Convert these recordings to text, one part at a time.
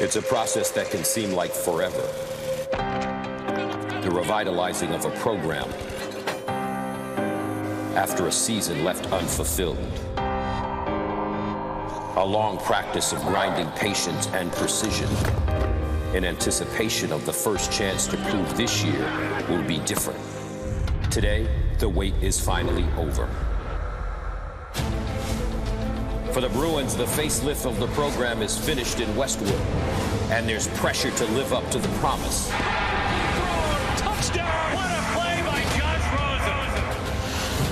It's a process that can seem like forever. The revitalizing of a program after a season left unfulfilled. A long practice of grinding patience and precision in anticipation of the first chance to prove this year will be different. Today, the wait is finally over. For the Bruins, the facelift of the program is finished in Westwood, and there's pressure to live up to the promise. Touchdown! What a play by Josh Rosen!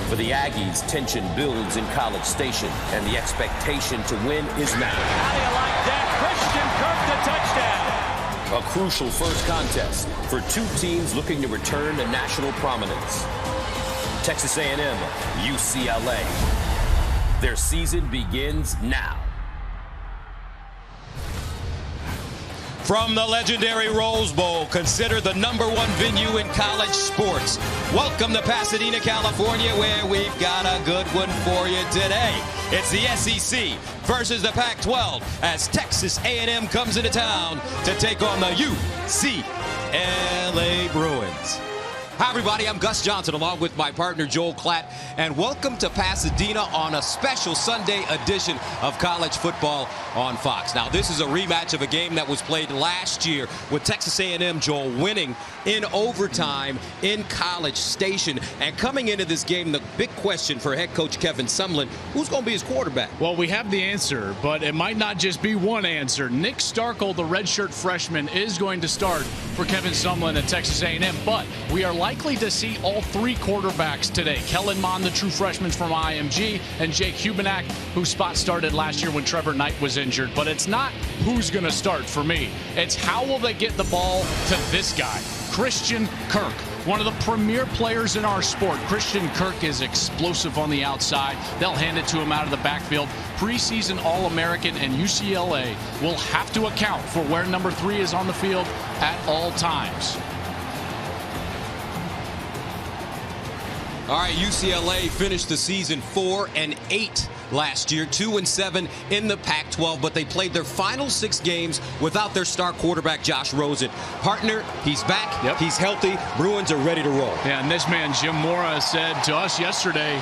For the Aggies, tension builds in College Station, and the expectation to win is now. How do you like that? Christian Kirk, the touchdown! A crucial first contest for two teams looking to return to national prominence. Texas A&M, UCLA. Their season begins now. From the legendary Rose Bowl, considered the #1 venue in college sports. Welcome to Pasadena, California, where we've got a good one for you today. It's the SEC versus the Pac-12 as Texas A&M comes into town to take on the UCLA Bruins. Hi, everybody. I'm Gus Johnson, along with my partner, Joel Klatt, and welcome to Pasadena on a special Sunday edition of college football on Fox. Now, this is a rematch of a game that was played last year with Texas A&M, Joel, winning in overtime in College Station. And coming into this game, the big question for head coach Kevin Sumlin, who's going to be his quarterback? Well, we have the answer, but it might not just be one answer. Nick Starkel, the redshirt freshman, is going to start for Kevin Sumlin at Texas A&M, but we are likely to see all three quarterbacks today. Kellen Mond, the true freshman from IMG, and Jake Hubenak, whose spot started last year when Trevor Knight was injured. But it's not who's going to start for me. It's how will they get the ball to this guy, Christian Kirk, one of the premier players in our sport. Christian Kirk is explosive on the outside. They'll hand it to him out of the backfield. Preseason All-American, and UCLA will have to account for where number 3 is on the field at all times. All right, UCLA finished the season 4-8 last year, 2-7 in the Pac-12, but they played their final 6 games without their star quarterback, Josh Rosen. Partner, he's back, He's healthy, Bruins are ready to roll. Yeah, and this man, Jim Mora, said to us yesterday,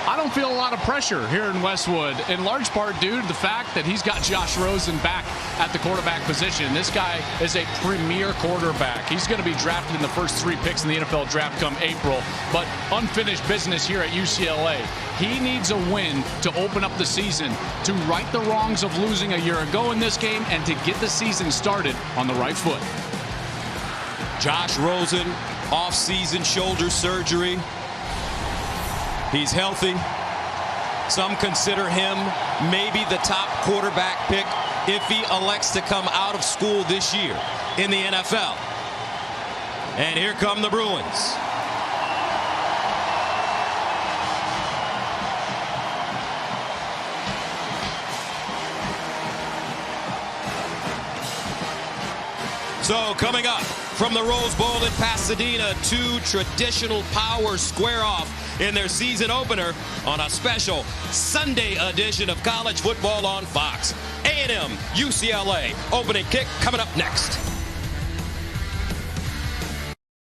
I don't feel a lot of pressure here in Westwood, in large part due to the fact that he's got Josh Rosen back at the quarterback position. This guy is a premier quarterback. He's going to be drafted in the first 3 picks in the NFL draft come April, but unfinished business here at UCLA. He needs a win to open up the season, to right the wrongs of losing a year ago in this game, and to get the season started on the right foot. Josh Rosen, off-season shoulder surgery. He's healthy. Some consider him maybe the top quarterback pick if he elects to come out of school this year in the NFL. And here come the Bruins. So coming up from the Rose Bowl in Pasadena, 2 traditional powers square off in their season opener on a special Sunday edition of college football on Fox. A&M, UCLA, opening kick coming up next.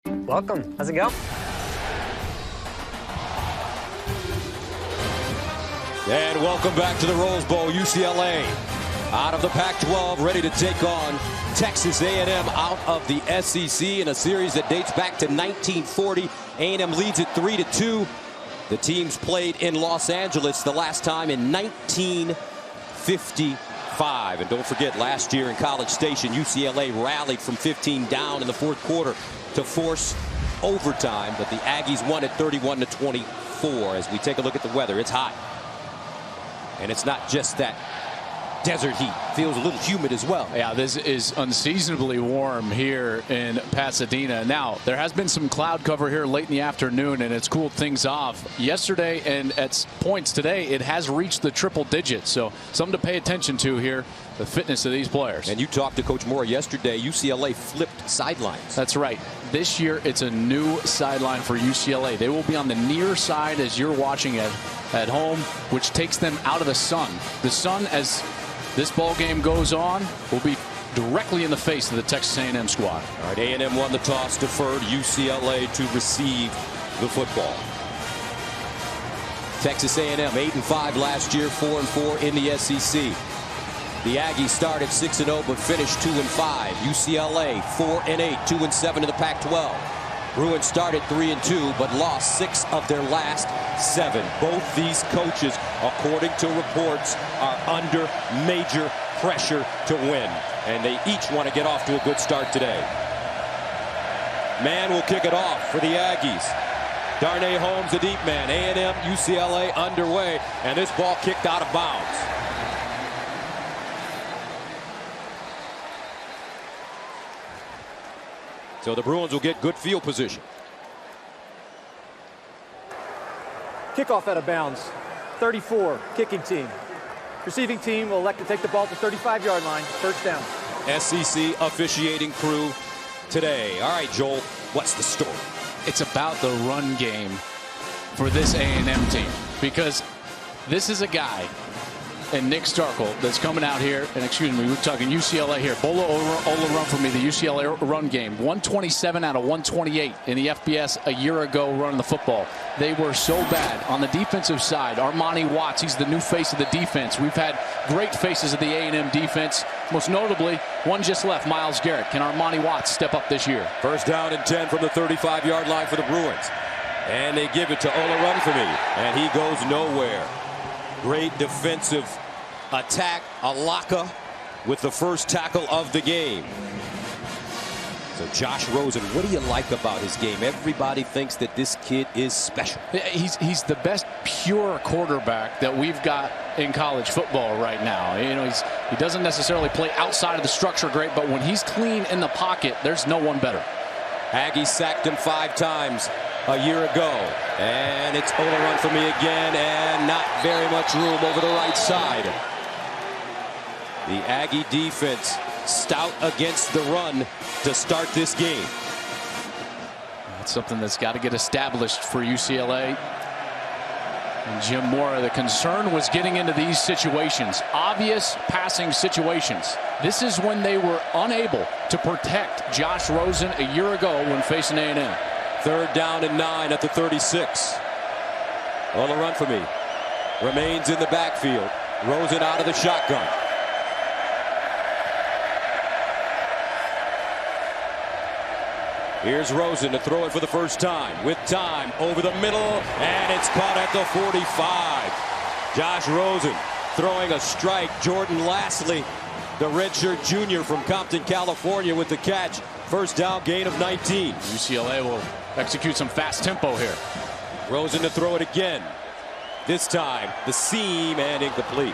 Welcome. How's it going? And welcome back to the Rose Bowl. UCLA out of the Pac-12, ready to take on Texas A&M out of the SEC in a series that dates back to 1940. A&M leads it 3-2. The teams played in Los Angeles the last time in 1955. And don't forget, last year in College Station, UCLA rallied from 15 down in the 4th quarter to force overtime. But the Aggies won it 31-24. As we take a look at the weather, it's hot. And it's not just that desert heat. Feels a little humid as well. Yeah, this is unseasonably warm here in Pasadena. Now, there has been some cloud cover here late in the afternoon, and it's cooled things off. Yesterday and at points today, it has reached the triple digits. So something to pay attention to here, the fitness of these players. And you talked to Coach Moore yesterday. UCLA flipped sidelines. That's right. This year, it's a new sideline for UCLA. They will be on the near side as you're watching it at home, which takes them out of the sun. The sun, as this ball game goes on, will be directly in the face of the Texas A&M squad. All right, A&M won the toss, deferred UCLA to receive the football. Texas A&M 8-5 last year, 4-4 in the SEC. The Aggies started 6-0 but finished 2-5. UCLA 4-8, 2-7 in the Pac-12. Bruins started 3-2 but lost 6 of their last 7. Both these coaches, according to reports, are under major pressure to win, and they each want to get off to a good start today. Man will kick it off for the Aggies. Darnay Holmes, the deep man. A&M, UCLA underway, and this ball kicked out of bounds. So the Bruins will get good field position. Kickoff out of bounds. 34, kicking team. Receiving team will elect to take the ball to 35-yard line. First down. SEC officiating crew today. All right, Joel, what's the story? It's about the run game for this A&M team, because this is a guy, and Nick Starkel, that's coming out here, and excuse me, we're talking UCLA here. Ola run for me, the UCLA run game. 127 out of 128 in the FBS a year ago running the football. They were so bad. On the defensive side, Armani Watts, he's the new face of the defense. We've had great faces of the A&M defense. Most notably, one just left, Myles Garrett. Can Armani Watts step up this year? First down and 10 from the 35-yard line for the Bruins. And they give it to Ola Run for me, and he goes nowhere. Great defensive attack. Alaka with the first tackle of the game. So Josh Rosen, what do you like about his game? Everybody thinks that this kid is special. He's the best pure quarterback that we've got in college football right now. You know, he doesn't necessarily play outside of the structure great, but when he's clean in the pocket, there's no one better. Aggies sacked him 5 times a year ago, and it's Ola Run for me again, and not very much room over the right side. The Aggie defense stout against the run to start this game. That's something that's got to get established for UCLA. And Jim Mora, the concern was getting into these situations, obvious passing situations. This is when they were unable to protect Josh Rosen a year ago when facing A&M. Third down and 9 at the 36. Ola Run for me. Remains in the backfield. Rosen out of the shotgun. Here's Rosen to throw it for the first time. With time, over the middle, and it's caught at the 45. Josh Rosen throwing a strike. Jordan Lastly, the redshirt junior from Compton, California, with the catch. First down, gain of 19. UCLA will execute some fast tempo here. Rosen to throw it again. This time, the seam, and incomplete.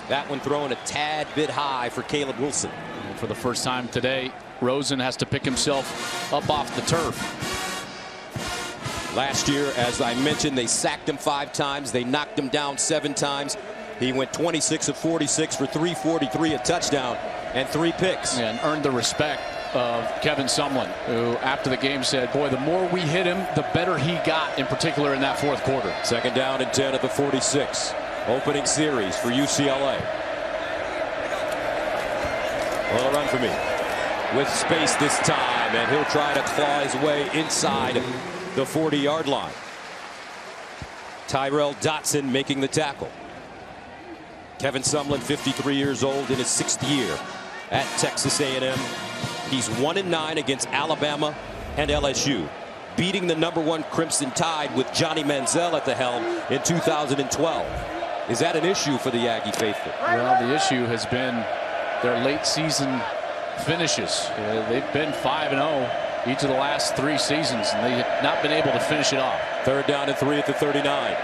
That one thrown a tad bit high for Caleb Wilson. And for the first time today, Rosen has to pick himself up off the turf. Last year, as I mentioned, they sacked him 5 times. They knocked him down 7 times. He went 26 of 46 for 343, a touchdown, and 3 picks. And earned the respect of Kevin Sumlin, who after the game said, boy, the more we hit him, the better he got, in particular in that fourth quarter. Second down and 10 at the 46. Opening series for UCLA. Well, run for me. With space this time, and he'll try to claw his way inside the 40-yard line. Tyrell Dotson making the tackle. Kevin Sumlin, 53 years old, in his 6th year at Texas A&M. He's 1-9 against Alabama and LSU, beating the #1 Crimson Tide with Johnny Manziel at the helm in 2012. Is that an issue for the Aggie faithful? Well, the issue has been their late season finishes. They've been 5-0 each of the last 3 seasons, and they have not been able to finish it off. Third down and 3 at the 39.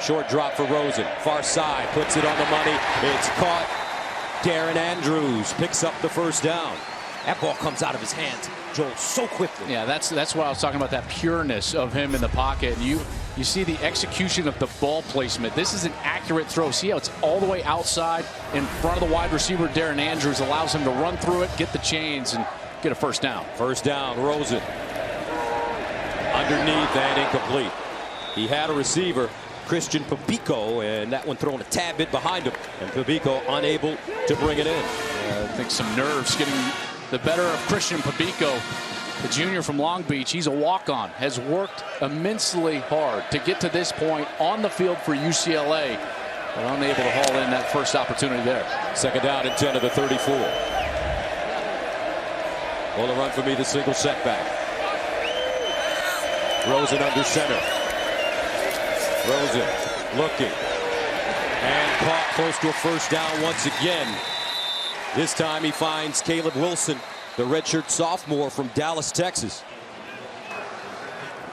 Short drop for Rosen. Far side, puts it on the money. It's caught. Darren Andrews picks up the first down. That ball comes out of his hands, Joel, so quickly. Yeah, that's what I was talking about, that pureness of him in the pocket. You see the execution of the ball placement. This is an accurate throw. See how it's all the way outside in front of the wide receiver. Darren Andrews allows him to run through it, get the chains, and get a first down. First down, Rosen. Underneath and incomplete. He had a receiver, Christian Papico, and that one thrown a tad bit behind him, and Papico unable to bring it in. think some nerves getting the better of Christian Pabico, the junior from Long Beach. He's a walk-on, has worked immensely hard to get to this point on the field for UCLA, but unable to haul in that first opportunity there. Second down and 10 of the 34. Will the run for me, the single setback. Rosen under center. Rosen looking. And caught close to a first down once again. This time he finds Caleb Wilson, the redshirt sophomore from Dallas, Texas.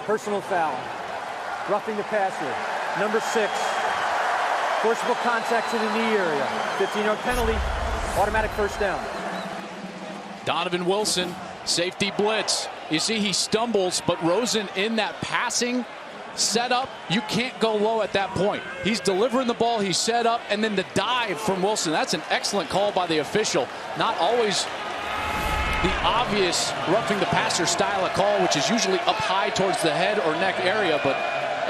Personal foul. Roughing the passer. Number 6. Forcible contact in the knee area. 15-yard penalty. Automatic first down. Donovan Wilson, safety blitz. You see he stumbles, but Rosen in that passing setup, you can't go low at that point. He's delivering the ball, he's set up, and then the dive from Wilson. That's an excellent call by the official. Not always the obvious roughing the passer style of call, which is usually up high towards the head or neck area, but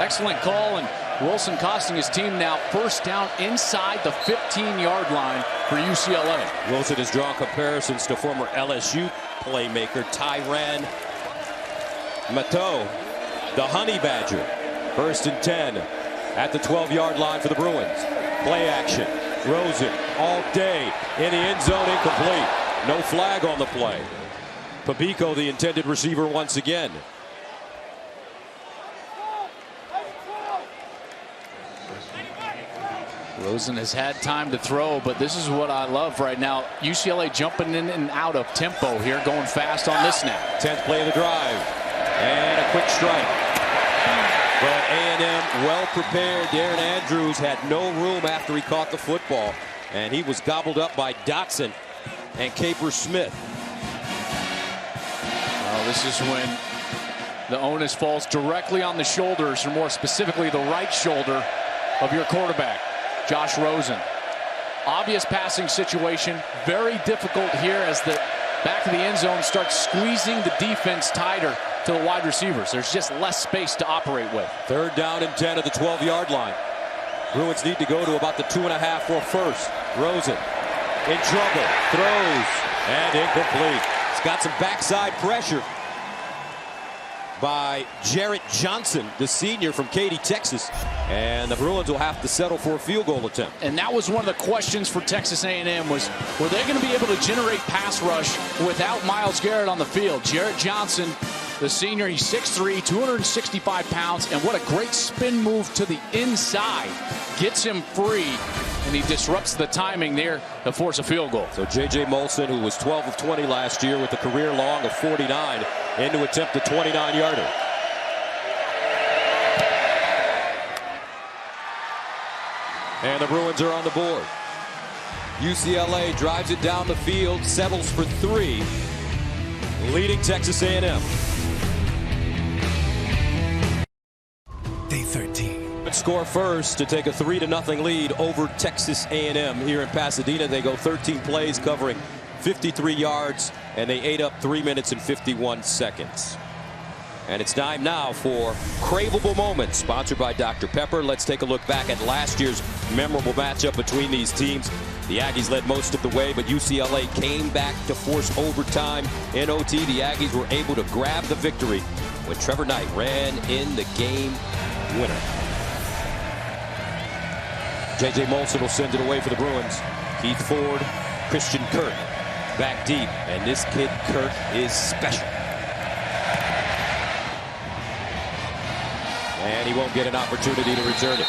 excellent call, and Wilson costing his team now first down inside the 15-yard line for UCLA. Wilson has drawn comparisons to former LSU playmaker Tyrann Matteau, the Honey Badger. First and 10 at the 12-yard line for the Bruins. Play action. Rosen all day in the end zone, incomplete. No flag on the play. Pabico, the intended receiver, once again. Rosen has had time to throw, but this is what I love right now. UCLA jumping in and out of tempo here, going fast on this snap. 10th play of the drive. And a quick strike. But A&M well prepared. Darren Andrews had no room after he caught the football. And he was gobbled up by Dotson and Caper Smith. Well, this is when the onus falls directly on the shoulders, or more specifically the right shoulder of your quarterback, Josh Rosen. Obvious passing situation, very difficult here as the back of the end zone starts squeezing the defense tighter to the wide receivers. There's just less space to operate with. Third down and 10 at the 12-yard line. Bruins need to go to about the 2.5 for first. Rosen in trouble, throws, and incomplete. He's got some backside pressure by Jarrett Johnson, the senior from Katy, Texas. And the Bruins will have to settle for a field goal attempt. And that was one of the questions for Texas A&M was, were they going to be able to generate pass rush without Myles Garrett on the field? Jarrett Johnson, the senior, he's 6'3", 265 pounds, and what a great spin move to the inside. Gets him free, and he disrupts the timing there to force a field goal. So J.J. Molson, who was 12 of 20 last year with a career long of 49, in to attempt a 29-yarder. And the Bruins are on the board. UCLA drives it down the field, settles for 3, leading Texas A&M. Day 13. Score first to take a 3-0 lead over Texas A&M here in Pasadena. They go 13 plays covering 53 yards, and they ate up 3 minutes and 51 seconds. And it's time now for Craveable Moments, sponsored by Dr. Pepper. Let's take a look back at last year's memorable matchup between these teams. The Aggies led most of the way, but UCLA came back to force overtime in OT. The Aggies were able to grab the victory when Trevor Knight ran in the game winner. J.J. Molson will send it away for the Bruins. Keith Ford, Christian Kirk back deep, and this kid Kirk is special. And he won't get an opportunity to return it.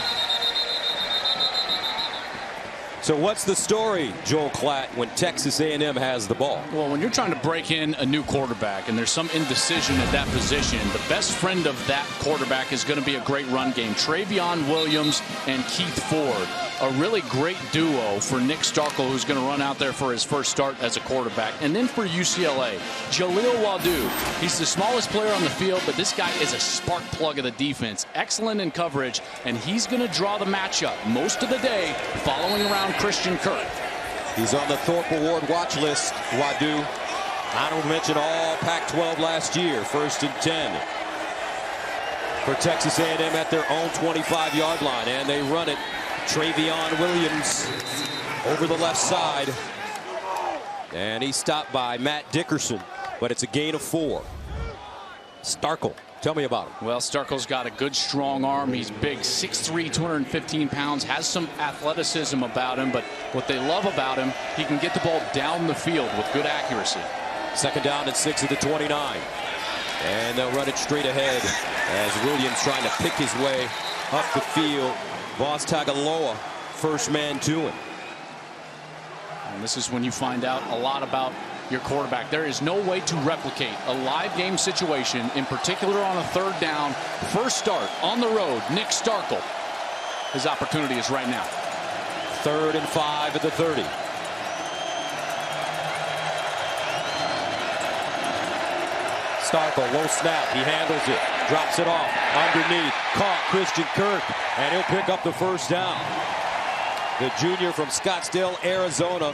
So what's the story, Joel Klatt, when Texas A&M has the ball? Well, when you're trying to break in a new quarterback and there's some indecision at that position, the best friend of that quarterback is going to be a great run game. Trayveon Williams and Keith Ford, a really great duo for Nick Starkel, who's going to run out there for his first start as a quarterback. And then for UCLA, Jaleel Wadu. He's the smallest player on the field, but this guy is a spark plug of the defense. Excellent in coverage, and he's going to draw the matchup most of the day following around Christian Kirk. He's on the Thorpe Award watch list, Wadu. Honorable mention all Pac-12 last year. First and 10 for Texas A&M at their own 25-yard line, and they run it. Trayveon Williams over the left side. And he's stopped by Matt Dickerson, but it's a gain of 4. Starkel, tell me about him. Well, Starkel's got a good, strong arm. He's big, 6'3", 215 pounds, has some athleticism about him, but what they love about him, he can get the ball down the field with good accuracy. 2nd down and 6 at the 29. And they'll run it straight ahead as Williams trying to pick his way up the field. Boss Tagaloa, first man to him. And this is when you find out a lot about your quarterback. There is no way to replicate a live game situation, in particular on a 3rd down. First start on the road, Nick Starkel. His opportunity is right now. 3rd and 5 at the 30. Starkel, low snap, he handles it, drops it off, underneath, caught Christian Kirk, and he'll pick up the first down. The junior from Scottsdale, Arizona,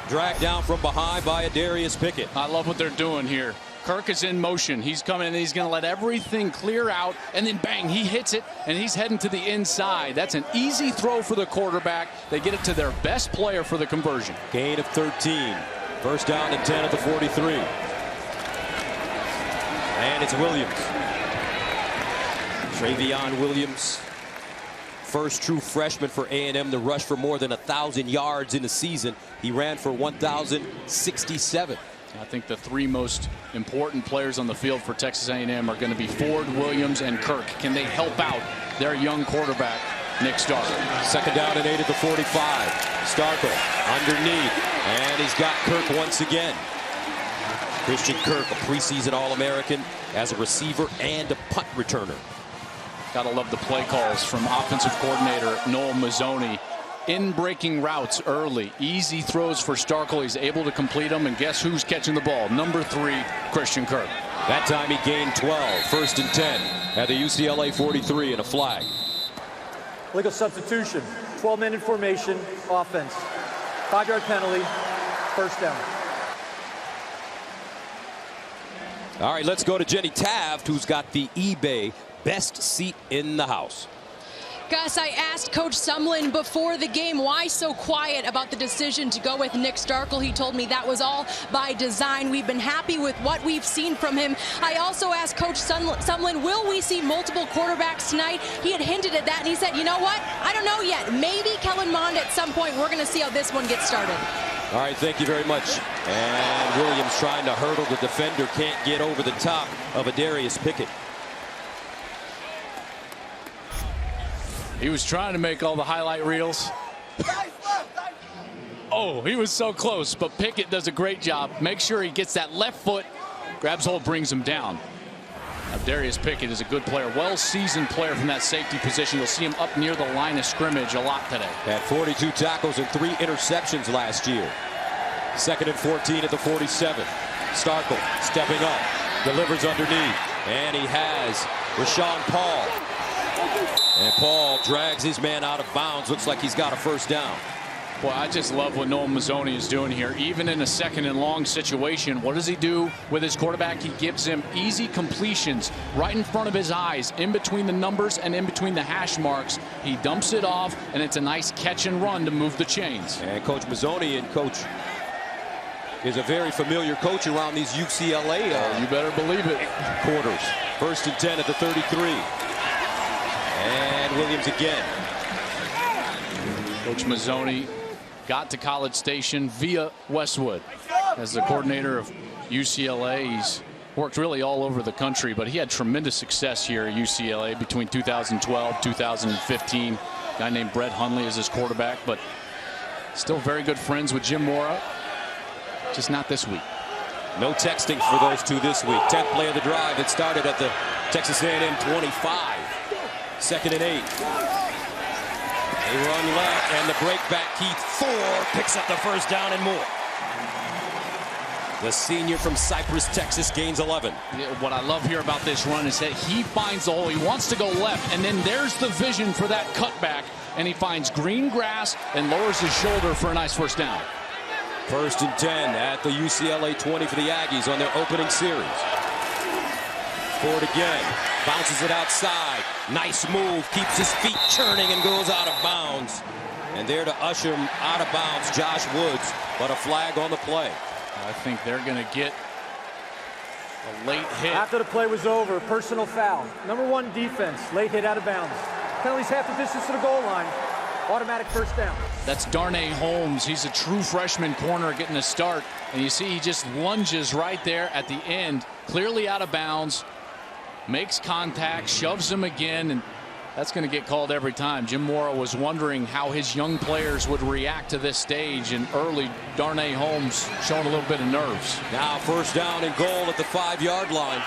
dragged down from behind by Adarius Pickett. I love what they're doing here. Kirk is in motion. He's coming and he's going to let everything clear out, and then bang, he hits it, and he's heading to the inside. That's an easy throw for the quarterback. They get it to their best player for the conversion. Gain of 13. First down and 10 at the 43. And it's Williams. Trayveon Williams, first true freshman for A&M to rush for more than 1,000 yards in the season. He ran for 1,067. I think the 3 most important players on the field for Texas A&M are going to be Ford, Williams, and Kirk. Can they help out their young quarterback, Nick Starkel? 2nd down and 8 at the 45. Starkel underneath, and he's got Kirk once again. Christian Kirk, a preseason All-American as a receiver and a punt returner. Gotta love the play calls from offensive coordinator Noel Mazzoni. In breaking routes early, easy throws for Starkel. He's able to complete them, and guess who's catching the ball? Number 3, Christian Kirk. That time he gained 12. 1st and 10 at the UCLA 43 and a flag. Legal substitution, 12-man in formation, offense. 5-yard penalty, first down. All right, let's go to Jenny Taft, who's got the eBay best seat in the house. Gus, I asked Coach Sumlin before the game why so quiet about the decision to go with Nick Starkel. He told me that was all by design. We've been happy with what we've seen from him. I also asked Coach Sumlin, will we see multiple quarterbacks tonight? He had hinted at that, and he said, you know what? I don't know yet. Maybe Kellen Mond at some point. We're going to see how this one gets started. All right, thank you very much. And Williams trying to hurdle the defender, can't get over the top of Adarius Pickett. He was trying to make all the highlight reels. Oh, he was so close, but Pickett does a great job. Make sure he gets that left foot, grabs hold, brings him down. Darius Pickett is a good player, well-seasoned player from that safety position. You'll see him up near the line of scrimmage a lot today. Had 42 tackles and 3 interceptions last year. 2nd and 14 at the 47. Starkel stepping up, delivers underneath, and he has Rashawn Paul. And Paul drags his man out of bounds. Looks like he's got a first down. Boy, I just love what Noel Mazzoni is doing here. Even in a 2nd and long situation, what does he do with his quarterback? He gives him easy completions right in front of his eyes, in between the numbers and in between the hash marks. He dumps it off, and it's a nice catch and run to move the chains. And Coach Mazzoni, and Coach is a very familiar coach around these UCLA you better believe it. quarters. 1st and 10 at the 33. And Williams again. Coach Mazzoni got to College Station via Westwood. As the coordinator of UCLA, he's worked really all over the country, but he had tremendous success here at UCLA between 2012, 2015. A guy named Brett Hundley is his quarterback, but still very good friends with Jim Mora. Just not this week. No texting for those two this week. 10th play of the drive. It started at the Texas A&M 25. 2nd and 8. They run left, and the breakback Keith Ford picks up the first down and more. The senior from Cypress, Texas, gains 11. What I love here about this run is that he finds the hole. He wants to go left, and then there's the vision for that cutback, and he finds green grass and lowers his shoulder for a nice first down. 1st and 10 at the UCLA 20 for the Aggies on their opening series. Ford again, bounces it outside. Nice move, keeps his feet churning and goes out of bounds. And there to usher him out of bounds, Josh Woods, but a flag on the play. I think they're going to get a late hit. After the play was over, personal foul. Number 1 defense, late hit out of bounds. Penalties half the distance to the goal line. Automatic first down. That's Darnay Holmes. He's a true freshman corner getting a start. And you see he just lunges right there at the end, clearly out of bounds, makes contact, shoves him again, and that's going to get called every time. Jim Mora was wondering how his young players would react to this stage, and early Darnay Holmes showing a little bit of nerves. Now first down and goal at the 5-yard line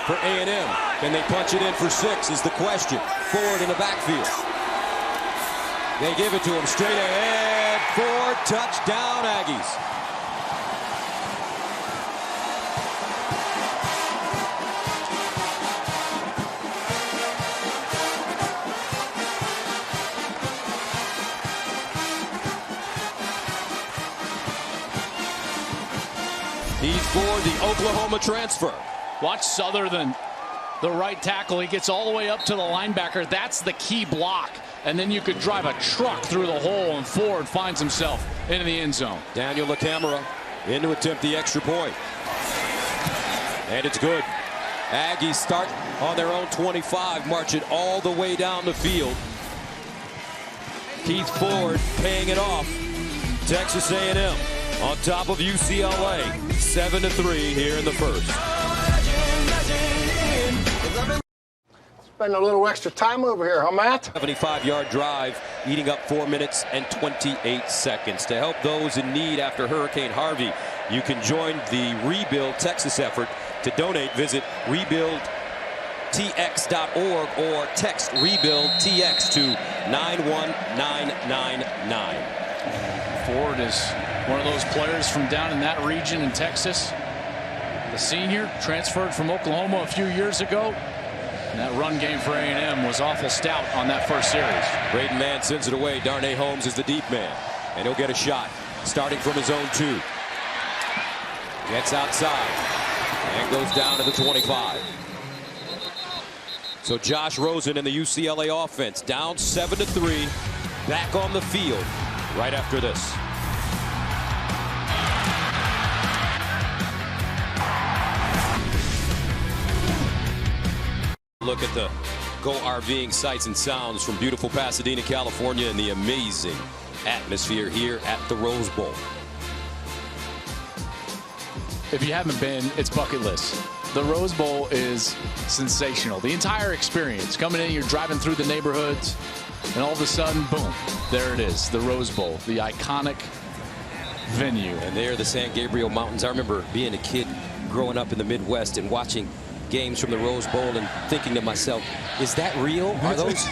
for A&M. Can they punch it in for 6 is the question. Forward in the backfield. They give it to him straight ahead. 4 touchdown Aggies. He's for the Oklahoma transfer. Watch Southerland, the right tackle. He gets all the way up to the linebacker. That's the key block. And then you could drive a truck through the hole, and Ford finds himself into the end zone. Daniel LaCamera in to attempt the extra point. And it's good. Aggies start on their own 25, march it all the way down the field. Keith Ford paying it off. Texas A&M on top of UCLA, 7-3 here in the first. Spend a little extra time over here, huh, Matt? 75-yard drive, eating up 4 minutes and 28 seconds. To help those in need after Hurricane Harvey, you can join the Rebuild Texas effort. To donate, visit rebuildtx.org or text RebuildTX to 91999. Ford is one of those players from down in that region in Texas. The senior transferred from Oklahoma a few years ago. And that run game for A&M was awful stout on that first series. Braden Mann sends it away. Darnay Holmes is the deep man. And he'll get a shot starting from his own 2. Gets outside and goes down to the 25. So Josh Rosen and the UCLA offense down 7-3, back on the field right after this. Look at the Go RVing sights and sounds from beautiful Pasadena, California, and the amazing atmosphere here at the Rose Bowl. If you haven't been, it's bucket list. The Rose Bowl is sensational. The entire experience. Coming in, you're driving through the neighborhoods, and all of a sudden, boom, there it is, the Rose Bowl, the iconic venue. And there, the San Gabriel Mountains. I remember being a kid growing up in the Midwest and watching games from the Rose Bowl and thinking to myself, is that real? Are those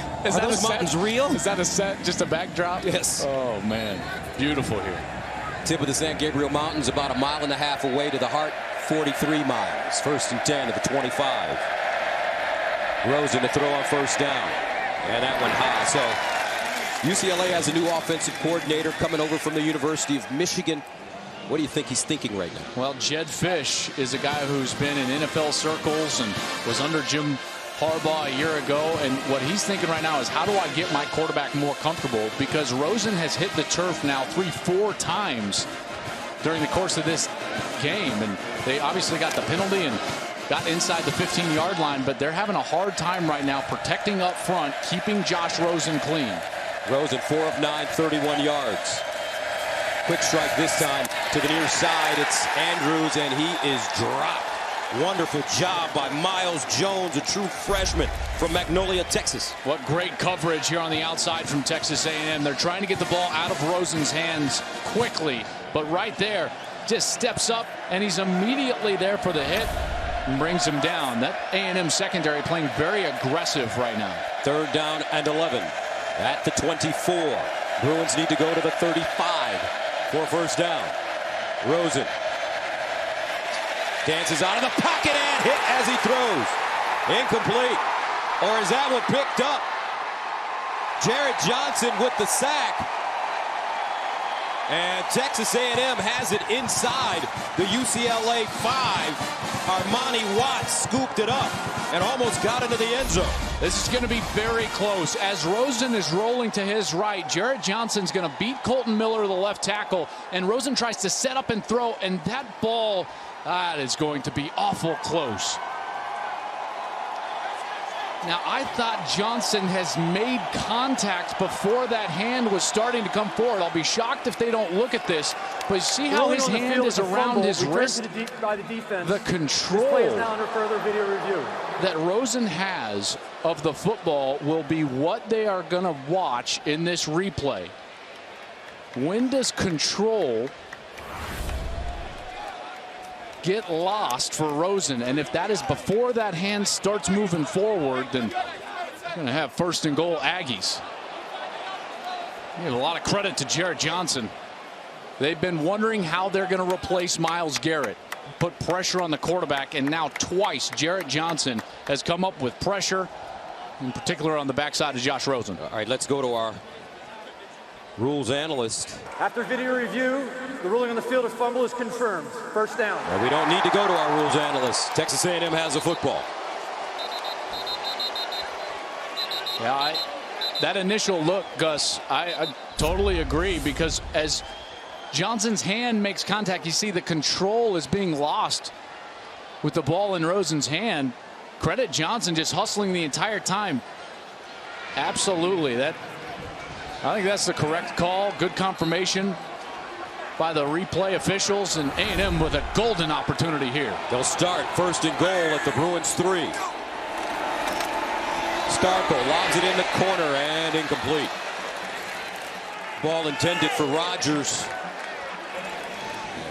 mountains real? Is that a set, just a backdrop? Yes. Oh, man. Beautiful here. Tip of the San Gabriel Mountains, about a mile and a half away to the heart, 43 miles. 1st and 10 at the 25. Rosen to throw on first down. And that one high. So UCLA has a new offensive coordinator coming over from the University of Michigan. What do you think he's thinking right now? Well, Jed Fish is a guy who's been in NFL circles and was under Jim Harbaugh a year ago. And what he's thinking right now is, how do I get my quarterback more comfortable? Because Rosen has hit the turf now 3-4 times during the course of this game. And they obviously got the penalty and got inside the 15-yard line. But they're having a hard time right now protecting up front, keeping Josh Rosen clean. Rosen 4 of 9, 31 yards. Quick strike this time to the near side. It's Andrews, and he is dropped. Wonderful job by Miles Jones, a true freshman from Magnolia, Texas. What great coverage here on the outside from Texas A&M. They're trying to get the ball out of Rosen's hands quickly, but right there, just steps up, and he's immediately there for the hit and brings him down. That A&M secondary playing very aggressive right now. 3rd down and 11 at the 24. Bruins need to go to the 35 for first down. Rosen dances out of the pocket and hit as he throws. Incomplete. Or is that one picked up? Jared Johnson with the sack. And Texas A&M has it inside the UCLA 5. Armani Watts scooped it up and almost got into the end zone. This is going to be very close. As Rosen is rolling to his right, Jarrett Johnson's going to beat Colton Miller, the left tackle, and Rosen tries to set up and throw, and that ball, that is going to be awful close. Now, I thought Johnson has made contact before that hand was starting to come forward. I'll be shocked if they don't look at this, but see how his hand is around his wrist? The control that Rosen has of the football will be what they are going to watch in this replay. When does control get lost for Rosen? And if that is before that hand starts moving forward, then you're going to have 1st and goal Aggies. Give a lot of credit to Jarrett Johnson. They've been wondering how they're going to replace Myles Garrett. Put pressure on the quarterback, and now twice Jarrett Johnson has come up with pressure, in particular on the backside of Josh Rosen. All right, let's go to our rules analyst. After video review, the ruling on the field of fumble is confirmed. 1st down. Well, we don't need to go to our rules analyst. Texas A&M has the football. Yeah, that initial look, Gus, I totally agree, because as Johnson's hand makes contact, you see the control is being lost with the ball in Rosen's hand. Credit Johnson just hustling the entire time. Absolutely. I think that's the correct call. Good confirmation by the replay officials, and A&M with a golden opportunity here. They'll start 1st and goal at the Bruins 3. Starkel lobs it in the corner and incomplete. Ball intended for Rodgers.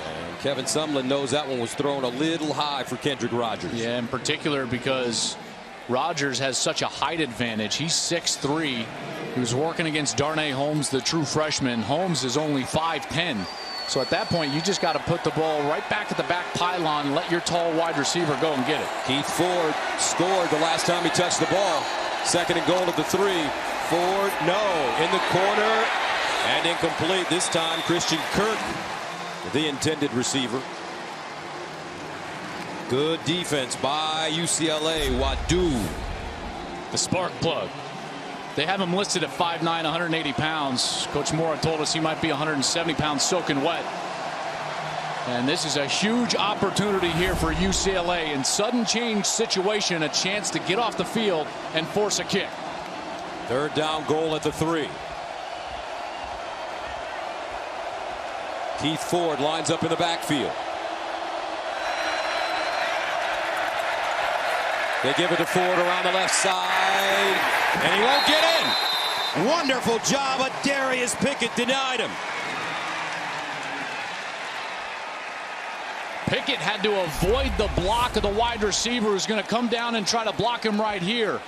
And Kevin Sumlin knows that one was thrown a little high for Kendrick Rodgers. Yeah, in particular because Rodgers has such a height advantage. He's 6'3". He was working against Darnay Holmes, the true freshman. Holmes is only 5'10". So at that point, you just got to put the ball right back at the back pylon and let your tall wide receiver go and get it. Keith Ford scored the last time he touched the ball. 2nd and goal at the 3. Ford, no, in the corner and incomplete. This time, Christian Kirk, the intended receiver. Good defense by UCLA. Wadu, the spark plug. They have him listed at 5'9", 180 pounds. Coach Mora told us he might be 170 pounds soaking wet. And this is a huge opportunity here for UCLA. In sudden change situation, a chance to get off the field and force a kick. 3rd down goal at the 3. Keith Ford lines up in the backfield. They give it to Ford around the left side, and he won't get in. Wonderful job, but Darius Pickett denied him. Pickett had to avoid the block of the wide receiver who's going to come down and try to block him right here.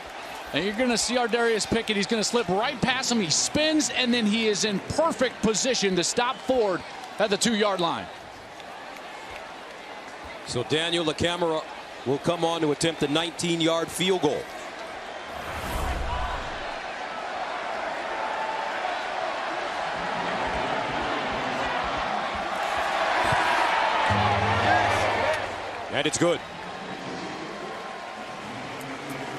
And you're going to see our Darius Pickett. He's going to slip right past him. He spins, and then he is in perfect position to stop Ford at the 2-yard line. So Daniel LaCamera will come on to attempt a 19-yard field goal. And it's good.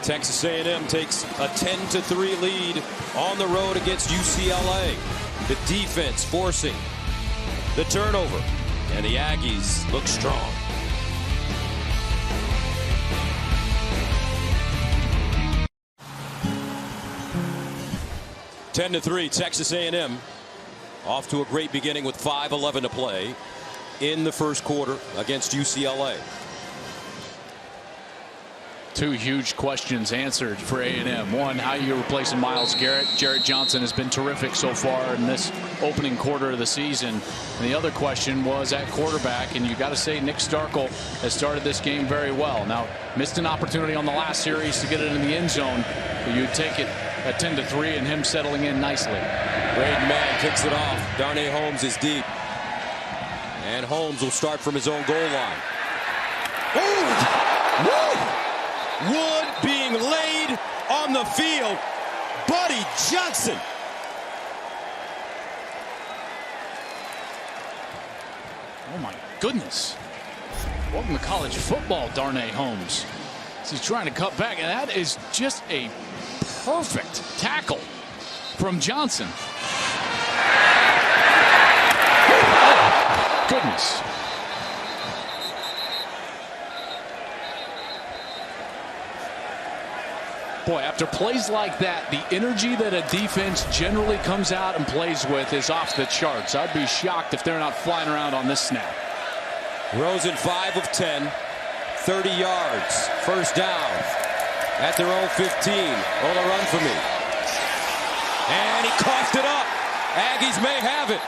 Texas A&M takes a 10-3 lead on the road against UCLA. The defense forcing the turnover, and the Aggies look strong. Ten to 3, Texas A&M off to a great beginning with 5:11 to play in the first quarter against UCLA. 2 huge questions answered for A&M. One, how you're replacing Myles Garrett. Jarrett Johnson has been terrific so far in this opening quarter of the season. And the other question was at quarterback, and you got to say Nick Starkel has started this game very well. Now, missed an opportunity on the last series to get it in the end zone, but you take it at 10-3 and him settling in nicely. Braden Mann kicks it off. Darnay Holmes is deep. And Holmes will start from his own goal line. Ooh! Woo! Wood being laid on the field. Buddy Johnson. Oh my goodness. Welcome to college football, Darnay Holmes. He's trying to cut back, and that is just a perfect tackle from Johnson. Oh, goodness. Boy, after plays like that, the energy that a defense generally comes out and plays with is off the charts. I'd be shocked if they're not flying around on this snap. Rosen 5 of 10, 30 yards, first down at their own 15. Oh, the run for me. And he coughed it up. Aggies may have it.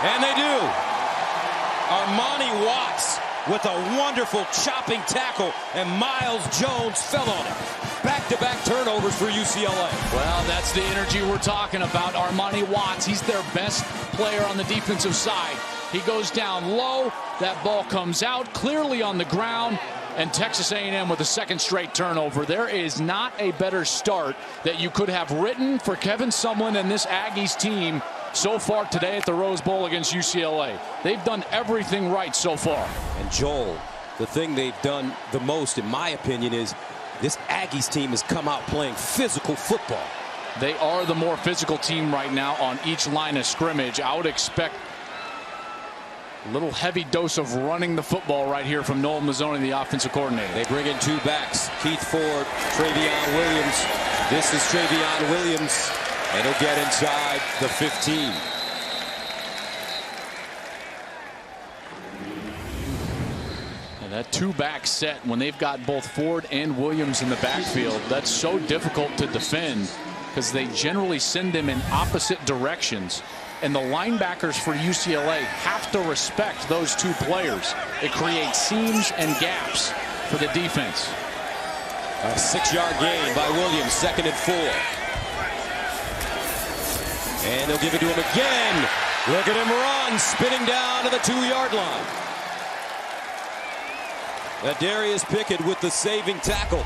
And they do. Armani Watts with a wonderful chopping tackle, and Miles Jones fell on it. Back-to-back turnovers for UCLA. Well, that's the energy we're talking about. Armani Watts, he's their best player on the defensive side. He goes down low. That ball comes out clearly on the ground. And Texas A&M with a second straight turnover. There is not a better start that you could have written for Kevin Sumlin and this Aggies team so far today at the Rose Bowl against UCLA. They've done everything right so far. And Joel, the thing they've done the most, in my opinion, is this Aggies team has come out playing physical football. They are the more physical team right now on each line of scrimmage. I would expect a little heavy dose of running the football right here from Noel Mazzoni, the offensive coordinator. They bring in two backs, Keith Ford, Trayveon Williams. This is Trayveon Williams, and he'll get inside the 15. And that two-back set, when they've got both Ford and Williams in the backfield, that's so difficult to defend because they generally send them in opposite directions. And the linebackers for UCLA have to respect those two players. It creates seams and gaps for the defense. A 6-yard gain by Williams, 2nd and 4. And they'll give it to him again. Look at him run, spinning down to the 2-yard line. Darius Pickett with the saving tackle.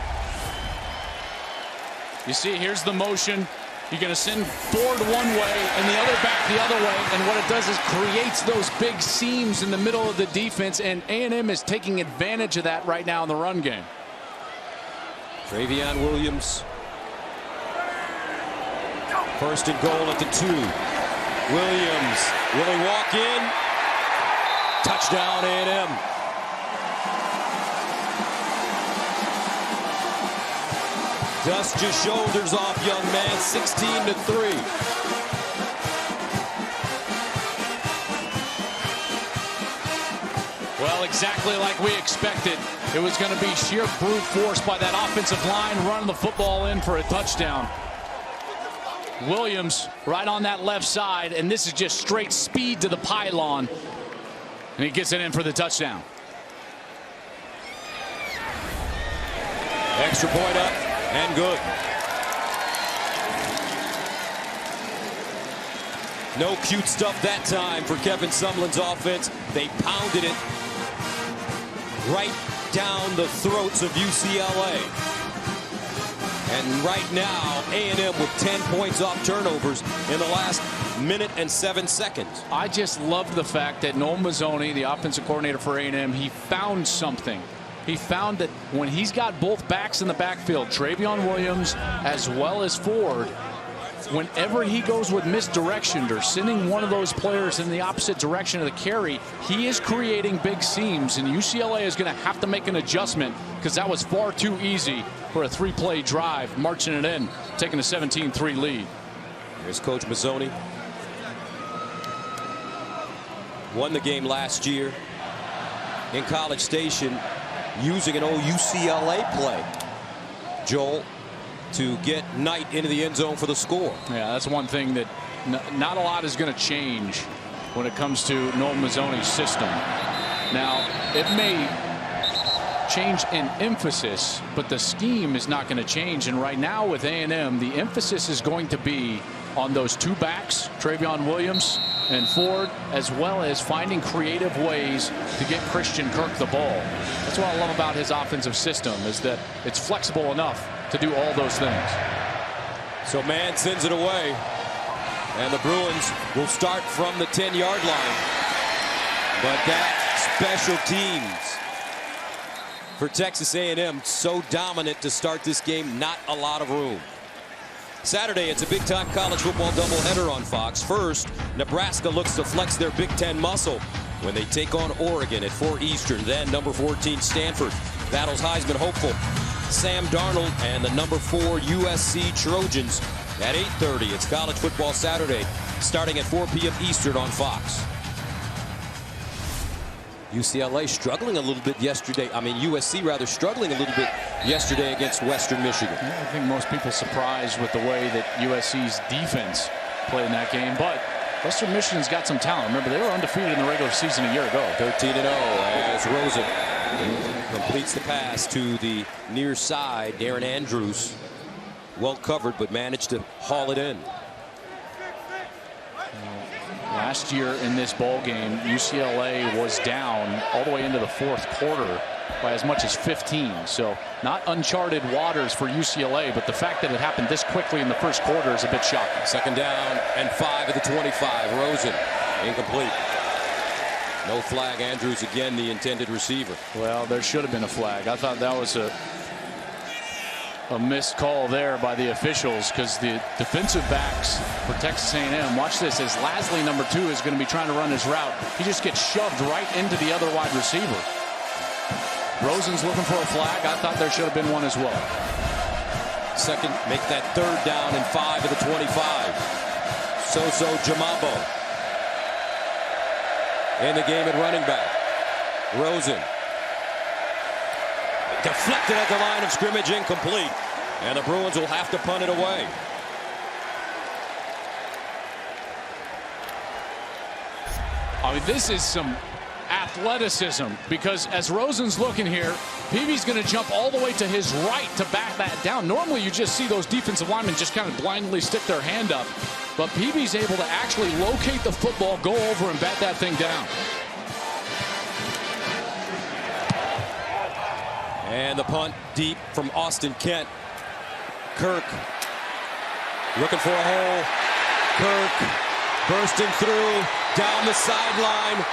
You see, here's the motion. You're going to send Ford one way and the other back the other way, and what it does is creates those big seams in the middle of the defense, and A&M is taking advantage of that right now in the run game. Trayveon Williams. 1st and goal at the 2. Williams, will he walk in? Touchdown A&M. Dust your shoulders off, young man. 16-3. Well, exactly like we expected. It was going to be sheer brute force by that offensive line, running the football in for a touchdown. Williams right on that left side, and this is just straight speed to the pylon. And he gets it in for the touchdown. Extra point up. And good. No cute stuff that time for Kevin Sumlin's offense. They pounded it right down the throats of UCLA. And right now, A&M with 10 points off turnovers in the last minute and 7 seconds. I just love the fact that Noel Mazzoni, the offensive coordinator for A&M, he found something. He found that when he's got both backs in the backfield, Trayveon Williams as well as Ford, whenever he goes with misdirection or sending one of those players in the opposite direction of the carry, he is creating big seams, and UCLA is going to have to make an adjustment because that was far too easy for a 3-play drive, marching it in, taking a 17-3 lead. Here's Coach Mazzoni. Won the game last year in College Station, using an old UCLA play, Joel, to get Knight into the end zone for the score. Yeah, that's one thing that not a lot is going to change when it comes to Noel Mazzoni's system. Now, it may change in emphasis, but the scheme is not going to change. And right now with A&M, the emphasis is going to be on those two backs, Trayveon Williams and Ford, as well as finding creative ways to get Christian Kirk the ball. That's what I love about his offensive system, is that it's flexible enough to do all those things. So man sends it away. And the Bruins will start from the 10-yard line. But that special teams for Texas A&M, so dominant to start this game, not a lot of room. Saturday, it's a big-time college football doubleheader on Fox. First, Nebraska looks to flex their Big Ten muscle when they take on Oregon at 4 Eastern. Then number 14, Stanford battles Heisman hopeful Sam Darnold and the number 4 USC Trojans at 8:30. It's College Football Saturday, starting at 4 p.m. Eastern on Fox. UCLA struggling a little bit yesterday. USC rather struggling a little bit yesterday against Western Michigan. I think most people surprised with the way that USC's defense played in that game, but Western Michigan's got some talent. Remember, they were undefeated in the regular season a year ago. 13-0 as Rosen completes the pass to the near side. Darren Andrews, well covered, but managed to haul it in. Last year in this ball game, UCLA was down all the way into the fourth quarter by as much as 15. So not uncharted waters for UCLA, but the fact that it happened this quickly in the first quarter is a bit shocking. Second down and 5 at the 25. Rosen incomplete. No flag. Andrews again the intended receiver. Well, there should have been a flag. I thought that was a missed call there by the officials, because the defensive backs for Texas A&M, watch this, as Lasley, number 2, is going to be trying to run his route. He just gets shoved right into the other wide receiver. Rosen's looking for a flag. I thought there should have been one as well. Second, make that third down and 5 at the 25. Soso Jamabo in the game at running back. Rosen deflected at the line of scrimmage, incomplete. And the Bruins will have to punt it away. This is some athleticism, because as Rosen's looking here, Peavy's going to jump all the way to his right to back that down. Normally you just see those defensive linemen just kind of blindly stick their hand up, but Peavy's able to actually locate the football, go over and bat that thing down. And the punt deep from Austin Kent. Kirk looking for a hole. Kirk bursting through down the sideline,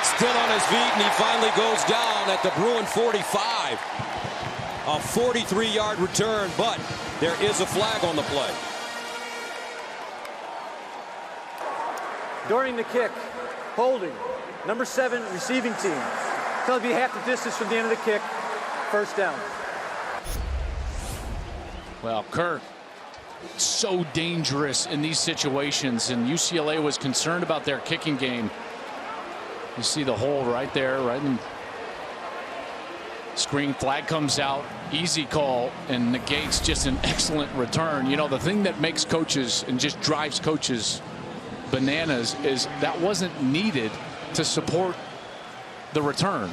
still on his feet, and he finally goes down at the Bruin 45. A 43-yard return, but there is a flag on the play. During the kick, holding, number 7 receiving team. It's going to be half the distance from the end of the kick. First down. Well, Kirk, so dangerous in these situations, and UCLA was concerned about their kicking game. You see the hole right there, right in screen. Flag comes out, easy call, and negates just an excellent return. You know, the thing that makes coaches and just drives coaches bananas is that wasn't needed to support the return.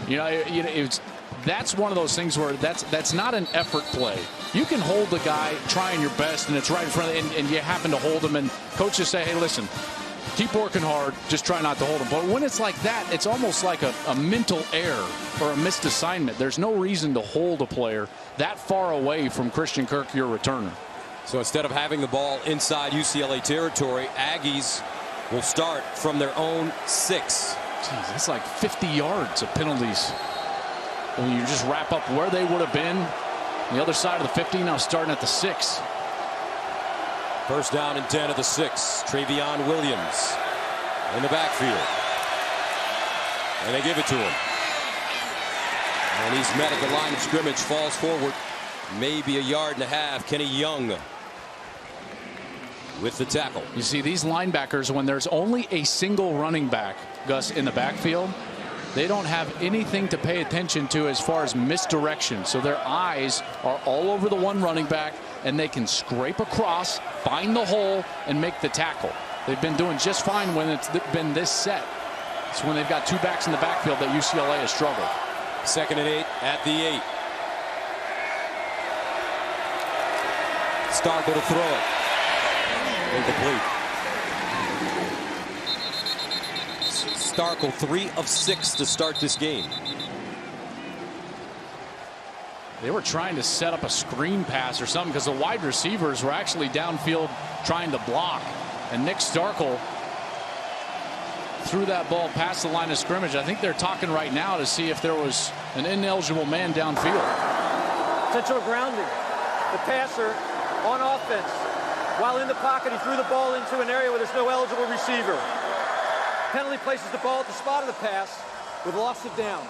That's one of those things where that's not an effort play. You can hold the guy trying your best, and it's right in front of and you happen to hold him, and coaches say, hey, listen, keep working hard, just try not to hold him. But when it's like that, it's almost like a mental error or a missed assignment. There's no reason to hold a player that far away from Christian Kirk, your returner. So instead of having the ball inside UCLA territory, Aggies will start from their own 6. Jeez, that's like 50 yards of penalties. When you just wrap up where they would have been, the other side of the 50, now starting at the 6. First down and 10 of the 6. Trayveon Williams in the backfield. And they give it to him. And he's met at the line of scrimmage, falls forward maybe a yard and a half. Kenny Young with the tackle. You see, these linebackers, when there's only a single running back, Gus, in the backfield, they don't have anything to pay attention to as far as misdirection. So their eyes are all over the one running back, and they can scrape across, find the hole, and make the tackle. They've been doing just fine when it's been this set. It's when they've got 2 backs in the backfield that UCLA has struggled. Second and 8 at the 8. Starkel to throw it. Incomplete. Starkel 3 of 6 to start this game. They were trying to set up a screen pass or something, because the wide receivers were actually downfield trying to block. And Nick Starkel threw that ball past the line of scrimmage. I think they're talking right now to see if there was an ineligible man downfield. Intentional grounding. The passer on offense. While in the pocket, he threw the ball into an area where there's no eligible receiver. Penalty places the ball at the spot of the pass with loss of down.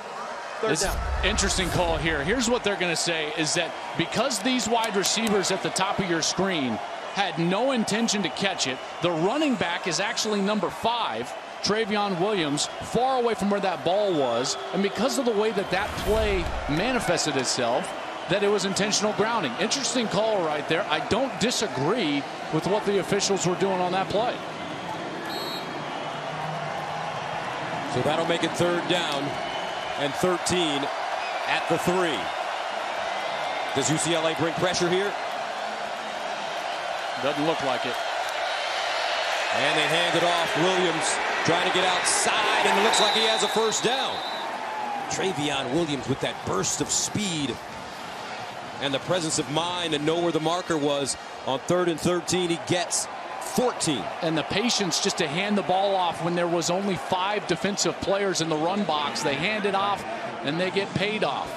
Third down. Interesting call here. Here's what they're going to say is that because these wide receivers at the top of your screen had no intention to catch it, the running back is actually number 5, Trayveon Williams, far away from where that ball was. And because of the way that that play manifested itself, that it was intentional grounding. Interesting call right there. I don't disagree with what the officials were doing on that play. So that'll make it 3rd down and 13 at the 3. Does UCLA bring pressure here? Doesn't look like it. And they hand it off. Williams trying to get outside, and it looks like he has a 1st down. Trayveon Williams with that burst of speed and the presence of mind to know where the marker was. On 3rd and 13, he gets 14. And the patience just to hand the ball off when there was only 5 defensive players in the run box. They hand it off, and they get paid off.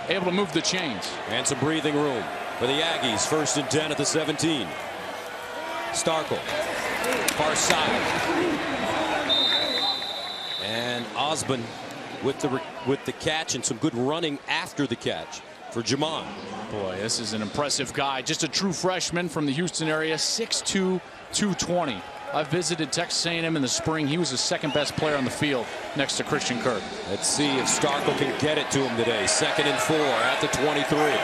Able to move the chains. And some breathing room for the Aggies. 1st and 10 at the 17. Starkel, far side. And Osborne with the catch and some good running after the catch for Jamon. Boy, this is an impressive guy. Just a true freshman from the Houston area, 6'2", 220. I visited Texas A&M in the spring. He was the 2nd best player on the field next to Christian Kirk. Let's see if Starkel can get it to him today. 2nd and 4 at the 23. They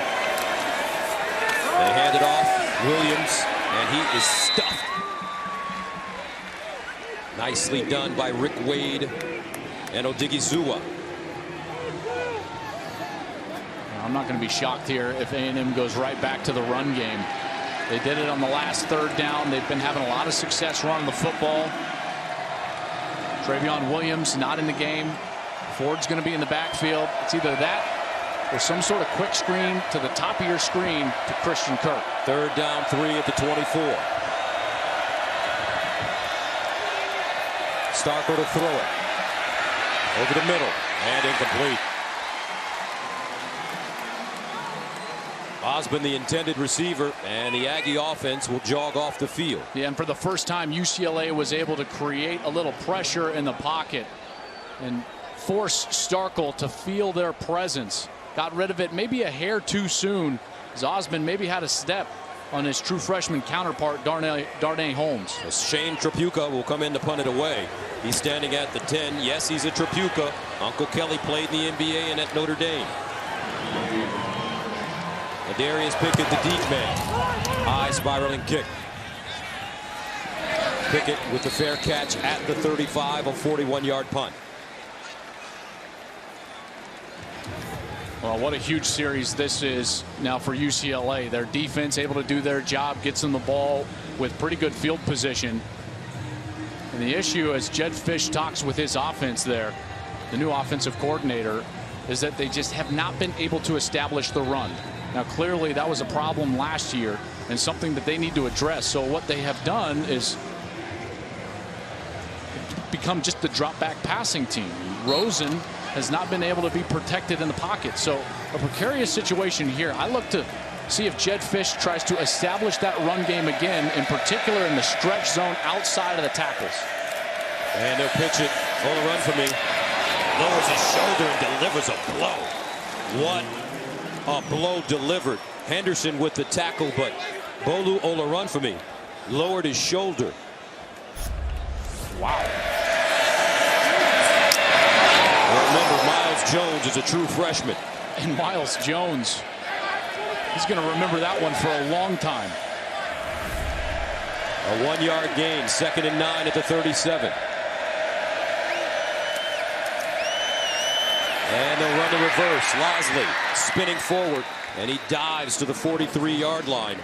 hand it off. Williams, and he is stuffed. Nicely done by Rick Wade and Odigizua. I'm not going to be shocked here if A&M goes right back to the run game. They did it on the last 3rd down. They've been having a lot of success running the football. Trayveon Williams not in the game. Ford's going to be in the backfield. It's either that or some sort of quick screen to the top of your screen to Christian Kirk. 3rd down, 3 at the 24. Starkel to throw it. Over the middle and incomplete. Osborne, the intended receiver, and the Aggie offense will jog off the field. Yeah, and for the first time, UCLA was able to create a little pressure in the pocket and force Starkel to feel their presence. Got rid of it maybe a hair too soon, as Osborne maybe had a step on his true freshman counterpart, Darnay Holmes. So Shane Trapuka will come in to punt it away. He's standing at the 10. Yes, he's a Trapuka. Uncle Kelly played in the NBA and at Notre Dame. And Darius Pickett, the deep man. High spiraling kick. Pickett with the fair catch at the 35, a 41-yard punt. Well, what a huge series this is now for UCLA. Their defense able to do their job, gets them the ball with pretty good field position. And the issue, as Jed Fish talks with his offense there, the new offensive coordinator, is that they just have not been able to establish the run. Now, clearly that was a problem last year and something that they need to address. So what they have done is become just the drop back passing team. Rosen has not been able to be protected in the pocket. So a precarious situation here. I look to see if Jed Fish tries to establish that run game again, in particular in the stretch zone outside of the tackles. And they'll pitch it on the run for me. Lowers his shoulder and delivers a blow. What a blow delivered. Henderson with the tackle, but Bolu Olorunfemi lowered his shoulder. Wow. Well, remember, Miles Jones is a true freshman. And Miles Jones, he's going to remember that one for a long time. A 1-yard gain, 2nd and 9 at the 37. And they'll run the reverse. Losley spinning forward, and he dives to the 43-yard line.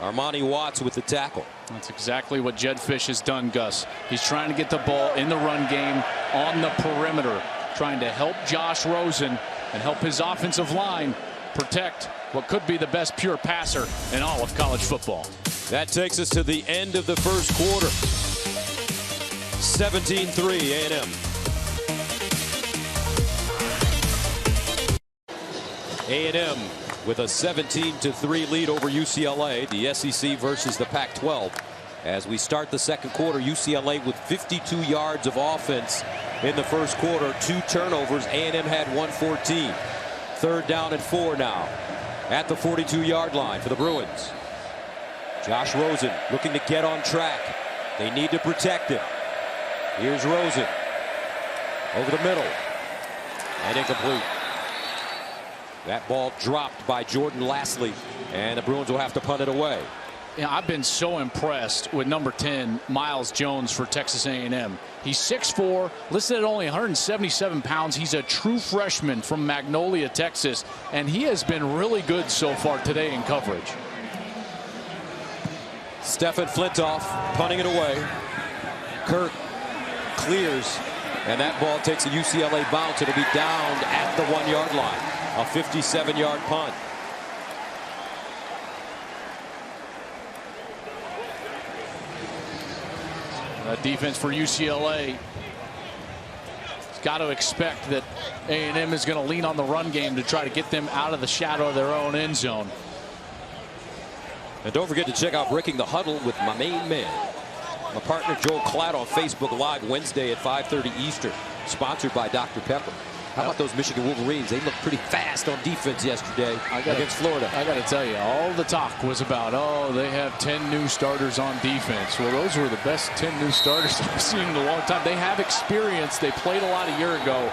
Armani Watts with the tackle. That's exactly what Jed Fish has done, Gus. He's trying to get the ball in the run game on the perimeter, trying to help Josh Rosen and help his offensive line protect what could be the best pure passer in all of college football. That takes us to the end of the first quarter. 17-3 A&M. A&M with a 17-3 lead over UCLA, the SEC versus the Pac-12. As we start the second quarter, UCLA with 52 yards of offense in the first quarter, 2 turnovers. A&M had 114. Third down and 4 now at the 42-yard line for the Bruins. Josh Rosen looking to get on track. They need to protect him. Here's Rosen over the middle and incomplete. That ball dropped by Jordan Lastly, and the Bruins will have to punt it away. Yeah, I've been so impressed with number 10, Miles Jones, for Texas A&M. He's 6'4", listed at only 177 pounds. He's a true freshman from Magnolia, Texas, and he has been really good so far today in coverage. Stephen Flintoff punting it away. Kirk clears, and that ball takes a UCLA bounce. It'll be down at the 1-yard line. A 57-yard punt. Defense for UCLA has got to expect that A&M is going to lean on the run game to try to get them out of the shadow of their own end zone. And don't forget to check out Breaking the Huddle with my main man, my partner Joel Klatt, on Facebook Live Wednesday at 5:30 Eastern, sponsored by Dr. Pepper. How about those Michigan Wolverines? They looked pretty fast on defense yesterday against Florida. I got to tell you, all the talk was about, oh, they have 10 new starters on defense. Well, those were the best 10 new starters I've seen in a long time. They have experience. They played a lot a year ago.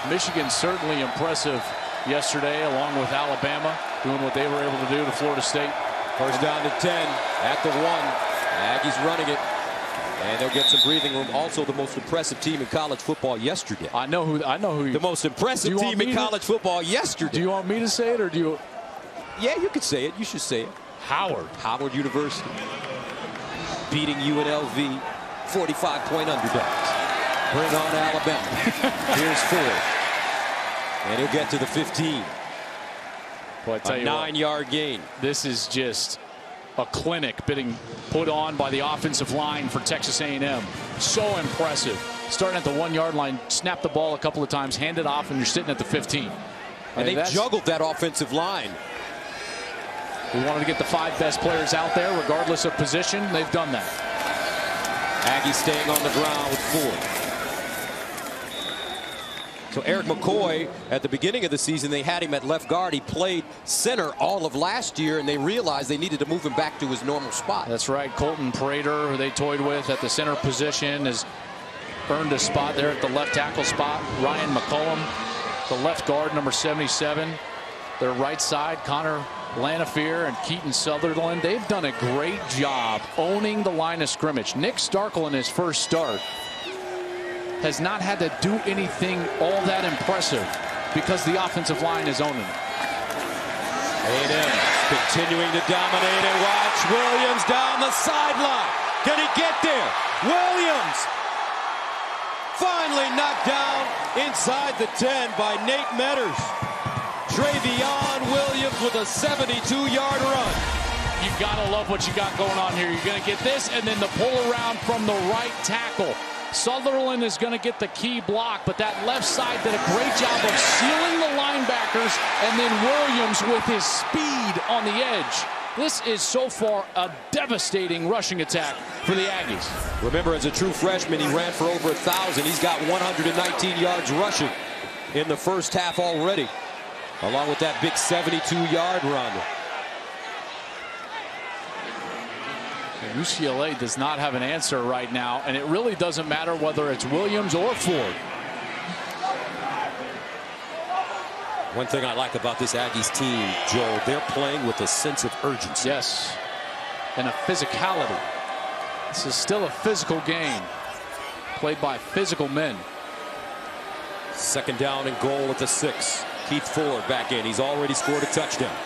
Michigan certainly impressive yesterday, along with Alabama, doing what they were able to do to Florida State. First down to 10 at the 1. Aggies running it. And they'll get some breathing room. Also, the most impressive team in college football yesterday. I know who. The most impressive team in college football yesterday. Do you want me to say it, or do you? Yeah, you could say it. You should say it. Howard University beating UNLV, 45-point underdogs. Bring on Alabama. Here's Ford, and he'll get to the 15. Well, I tell a 9-yard gain. This is just a clinic being put on by the offensive line for Texas A&M. So impressive. Starting at the 1-yard line, snap the ball a couple of times, hand it off, and you're sitting at the 15. And they've juggled that offensive line. We wanted to get the 5 best players out there, regardless of position. They've done that. Aggies staying on the ground with Ford. So Eric McCoy, at the beginning of the season, they had him at left guard. He played center all of last year, and they realized they needed to move him back to his normal spot. That's right. Colton Prater, who they toyed with at the center position, has earned a spot there at the left tackle spot. Ryan McCollum, the left guard, number 77. Their right side, Connor Lanafear and Keaton Sutherland. They've done a great job owning the line of scrimmage. Nick Starkel, in his first start, has not had to do anything all that impressive because the offensive line is owning it. A&M continuing to dominate, and watch Williams down the sideline. Can he get there? Williams finally knocked down inside the 10 by Nate Metters. Trayveon Williams with a 72-yard run. You've got to love what you got going on here. You're going to get this, and then the pull around from the right tackle. Sutherland is going to get the key block, but that left side did a great job of sealing the linebackers, and then Williams with his speed on the edge. This is so far a devastating rushing attack for the Aggies. Remember, as a true freshman, he ran for over 1,000. He's got 119 yards rushing in the first half already, along with that big 72-yard run. UCLA does not have an answer right now, and it really doesn't matter whether it's Williams or Ford. One thing I like about this Aggies team, Joel, they're playing with a sense of urgency. Yes, and a physicality. This is still a physical game, played by physical men. Second down and goal at the 6. Keith Ford back in. He's already scored a touchdown.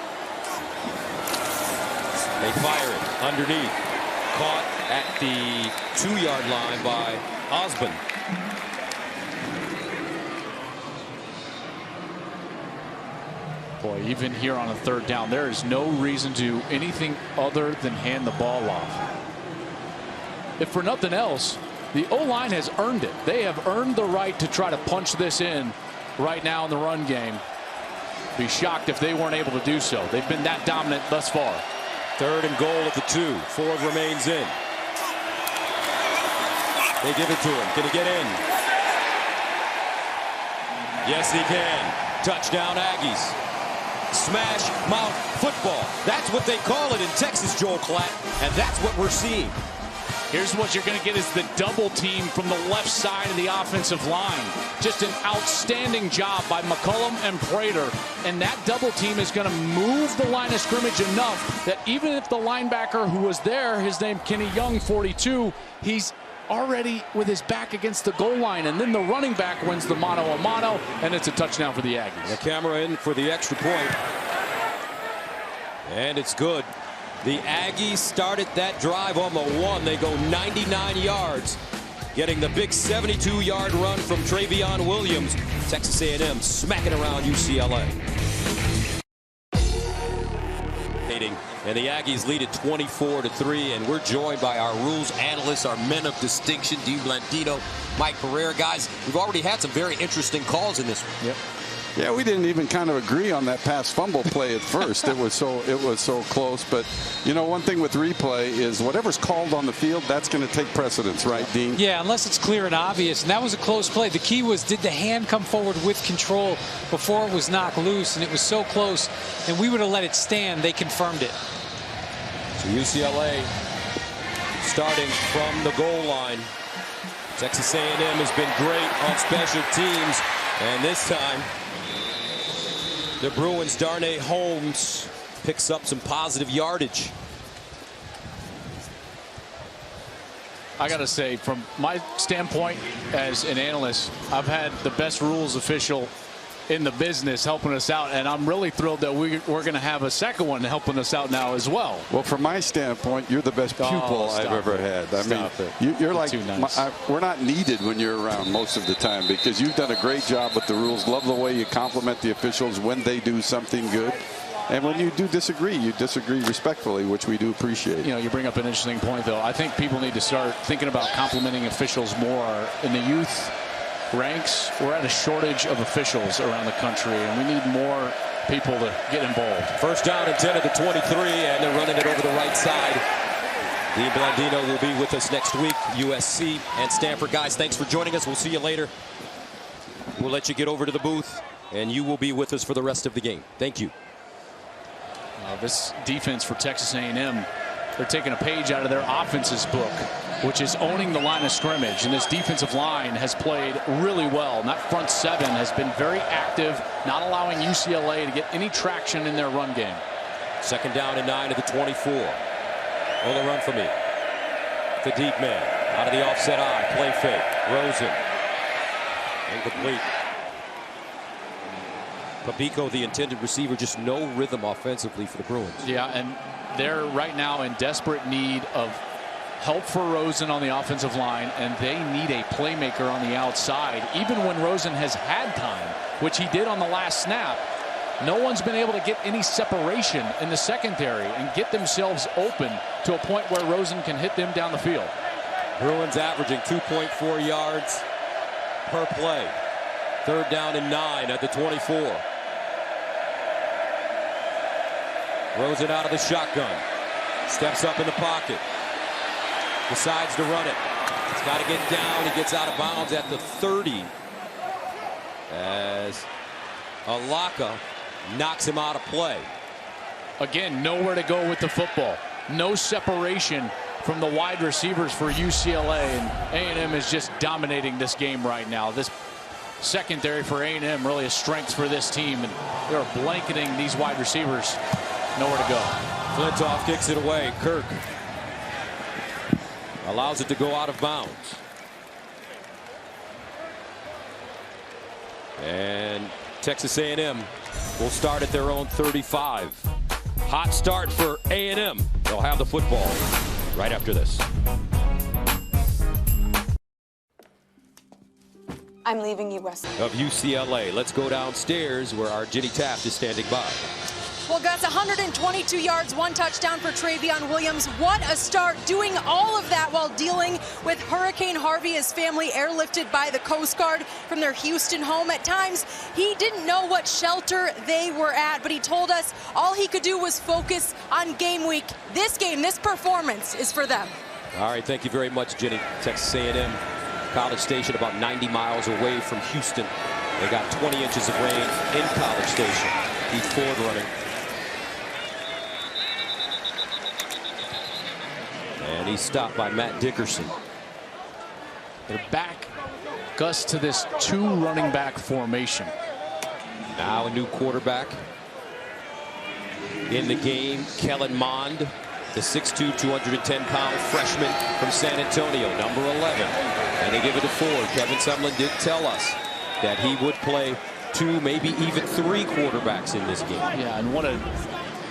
They fire it underneath. Caught at the 2-yard line by Osborne. Boy, even here on a third down, there is no reason to do anything other than hand the ball off. If for nothing else, the O-line has earned it. They have earned the right to try to punch this in right now in the run game. Be shocked if they weren't able to do so. They've been that dominant thus far. 3rd and goal at the 2. Ford remains in. They give it to him. Can he get in? Yes, he can. Touchdown, Aggies. Smash mouth football. That's what they call it in Texas, Joel Klatt, and that's what we're seeing. Here's what you're going to get is the double team from the left side of the offensive line. Just an outstanding job by McCullum and Prater. And that double team is going to move the line of scrimmage enough that even if the linebacker who was there, his name Kenny Young, 42, he's already with his back against the goal line. And then the running back wins the mano-a-mano, and it's a touchdown for the Aggies. The camera in for the extra point. And it's good. The Aggies started that drive on the 1. They go 99 yards, getting the big 72-yard run from Trayveon Williams. Texas A&M smacking around UCLA. And the Aggies lead it 24-3, and we're joined by our rules analysts, our men of distinction, Dean Blandino, Mike Pereira. Guys, we've already had some very interesting calls in this one. Yep. Yeah, we didn't even kind of agree on that pass fumble play at first. It was so close. But, you know, one thing with replay is whatever's called on the field, that's going to take precedence, right, Dean? Yeah, unless it's clear and obvious. And that was a close play. The key was, did the hand come forward with control before it was knocked loose? And it was so close. And we would have let it stand. They confirmed it. So UCLA starting from the goal line. Texas A&M has been great on special teams. And this time, the Bruins' Darnay Holmes picks up some positive yardage. I got to say, from my standpoint as an analyst, I've had the best rules official in the business helping us out, and I'm really thrilled that we're going to have a second one helping us out now as well. Well, from my standpoint, you're the best pupil I've ever had. I mean, you're like, we're not needed when you're around most of the time because you've done a great job with the rules. Love the way you compliment the officials when they do something good. And when you disagree, you disagree respectfully, which we do appreciate. You know, you bring up an interesting point, though. I think people need to start thinking about complimenting officials more. In the youth ranks, we're at a shortage of officials around the country, and we need more people to get involved. First down and 10 at the 23, and they're running it over the right side. Dean Blandino will be with us next week. USC and Stanford. Guys, thanks for joining us. We'll see you later. We'll let you get over to the booth, and you will be with us for the rest of the game. Thank you. This defense for Texas A&M, they're taking a page out of their offense's book, which is owning the line of scrimmage. And this defensive line has played really well. And that front seven has been very active, not allowing UCLA to get any traction in their run game. Second down and 9 at the 24. On the run for me. The deep man. Out of the offset eye. Play fake. Rosen. Incomplete. Papico, the intended receiver, just no rhythm offensively for the Bruins. Yeah, and they're right now in desperate need of help for Rosen on the offensive line, and they need a playmaker on the outside. Even when Rosen has had time, which he did on the last snap, no one's been able to get any separation in the secondary and get themselves open to a point where Rosen can hit them down the field. Bruins averaging 2.4 yards per play. Third down and 9 at the 24. Rosen out of the shotgun. Steps up in the pocket. Decides to run it. He's got to get down. He gets out of bounds at the 30. As Alaka knocks him out of play. Again, nowhere to go with the football. No separation from the wide receivers for UCLA. And A&M is just dominating this game right now. This secondary for A&M really a strength for this team. And they're blanketing these wide receivers. Nowhere to go. Flintoff kicks it away. Kirk allows it to go out of bounds. And Texas A&M will start at their own 35. Hot start for A&M. They'll have the football right after this. I'm leaving USC. Of UCLA. Let's go downstairs where our Ginny Taft is standing by. Well, Gus, 122 yards, 1 touchdown for Trayveon Williams. What a start, doing all of that while dealing with Hurricane Harvey. His family airlifted by the Coast Guard from their Houston home. At times, he didn't know what shelter they were at, but he told us all he could do was focus on game week. This game, this performance is for them. All right, thank you very much, Ginny. Texas A&M, College Station, about 90 miles away from Houston. They got 20 inches of rain in College Station. Pete Ford running. And he's stopped by Matt Dickerson. They're back, Gus, to this 2 running back formation. Now a new quarterback in the game, Kellen Mond, the 6'2", 210-pound freshman from San Antonio, number 11. And they give it to Ford. Kevin Sumlin did tell us that he would play 2, maybe even 3 quarterbacks in this game. Yeah, and what a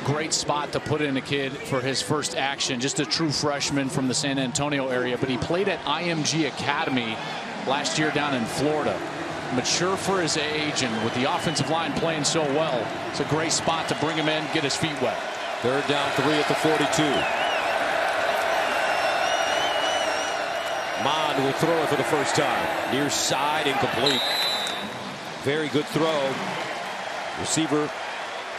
great spot to put in a kid for his first action. Just a true freshman from the San Antonio area, but he played at IMG Academy last year down in Florida. Mature for his age, and with the offensive line playing so well, it's a great spot to bring him in, get his feet wet. 3rd down, 3 at the 42. Mond will throw it for the first time. Near side, incomplete. Very good throw. Receiver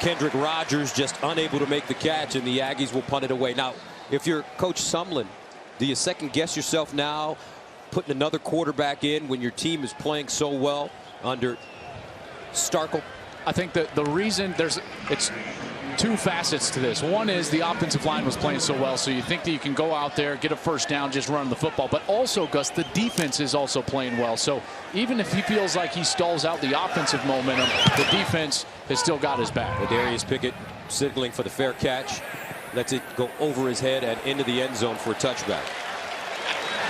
Kendrick Rogers just unable to make the catch, and the Aggies will punt it away. Now, if you're Coach Sumlin, do you second guess yourself now, putting another quarterback in when your team is playing so well under Starkel? I think that the reason it's 2 facets to this. One is the offensive line was playing so well, so you think that you can go out there, get a first down, just run the football. But also, Gus, the defense is also playing well. So even if he feels like he stalls out the offensive momentum, the defense has still got his back. Darius Pickett signaling for the fair catch. Lets it go over his head and into the end zone for a touchback.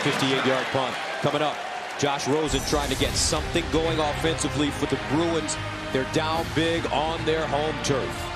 58-yard punt coming up. Josh Rosen trying to get something going offensively for the Bruins. They're down big on their home turf.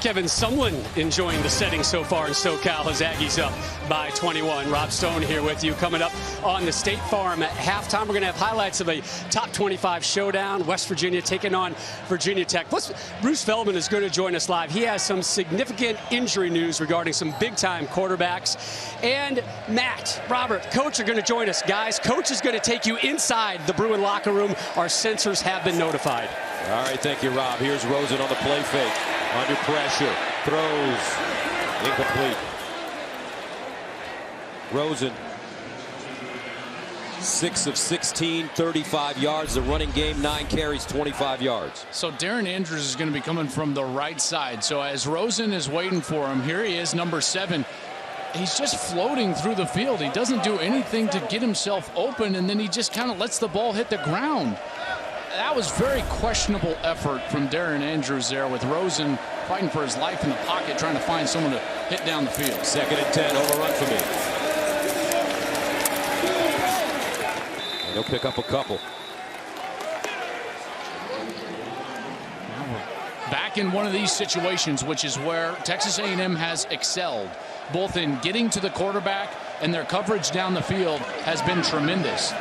Kevin Sumlin enjoying the setting so far in SoCal. His Aggies up by 21. Rob Stone here with you. Coming up on the State Farm at halftime, we're going to have highlights of a top 25 showdown. West Virginia taking on Virginia Tech. Plus, Bruce Feldman is going to join us live. He has some significant injury news regarding some big-time quarterbacks. And Matt, Robert, Coach are going to join us. Guys, Coach is going to take you inside the Bruin locker room. Our sensors have been notified. All right, thank you, Rob. Here's Rosen on the play fake. Under pressure, throws, incomplete. Rosen, 6 of 16, 35 yards. The running game, 9 carries, 25 yards. So Darren Andrews is going to be coming from the right side. So as Rosen is waiting for him, here he is, number 7. He's just floating through the field. He doesn't do anything to get himself open, and then he just kind of lets the ball hit the ground. That was very questionable effort from Darren Andrews there, with Rosen fighting for his life in the pocket, trying to find someone to hit down the field. 2nd and 10, overrun for me. And he'll pick up a couple. Back in one of these situations, which is where Texas A&M has excelled, both in getting to the quarterback and their coverage down the field has been tremendous.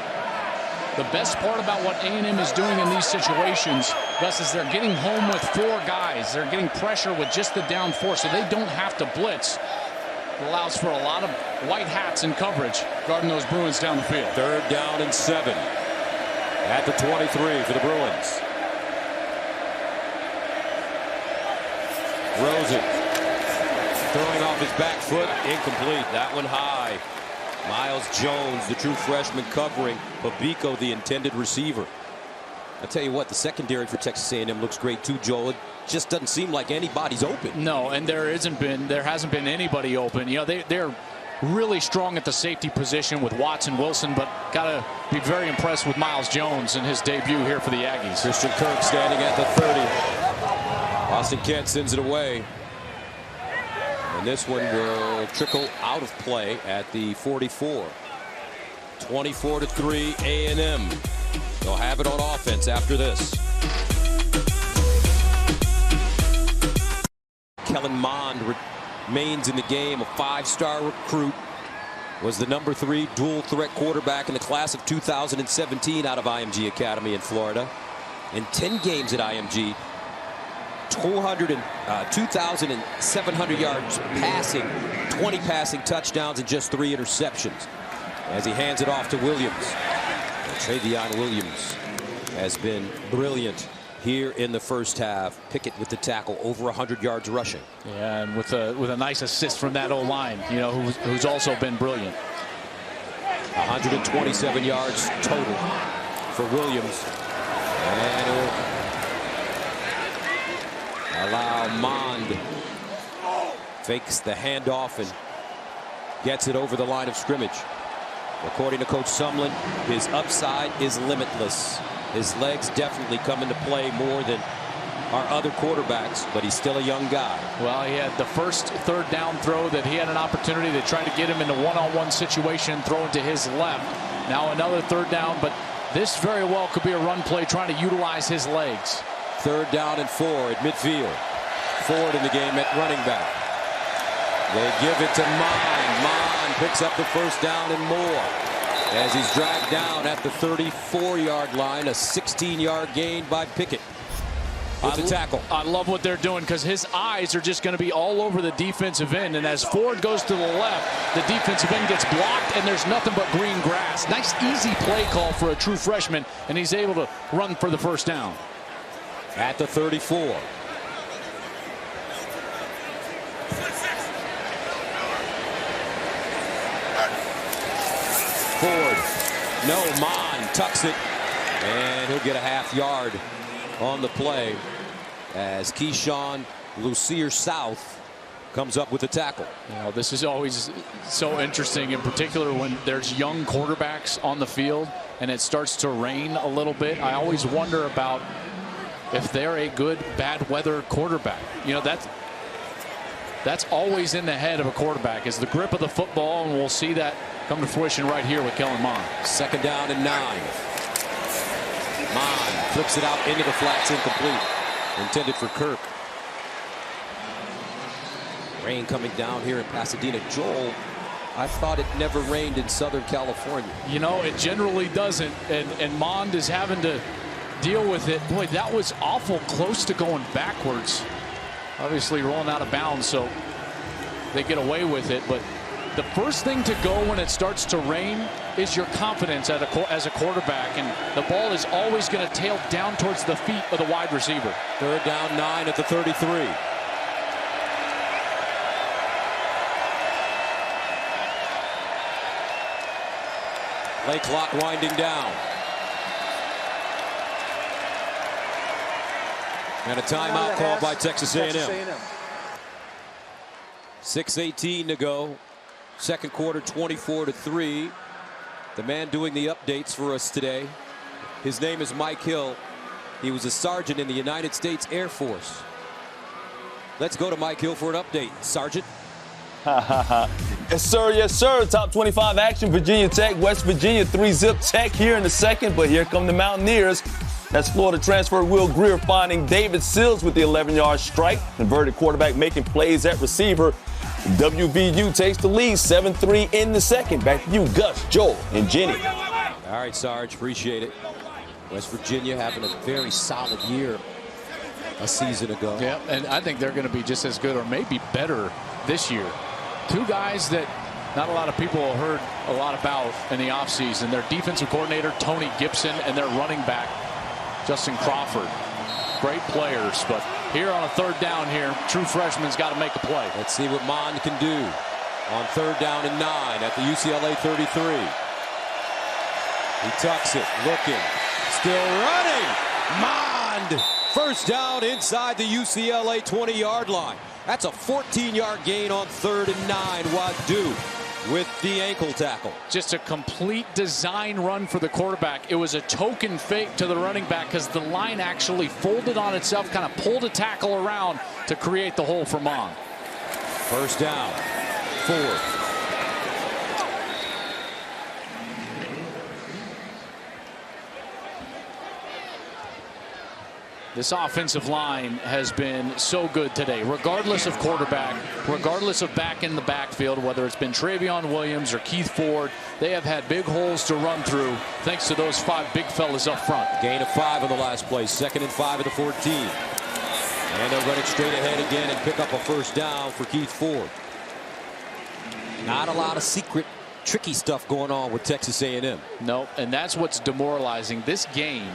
The best part about what A&M is doing in these situations, Gus, is they're getting home with 4 guys. They're getting pressure with just the down 4, so they don't have to blitz. It allows for a lot of white hats in coverage guarding those Bruins down the field. 3rd down and 7 at the 23 for the Bruins. Rosen throwing off his back foot, incomplete. That one high. Miles Jones, the true freshman, covering Babico, the intended receiver. I tell you what, the secondary for Texas A&M looks great too, Joel. It just doesn't seem like anybody's open. No, and there hasn't been anybody open. You know, they're really strong at the safety position with Watson, Wilson, but gotta be very impressed with Miles Jones in his debut here for the Aggies. Christian Kirk standing at the 30. Austin Kent sends it away. And this one will trickle out of play at the 44. 24-3 A&M. They'll have it on offense after this. Kellen Mond mains in the game, a 5-star recruit. Was the number 3 dual threat quarterback in the class of 2017 out of IMG Academy in Florida. In 10 games at IMG, 2,700 yards passing, 20 passing touchdowns, and just 3 interceptions. As he hands it off to Williams. Trayveon Williams has been brilliant here in the first half. Pickett with the tackle, over 100 yards rushing. Yeah, and with a nice assist from that O-line, you know, who's also been brilliant. 127 yards total for Williams. And he'll allow Mond. Fakes the handoff and gets it over the line of scrimmage. According to Coach Sumlin, his upside is limitless. His legs definitely come into play more than our other quarterbacks, but he's still a young guy. Well, he had the first third down throw that he had an opportunity to try to get him in a one-on-one situation, throwing to his left. Now another third down, but this very well could be a run play trying to utilize his legs. 3rd down and 4 at midfield. Ford in the game at running back. They give it to Mond. Mond picks up the first down and more as he's dragged down at the 34-yard line. A 16-yard gain by Pickett with the tackle. I love what they're doing because his eyes are just going to be all over the defensive end. And as Ford goes to the left, the defensive end gets blocked and there's nothing but green grass. Nice, easy play call for a true freshman, and he's able to run for the first down. At the 34. Ford, no, Mond tucks it, and he'll get a half yard on the play as Keyshawn Lucier South comes up with the tackle. You know, this is always so interesting, in particular when there's young quarterbacks on the field and it starts to rain a little bit. I always wonder about if they're a good bad weather quarterback. You know, that's always in the head of a quarterback, is the grip of the football, and we'll see that come to fruition right here with Kellen Mond. 2nd down and 9. Mond flips it out into the flats, incomplete. Intended for Kirk. Rain coming down here in Pasadena. Joel, I thought it never rained in Southern California. You know, it generally doesn't, and Mond is having to deal with it. Boy, that was awful close to going backwards. Obviously rolling out of bounds, so they get away with it. But the first thing to go when it starts to rain is your confidence as a quarterback, and the ball is always going to tail down towards the feet of the wide receiver. 3rd down, 9 at the 33. Play clock winding down. And a timeout called by Texas A&M. 6:18 to go. Second quarter, 24-3. The man doing the updates for us today, his name is Mike Hill. He was a sergeant in the United States Air Force. Let's go to Mike Hill for an update. Sergeant. Yes, sir. Yes, sir. Top 25 action. Virginia Tech, West Virginia, 3-zip Tech here in the second. But here come the Mountaineers. That's Florida transfer Will Greer finding David Sills with the 11-yard strike. Converted quarterback making plays at receiver. WVU takes the lead, 7-3 in the second. Back to you, Gus, Joel, and Jenny. All right, Sarge, appreciate it. West Virginia having a very solid year a season ago. Yeah, and I think they're going to be just as good or maybe better this year. 2 guys that not a lot of people have heard a lot about in the offseason. Their defensive coordinator, Tony Gibson, and their running back, Justin Crawford. Great players, but here on a 3rd down here, true freshman's got to make a play. Let's see what Mond can do on 3rd down and 9 at the UCLA 33. He tucks it, looking, still running. Mond, first down inside the UCLA 20-yard line. That's a 14-yard gain on 3rd and 9. Wadu with the ankle tackle. Just a complete design run for the quarterback. It was a token fake to the running back because the line actually folded on itself, kind of pulled a tackle around to create the hole for Mond. First down, 4. This offensive line has been so good today, regardless of quarterback, regardless of back in the backfield, whether it's been Trayveon Williams or Keith Ford. They have had big holes to run through thanks to those 5 big fellas up front. Gain of 5 on the last play, 2nd and 5 at the 14. And they'll run it straight ahead again and pick up a first down for Keith Ford. Not a lot of secret, tricky stuff going on with Texas A&M. No, and that's what's demoralizing. This game,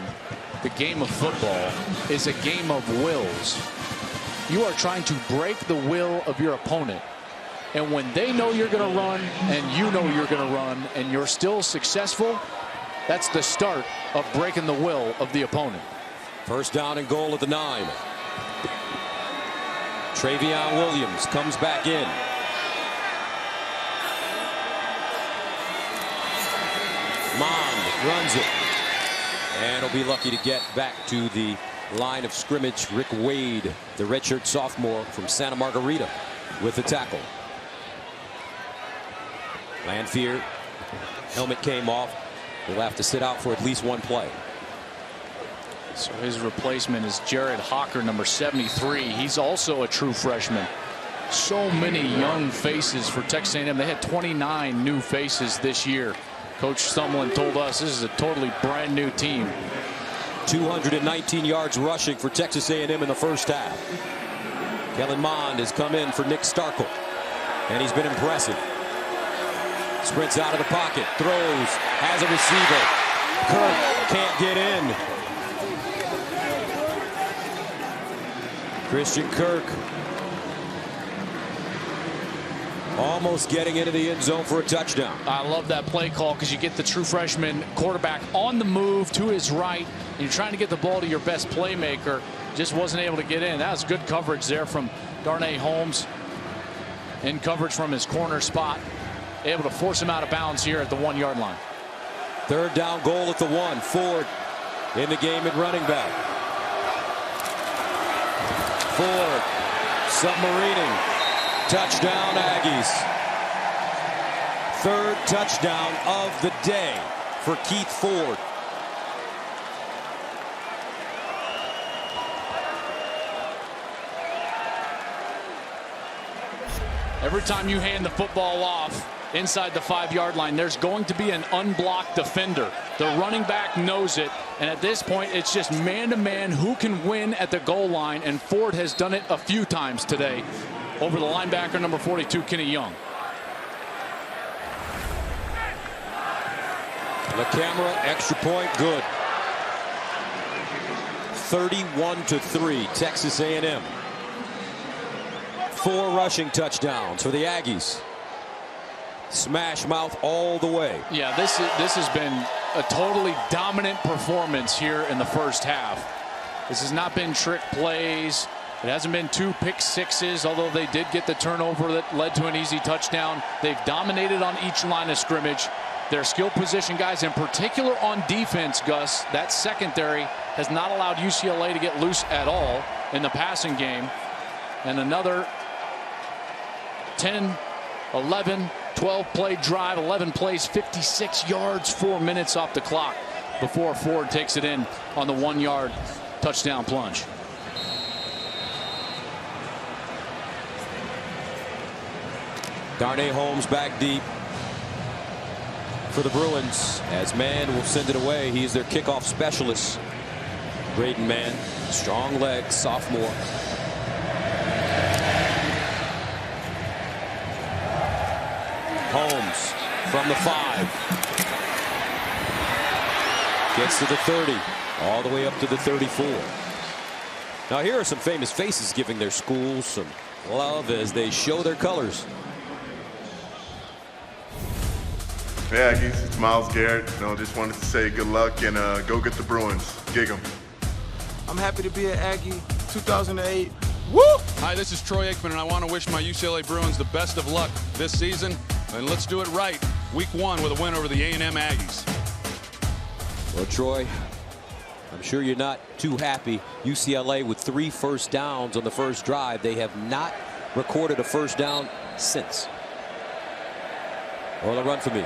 the game of football, is a game of wills. You are trying to break the will of your opponent. And when they know you're going to run and you know you're going to run and you're still successful, that's the start of breaking the will of the opponent. First down and goal at the 9. Trayveon Williams comes back in. Mond runs it. And he'll be lucky to get back to the line of scrimmage. Rick Wade, the redshirt sophomore from Santa Margarita, with the tackle. Lanphier, helmet came off. He'll have to sit out for at least 1 play. So his replacement is Jared Hawker, number 73. He's also a true freshman. So many young faces for Texas A&M. They had 29 new faces this year. Coach Sumlin told us this is a totally brand new team. 219 yards rushing for Texas A&M in the first half. Kellen Mond has come in for Nick Starkel, and he's been impressive. Sprints out of the pocket, throws, has a receiver. Kirk can't get in. Christian Kirk almost getting into the end zone for a touchdown. I love that play call because you get the true freshman quarterback on the move to his right. And you're trying to get the ball to your best playmaker. Just wasn't able to get in. That was good coverage there from Darnay Holmes. In coverage from his corner spot. Able to force him out of bounds here at the 1-yard line. 3rd down goal at the 1. Ford in the game at running back. Ford submarining. Touchdown Aggies. 3rd touchdown of the day for Keith Ford. Every time you hand the football off inside the 5-yard line, there's going to be an unblocked defender. The running back knows it, and at this point it's just man-to-man who can win at the goal line, and Ford has done it a few times today over the linebacker number 42, Kenny Young. The camera, extra point, good. 31-3, Texas A&M. 4 rushing touchdowns for the Aggies. Smash mouth all the way. Yeah, this has been a totally dominant performance here in the first half. This has not been trick plays. It hasn't been 2 pick sixes, although they did get the turnover that led to an easy touchdown. They've dominated on each line of scrimmage. Their skill position guys, in particular on defense, Gus, that secondary has not allowed UCLA to get loose at all in the passing game. And another 10, 11, 12 play drive, 11 plays, 56 yards, 4 minutes off the clock before Ford takes it in on the 1-yard touchdown plunge. Darnay Holmes back deep for the Bruins as Mann will send it away. He's their kickoff specialist. Braden Mann, strong leg, sophomore. Holmes from the 5. Gets to the 30, all the way up to the 34. Now here are some famous faces giving their schools some love as they show their colors. Hey Aggies, it's Miles Garrett. Just wanted to say good luck and go get the Bruins. Gig 'em. I'm happy to be an Aggie. 2008. Woo! Hi, this is Troy Aikman, and I want to wish my UCLA Bruins the best of luck this season. And let's do it right. Week 1 with a win over the A&M Aggies. Well, Troy, I'm sure you're not too happy. UCLA with 3 first downs on the first drive. They have not recorded a first down since. Well, they'll run for me.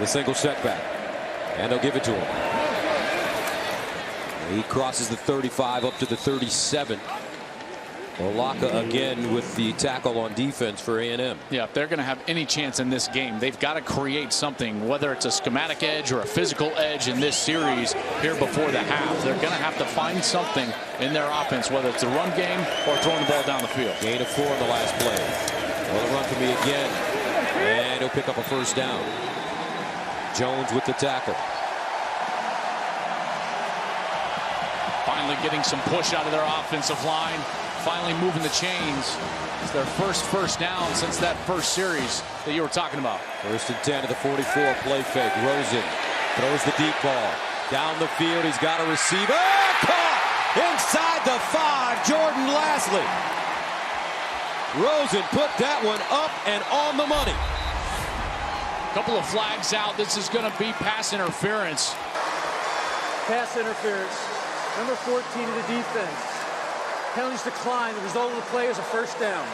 The single setback. And they'll give it to him. He crosses the 35 up to the 37. Ucla again with the tackle on defense for A&M. Yeah, if they're going to have any chance in this game, they've got to create something, whether it's a schematic edge or a physical edge in this series here before the half. They're going to have to find something in their offense, whether it's a run game or throwing the ball down the field. Gain of 4 in the last play. Well, the run for me again. And he'll pick up a first down. Jones with the tackle. Finally getting some push out of their offensive line. Finally moving the chains. It's their first down since that first series that you were talking about. 1st and 10 at the 44. Play fake. Rosen throws the deep ball. Down the field. He's got a receiver. Caught inside the 5. Jordan Lasley. Rosen put that one up and on the money. Couple of flags out. This is going to be pass interference. Pass interference. Number 14 of the defense. Penalties decline. The result of the play is a first down.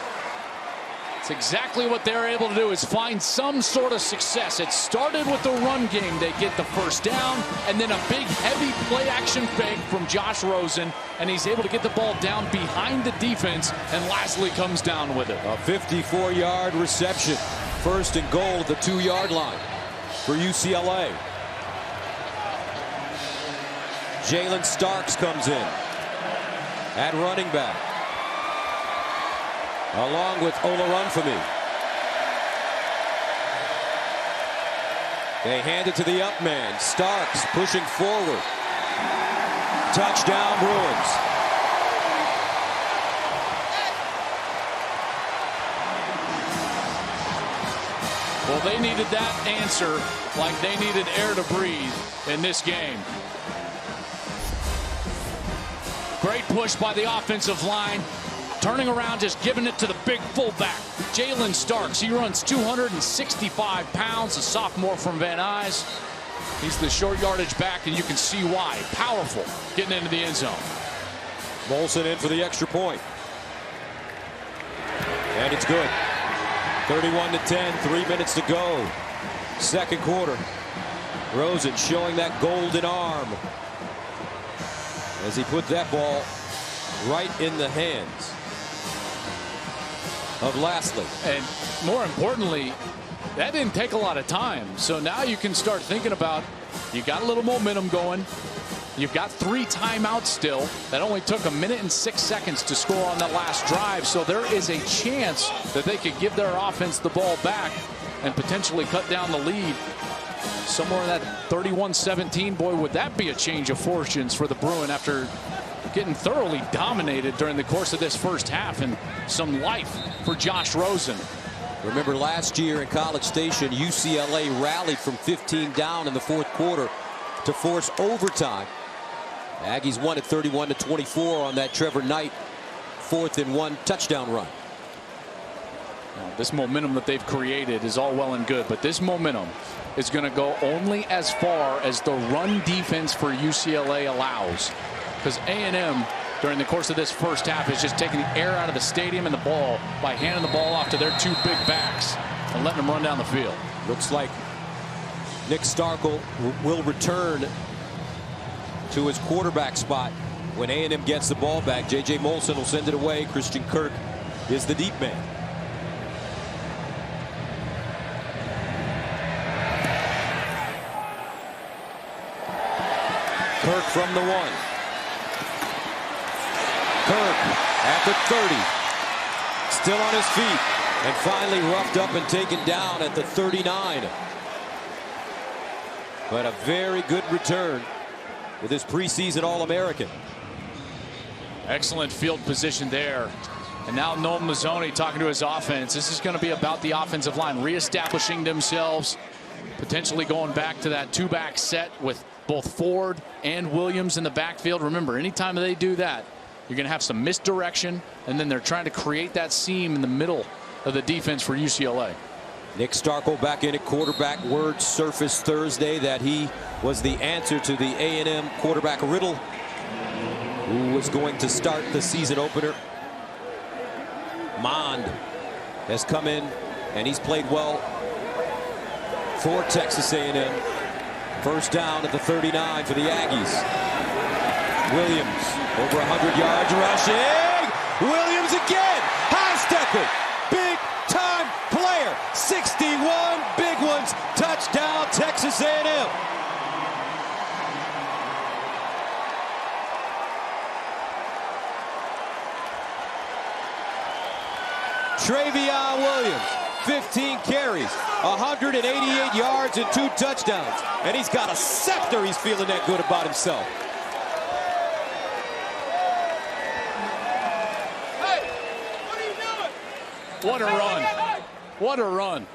It's exactly what they're able to do, is find some sort of success. It started with the run game. They get the first down, and then a big, heavy play-action fake from Josh Rosen, and he's able to get the ball down behind the defense, and Lasley comes down with it. A 54-yard reception. 1st and goal at the 2-yard line for UCLA. Jalen Starks comes in at running back, along with Olarunfemi. They hand it to the up man. Starks pushing forward. Touchdown Bruins. Well, they needed that answer like they needed air to breathe in this game. Great push by the offensive line. Turning around, just giving it to the big fullback, Jalen Starks. He runs 265 pounds, a sophomore from Van Nuys. He's the short yardage back, and you can see why. Powerful, getting into the end zone. Molson in for the extra point. And it's good. 31-10, 3 minutes to go. 2nd quarter. Rosen showing that golden arm as he put that ball right in the hands of Lasley. And more importantly, that didn't take a lot of time. So now you can start thinking about, you got a little momentum going. You've got 3 timeouts still. That only took 1 minute and 6 seconds to score on that last drive. So there is a chance that they could give their offense the ball back and potentially cut down the lead somewhere in that 31-17. Boy, would that be a change of fortunes for the Bruin after getting thoroughly dominated during the course of this first half, and some life for Josh Rosen. Remember last year in College Station, UCLA rallied from 15 down in the 4th quarter to force overtime. Aggies won at 31-24 on that Trevor Knight 4th and 1 touchdown run. Now, this momentum that they've created is all well and good, but this momentum is going to go only as far as the run defense for UCLA allows. Because A&M, during the course of this first half, is just taking the air out of the stadium and the ball by handing the ball off to their 2 big backs and letting them run down the field. Looks like Nick Starkel will return to his quarterback spot when A&M gets the ball back. J.J. Molson will send it away. Christian Kirk is the deep man. Kirk from the 1. Kirk at the 30. Still on his feet. And finally roughed up and taken down at the 39. But a very good return with his preseason All-American. Excellent field position there. And now Noam Mazzoni talking to his offense. This is going to be about the offensive line reestablishing themselves, potentially going back to that 2-back set with both Ford and Williams in the backfield. Remember, anytime they do that, you're going to have some misdirection, and then they're trying to create that seam in the middle of the defense for UCLA. Nick Starkel back in at quarterback. Word surfaced Thursday that he was the answer to the A&M quarterback Riddle, who was going to start the season opener. Mond has come in, and he's played well for Texas A&M. First down at the 39 for the Aggies. Williams, over 100 yards rushing. Williams again, high stepping, big time player. 61 big ones, touchdown Texas A&M. Trayveon Williams, 15 carries, 188 yards and 2 touchdowns. And he's got a scepter. He's feeling that good about himself. Hey, what are you doing? What a run. What a run.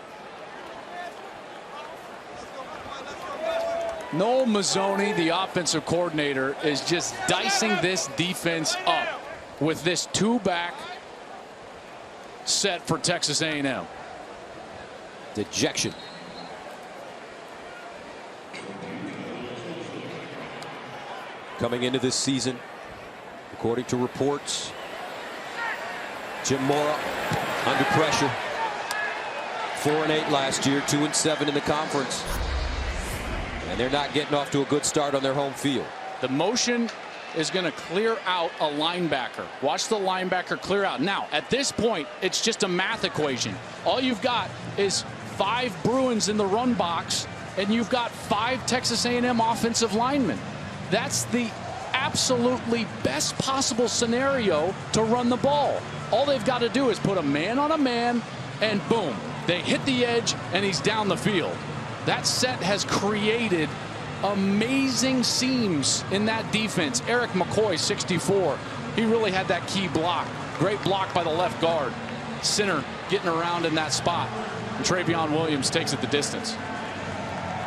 Noel Mazzoni, the offensive coordinator, is just dicing this defense up with this 2-back set for Texas A&M. Dejection. Coming into this season, according to reports, Jim Mora under pressure. 4-8 last year, 2-7 in the conference. And they're not getting off to a good start on their home field. The motion is going to clear out a linebacker. Watch the linebacker clear out. Now, at this point, it's just a math equation. All you've got is 5 Bruins in the run box, and you've got 5 Texas A&M offensive linemen. That's the absolutely best possible scenario to run the ball. All they've got to do is put a man on a man, and boom, they hit the edge, and he's down the field. That set has created amazing seams in that defense. Eric McCoy, 64. He really had that key block. Great block by the left guard. Center getting around in that spot. And Trayveon Williams takes it the distance.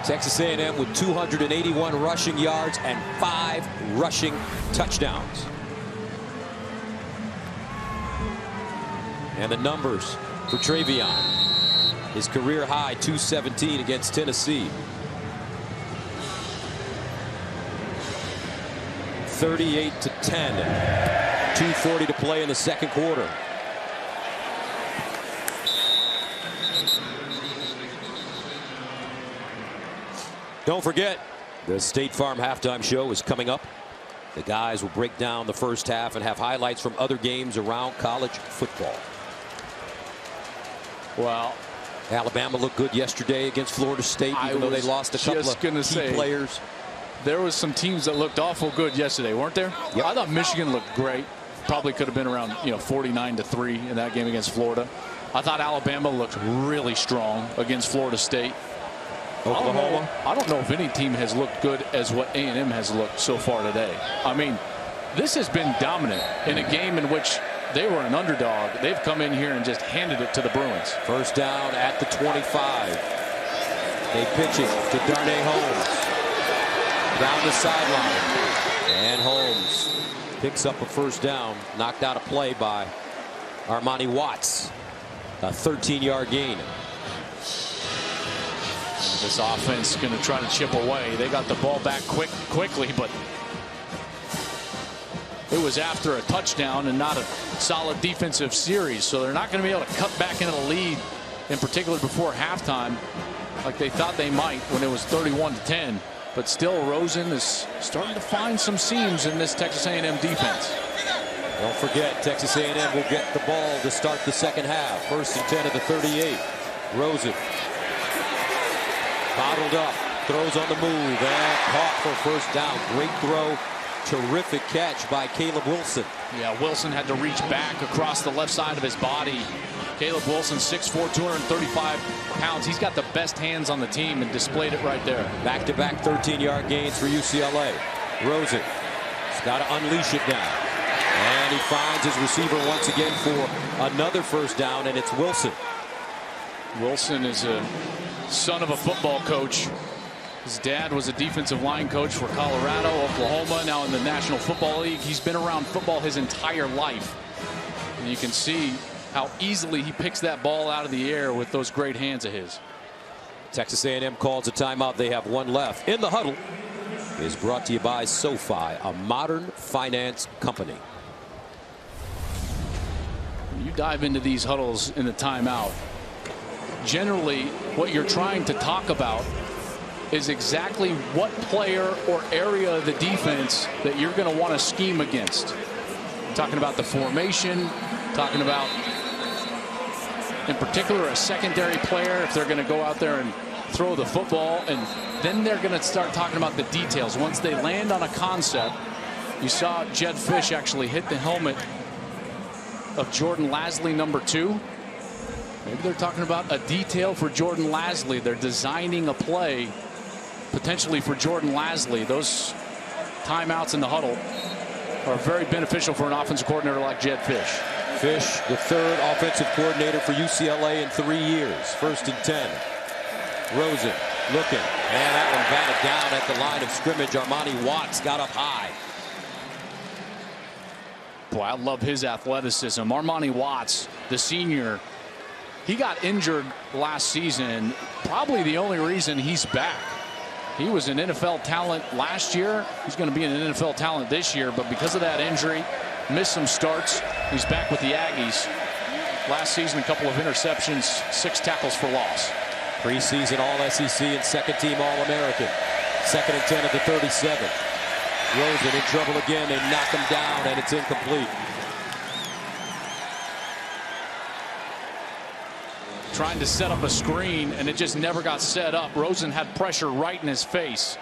Texas A&M with 281 rushing yards and 5 rushing touchdowns. And the numbers for Trayveon. His career high, 217 against Tennessee. 38-10. 2:40 to play in the second quarter. Don't forget, the State Farm halftime show is coming up. The guys will break down the first half and have highlights from other games around college football. Well, Alabama looked good yesterday against Florida State, even though they lost a couple of key players. There was some teams that looked awful good yesterday, weren't there? Yep. I thought Michigan looked great. Probably could have been around 49-3 in that game against Florida. I thought Alabama looked really strong against Florida State. Oklahoma. I don't know if any team has looked good as what A&M has looked so far today. I mean, this has been dominant in a game in which they were an underdog. They've come in here and just handed it to the Bruins. First down at the 25. They pitch it to Darnay Holmes. Down the sideline. And Holmes picks up a first down. Knocked out a play by Armani Watts. A 13-yard gain. This offense going to try to chip away. They got the ball back quickly, but it was after a touchdown and not a solid defensive series. So they're not going to be able to cut back into the lead, in particular before halftime, like they thought they might when it was 31-10. But still, Rosen is starting to find some seams in this Texas A&M defense. Don't forget, Texas A&M will get the ball to start the second half. First and 10 at the 38. Rosen. Bottled up. Throws on the move. And caught for first down. Great throw. Terrific catch by Caleb Wilson. Yeah, Wilson had to reach back across the left side of his body. Caleb Wilson, 6'4", 235 pounds. He's got the best hands on the team and displayed it right there. Back-to-back 13-yard gains for UCLA. Rosen has got to unleash it now. And he finds his receiver once again for another first down, and it's Wilson. Wilson is a son of a football coach. His dad was a defensive line coach for Colorado, Oklahoma, now in the National Football League. He's been around football his entire life. And you can see how easily he picks that ball out of the air with those great hands of his. Texas A&M calls a timeout. They have one left. In the Huddle is brought to you by SoFi, a modern finance company. When you dive into these huddles in the timeout, generally what you're trying to talk about is exactly what player or area of the defense that you're going to want to scheme against. I'm talking about the formation, talking about, in particular, a secondary player, if they're going to go out there and throw the football, and then they're going to start talking about the details. Once they land on a concept, you saw Jedd Fisch actually hit the helmet of Jordan Lasley, number 2. Maybe they're talking about a detail for Jordan Lasley. They're designing a play potentially for Jordan Lasley. Those timeouts in the huddle are very beneficial for an offensive coordinator like Jedd Fisch. Fisch, the 3rd offensive coordinator for UCLA in 3 years. 1st and 10. Rosen looking, and that one batted down at the line of scrimmage. Armani Watts got up high. Boy, I love his athleticism. Armani Watts, the senior, he got injured last season. Probably the only reason he's back. He was an NFL talent last year. He's going to be an NFL talent this year, but because of that injury, missed some starts. He's back with the Aggies. Last season, a couple of interceptions, 6 tackles for loss. Preseason All-SEC and 2nd team All-American. 2nd and 10 at the 37. Rosen in trouble again. They knock him down, and it's incomplete. Trying to set up a screen, and it just never got set up. Rosen had pressure right in his face.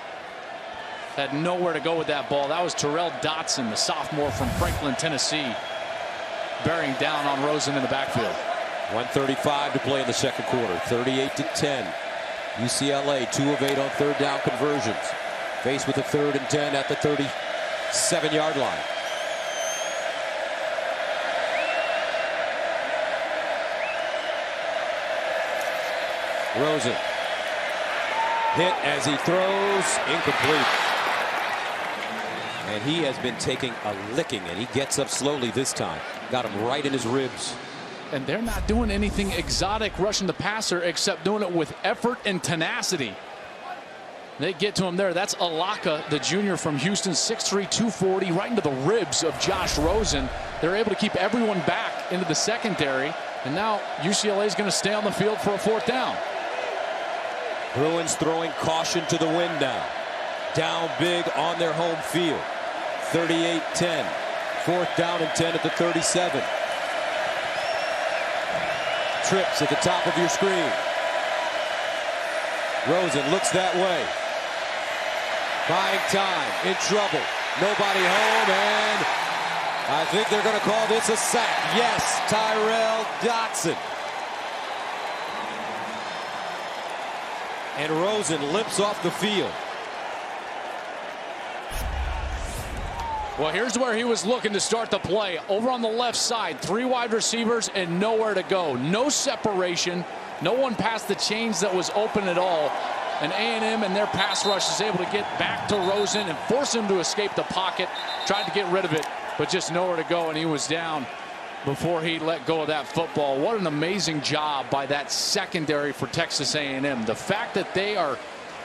Had nowhere to go with that ball. That was Terrell Dotson, the sophomore from Franklin, Tennessee, bearing down on Rosen in the backfield. 1:35 to play in the 2nd quarter. 38-10. UCLA 2 of 8 on 3rd down conversions. Faced with a 3rd and 10 at the 37-yard line. Rosen hit as he throws, incomplete. And he has been taking a licking, and he gets up slowly this time. Got him right in his ribs. And they're not doing anything exotic rushing the passer except doing it with effort and tenacity. They get to him there. That's Alaka, the junior from Houston, 6'3", 240, right into the ribs of Josh Rosen. They're able to keep everyone back into the secondary. And now UCLA is going to stay on the field for a 4th down. Bruins throwing caution to the wind now. Down big on their home field. 38-10. 4th down and 10 at the 37. Trips at the top of your screen. Rosen looks that way. Buying time, in trouble. Nobody home, and I think they're going to call this a sack. Yes, Tyrell Dotson. And Rosen limps off the field. Well, here's where he was looking to start the play. Over on the left side, 3 wide receivers and nowhere to go. No separation. No one past the chains that was open at all. And A&M and their pass rush is able to get back to Rosen and force him to escape the pocket. Tried to get rid of it, but just nowhere to go, and he was down before he let go of that football. What an amazing job by that secondary for Texas A&M. The fact that they are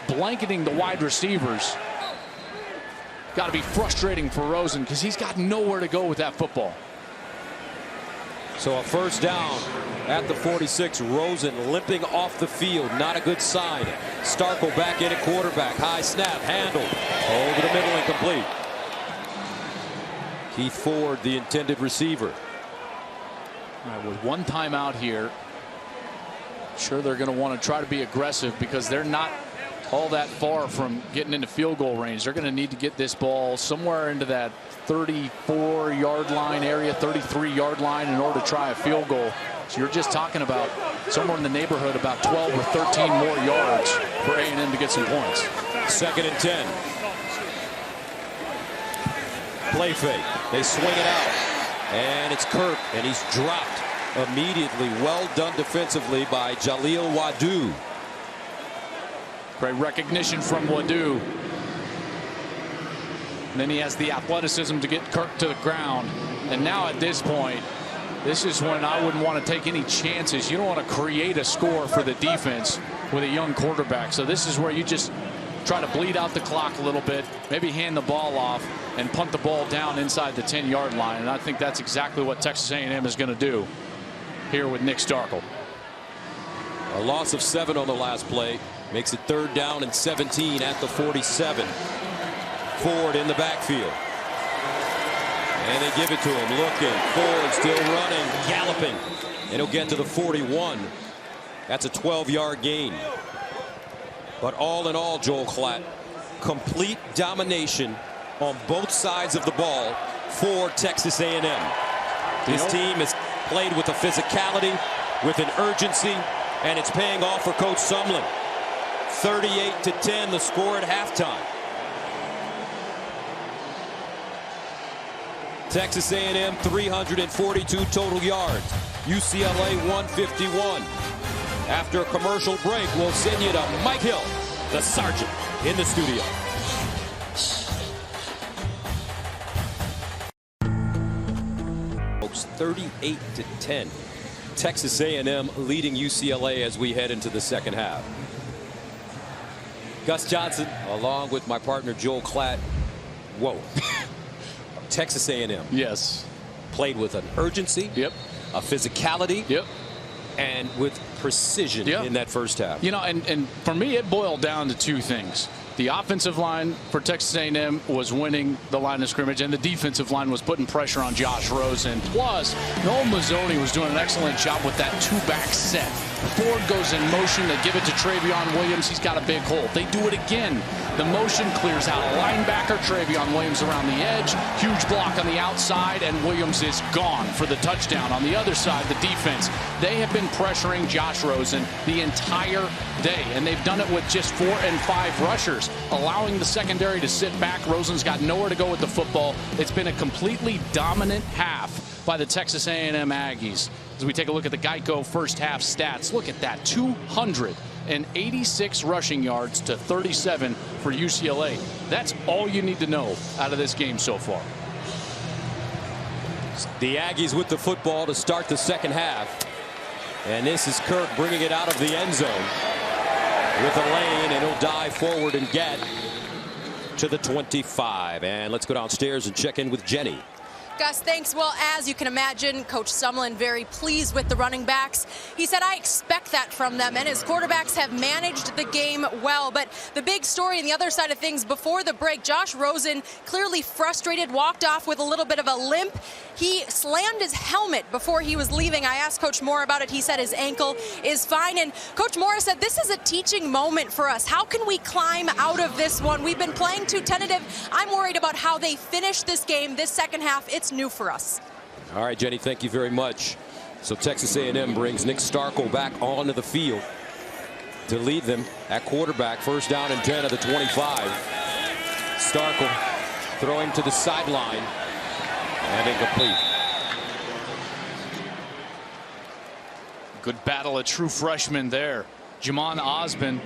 blanketing the wide receivers got to be frustrating for Rosen because he's got nowhere to go with that football. So a 1st down at the 46. Rosen limping off the field. Not a good sign. Starkel back in at quarterback. High snap. Handled. Over the middle, incomplete. Keith Ford, the intended receiver. All right, with 1 timeout here, sure they're going to want to try to be aggressive because they're not all that far from getting into field goal range. They're going to need to get this ball somewhere into that 34-yard line area, 33-yard line in order to try a field goal. So you're just talking about somewhere in the neighborhood about 12 or 13 more yards for A&M to get some points. 2nd and 10. Play fake. They swing it out. And it's Kirk, and he's dropped immediately. Well done defensively by Jaleel Wadu. Great recognition from Wadu. And then he has the athleticism to get Kirk to the ground. And now at this point, this is when I wouldn't want to take any chances. You don't want to create a score for the defense with a young quarterback. So this is where you just try to bleed out the clock a little bit, maybe hand the ball off and punt the ball down inside the 10-yard line. And I think that's exactly what Texas A&M is going to do here with Nick Starkel. A loss of 7 on the last play. Makes it 3rd down and 17 at the 47. Ford in the backfield. And they give it to him. Looking. Ford still running. Galloping. And he'll get to the 41. That's a 12-yard gain. But all in all, Joel Klatt, complete domination on both sides of the ball for Texas A&M. This team has played with a physicality, with an urgency, and it's paying off for Coach Sumlin. 38-10, the score at halftime. Texas A&M 342 total yards. UCLA 151. After a commercial break, we'll send you to Mike Hill, the sergeant, in the studio. 38-10. Texas A&M leading UCLA as we head into the second half. Gus Johnson, along with my partner Joel Klatt. Whoa. Texas A&M. Yes. Played with an urgency. Yep. A physicality. Yep. And with precision in that first half. You know, and for me, it boiled down to two things. The offensive line for Texas A&M was winning the line of scrimmage, and the defensive line was putting pressure on Josh Rosen. Plus, Noel Mazzoni was doing an excellent job with that two-back set. Ford goes in motion. They give it to Trayveon Williams. He's got a big hole. They do it again. The motion clears out a linebacker. Trayveon Williams around the edge. Huge block on the outside, and Williams is gone for the touchdown. On the other side, the defense, they have been pressuring Josh Rosen the entire day, and they've done it with just 4 and 5 rushers, allowing the secondary to sit back. Rosen's got nowhere to go with the football. It's been a completely dominant half by the Texas A&M Aggies. As we take a look at the Geico first half stats, look at that, 286 rushing yards to 37 for UCLA. That's all you need to know out of this game so far. The Aggies with the football to start the second half. And this is Kirk bringing it out of the end zone with a lane, and he'll dive forward and get to the 25. And let's go downstairs and check in with Jenny. Gus, thanks. Well, as you can imagine, Coach Sumlin very pleased with the running backs. He said, I expect that from them, and his quarterbacks have managed the game well. But the big story on the other side of things, before the break, Josh Rosen, clearly frustrated, walked off with a little bit of a limp. He slammed his helmet before he was leaving. I asked Coach Moore about it. He said his ankle is fine. And Coach Moore said, this is a teaching moment for us. How can we climb out of this one? We've been playing too tentative. I'm worried about how they finish this game, this second half. It's new for us. All right, Jenny, thank you very much. So Texas A&M brings Nick Starkel back onto the field to lead them at quarterback. First down and 10 of the 25. Starkel throwing to the sideline and incomplete. Good battle of true freshmen there. Jamon Osmond,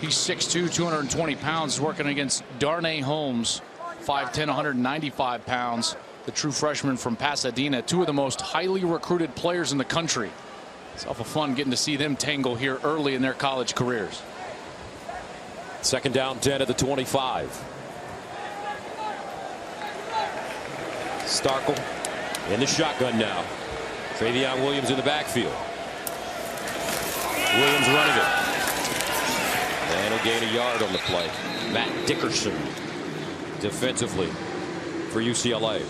he's 6'2", 220 pounds, working against Darnay Holmes, 5'10", 195 pounds. The true freshman from Pasadena, two of the most highly recruited players in the country. It's awful fun getting to see them tangle here early in their college careers. Second down, 10 of the 25. Starkel in the shotgun now. Trayveon Williams in the backfield. Williams running it. And he'll gain a yard on the play. Matt Dickerson defensively for UCLA.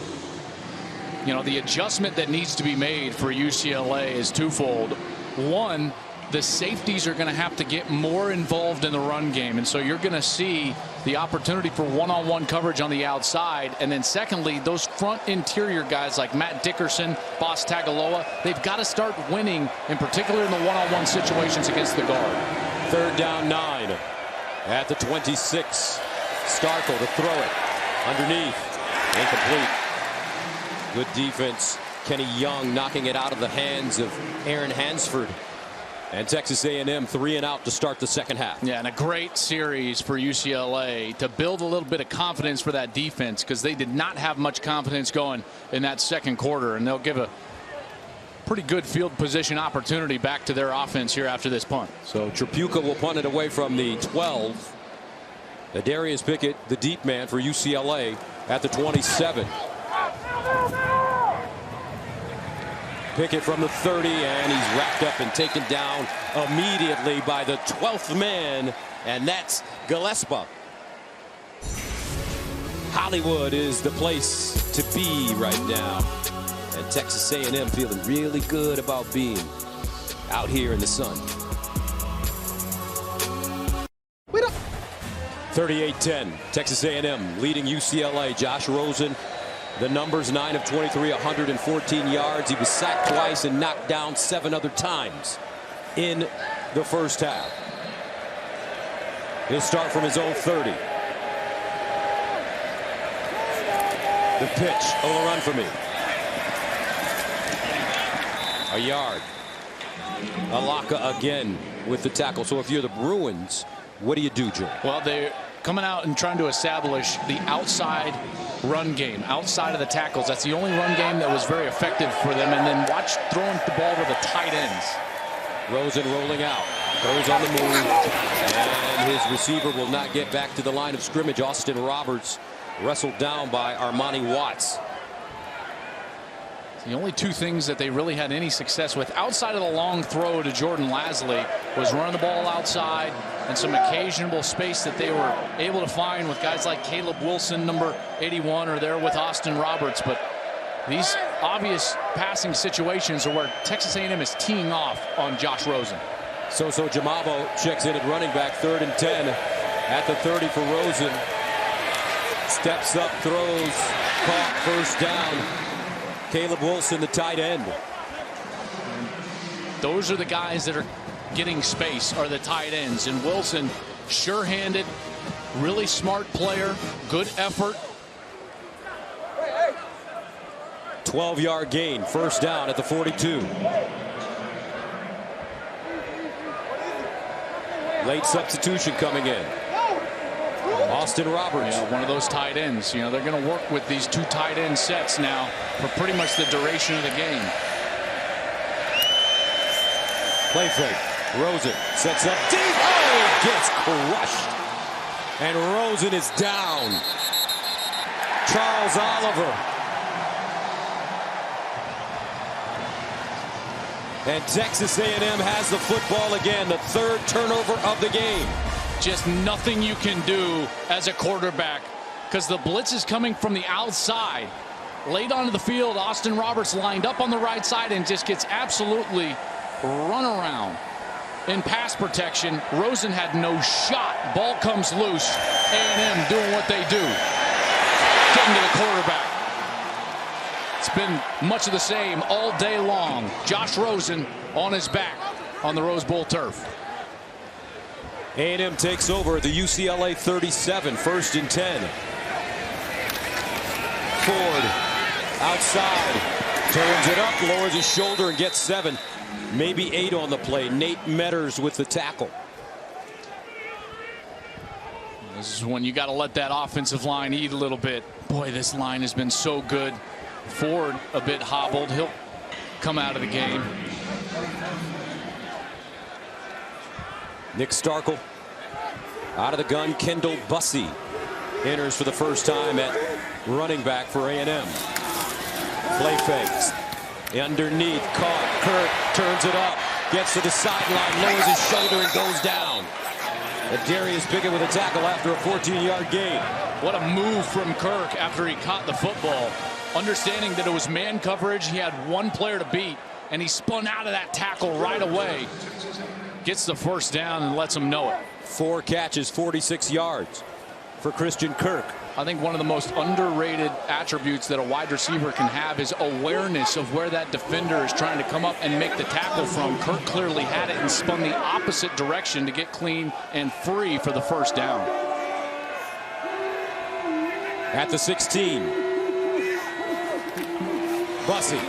You know, the adjustment that needs to be made for UCLA is twofold. One, the safeties are going to have to get more involved in the run game, and so you're going to see the opportunity for one-on-one coverage on the outside. And then secondly, those front interior guys like Matt Dickerson, Boss Tagaloa, they've got to start winning, in particular in the one-on-one situations against the guard. Third down 9 at the 26. Starkel to throw it underneath, incomplete. Good defense. Kenny Young knocking it out of the hands of Aaron Hansford. And Texas A&M 3 and out to start the second half. Yeah, and a great series for UCLA to build a little bit of confidence for that defense, because they did not have much confidence going in that second quarter, and they'll give a pretty good field position opportunity back to their offense here after this punt. So Trapuka will punt it away from the 12. Darius Pickett, the deep man for UCLA, at the 27. Pickett from the 30, and he's wrapped up and taken down immediately by the 12th man, and that's Gillespie. Hollywood is the place to be right now, and Texas A&M feeling really good about being out here in the sun. 38-10, Texas A&M leading UCLA. Josh Rosen, the numbers 9 of 23, 114 yards. He was sacked twice and knocked down 7 other times in the first half. He'll start from his own 30. The pitch, Ola run for me. A yard. Alaka again with the tackle. So if you're the Bruins, what do you do, Joe? Well, they're coming out and trying to establish the outside run game, outside of the tackles. That's the only run game that was very effective for them. And then watch throwing the ball to the tight ends. Rosen rolling out, goes on the move, and his receiver will not get back to the line of scrimmage. Austin Roberts wrestled down by Armani Watts. The only two things that they really had any success with outside of the long throw to Jordan Lasley was running the ball outside and some occasional space that they were able to find with guys like Caleb Wilson, number 81, or there with Austin Roberts. But these obvious passing situations are where Texas A&M is teeing off on Josh Rosen. Soso Jamabo checks in at running back, 3rd and 10 at the 30 for Rosen. Steps up, throws, caught, first down. Caleb Wilson, the tight end. Those are the guys that are getting space, are the tight ends. And Wilson, sure-handed, really smart player, good effort. 12-yard gain, first down at the 42. Late substitution coming in. Austin Roberts. Yeah, one of those tight ends. You know, they're going to work with these 2 tight end sets now for pretty much the duration of the game. Play fake. Rosen sets up deep. Oh, gets crushed. And Rosen is down. Charles Oliver. And Texas A&M has the football again. The 3rd turnover of the game. Just nothing you can do as a quarterback because the blitz is coming from the outside. Late onto the field, Austin Roberts lined up on the right side and just gets absolutely run around. In pass protection, Rosen had no shot. Ball comes loose. A&M doing what they do. Getting to the quarterback. It's been much of the same all day long. Josh Rosen on his back on the Rose Bowl turf. A&M takes over at the UCLA 37, 1st and 10. Ford outside, turns it up, lowers his shoulder and gets 7, maybe 8 on the play. Nate Metters with the tackle. This is when you got to let that offensive line eat a little bit. Boy, this line has been so good. Ford a bit hobbled. He'll come out of the game. Nick Starkel out of the gun. Kendall Bussey enters for the first time at running back for A&M. Play fakes. Underneath, caught. Kirk turns it up. Gets to the sideline, lowers his shoulder and goes down. And Darius Pickett with a tackle after a 14-yard gain. What a move from Kirk after he caught the football. Understanding that it was man coverage, he had one player to beat, and he spun out of that tackle right away. Gets the first down and lets him know it. 4 catches, 46 yards for Christian Kirk. I think one of the most underrated attributes that a wide receiver can have is awareness of where that defender is trying to come up and make the tackle from. Kirk clearly had it and spun the opposite direction to get clean and free for the first down. At the 16. Bussey.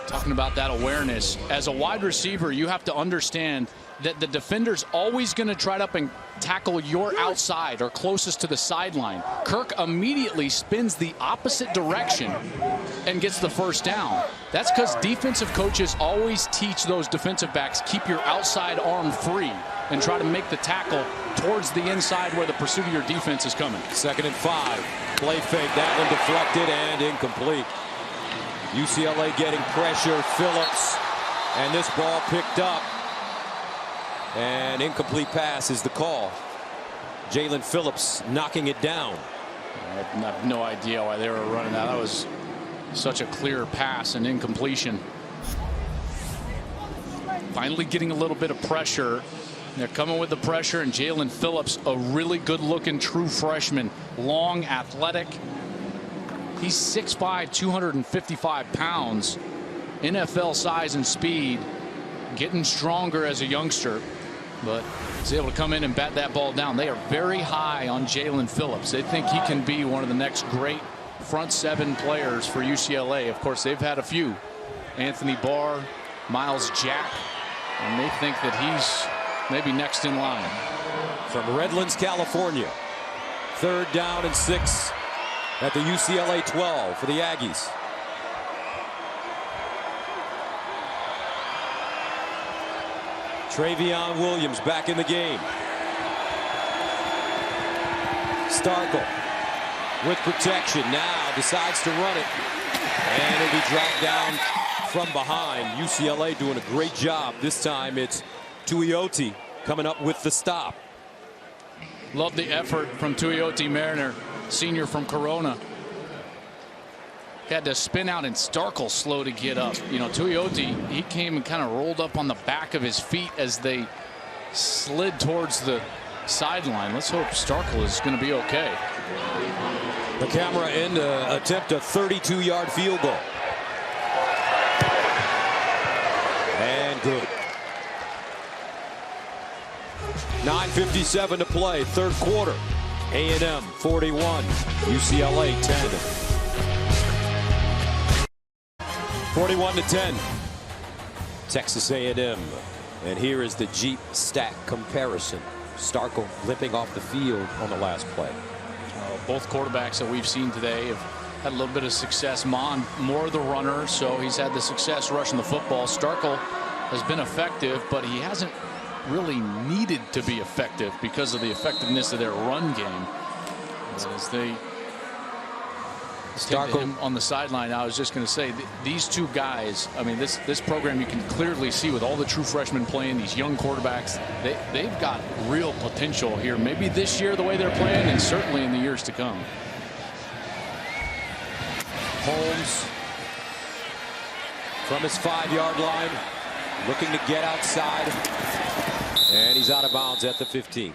Talking about that awareness. As a wide receiver, you have to understand that the defender's always going to try up and tackle your outside or closest to the sideline. Kirk immediately spins the opposite direction and gets the first down. That's because defensive coaches always teach those defensive backs, keep your outside arm free. and try to make the tackle towards the inside where the pursuit of your defense is coming. 2nd and 5. Play fake. That one deflected and incomplete. UCLA getting pressure. Phillips. And this ball picked up. And incomplete pass is the call. Jalen Phillips knocking it down. I have no idea why they were running that. That was such a clear pass and incompletion. Finally getting a little bit of pressure. They're coming with the pressure, and Jalen Phillips, a really good-looking true freshman, long, athletic. He's 6'5", 255 pounds, NFL size and speed, getting stronger as a youngster, but he's able to come in and bat that ball down. They are very high on Jalen Phillips. They think he can be one of the next great front 7 players for UCLA. Of course, they've had a few. Anthony Barr, Miles Jack, and they think that he's maybe next in line. From Redlands, California. 3rd down and 6 at the UCLA 12 for the Aggies. Trayveon Williams back in the game. Starkel with protection now decides to run it, and it'll be dragged down from behind. UCLA doing a great job. This time it's Tuioti coming up with the stop. Love the effort from Tuioti Mariner, senior from Corona. Had to spin out, and Starkel slow to get up. You know, Tuioti, he came and kind of rolled up on the back of his feet as they slid towards the sideline. Let's hope Starkel is going to be okay. The camera in to attempt a 32-yard field goal. And good. 9:57 to play, 3rd quarter. A&M 41, UCLA 10. 41-10. Texas A&M. And here is the Jeep stack comparison. Starkel limping off the field on the last play. Both quarterbacks that we've seen today have had a little bit of success. Mond, more the runner, so he's had the success rushing the football. Starkel has been effective, but he hasn't really needed to be effective because of the effectiveness of their run game. As they Starkel him on the sideline, I was just going to say, these two guys, I mean, this program, you can clearly see with all the true freshmen playing, these young quarterbacks, they've got real potential here. Maybe this year the way they're playing, and certainly in the years to come. Holmes from his 5-yard line, looking to get outside, and he's out of bounds at the 15.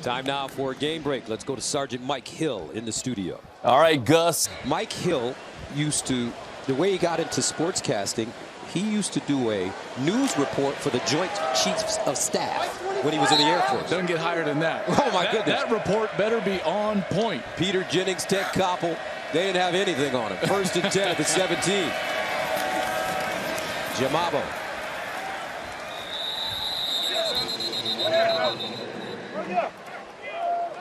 Time now for a game break. Let's go to Sergeant Mike Hill in the studio. All right, Gus. Mike Hill used to, the way he got into sportscasting, he used to do a news report for the Joint Chiefs of Staff when he was in the Air Force. Doesn't get higher than that. Oh, my goodness. That report better be on point. Peter Jennings, Ted Koppel, they didn't have anything on him. 1st and 10 at the 17. Jamabo.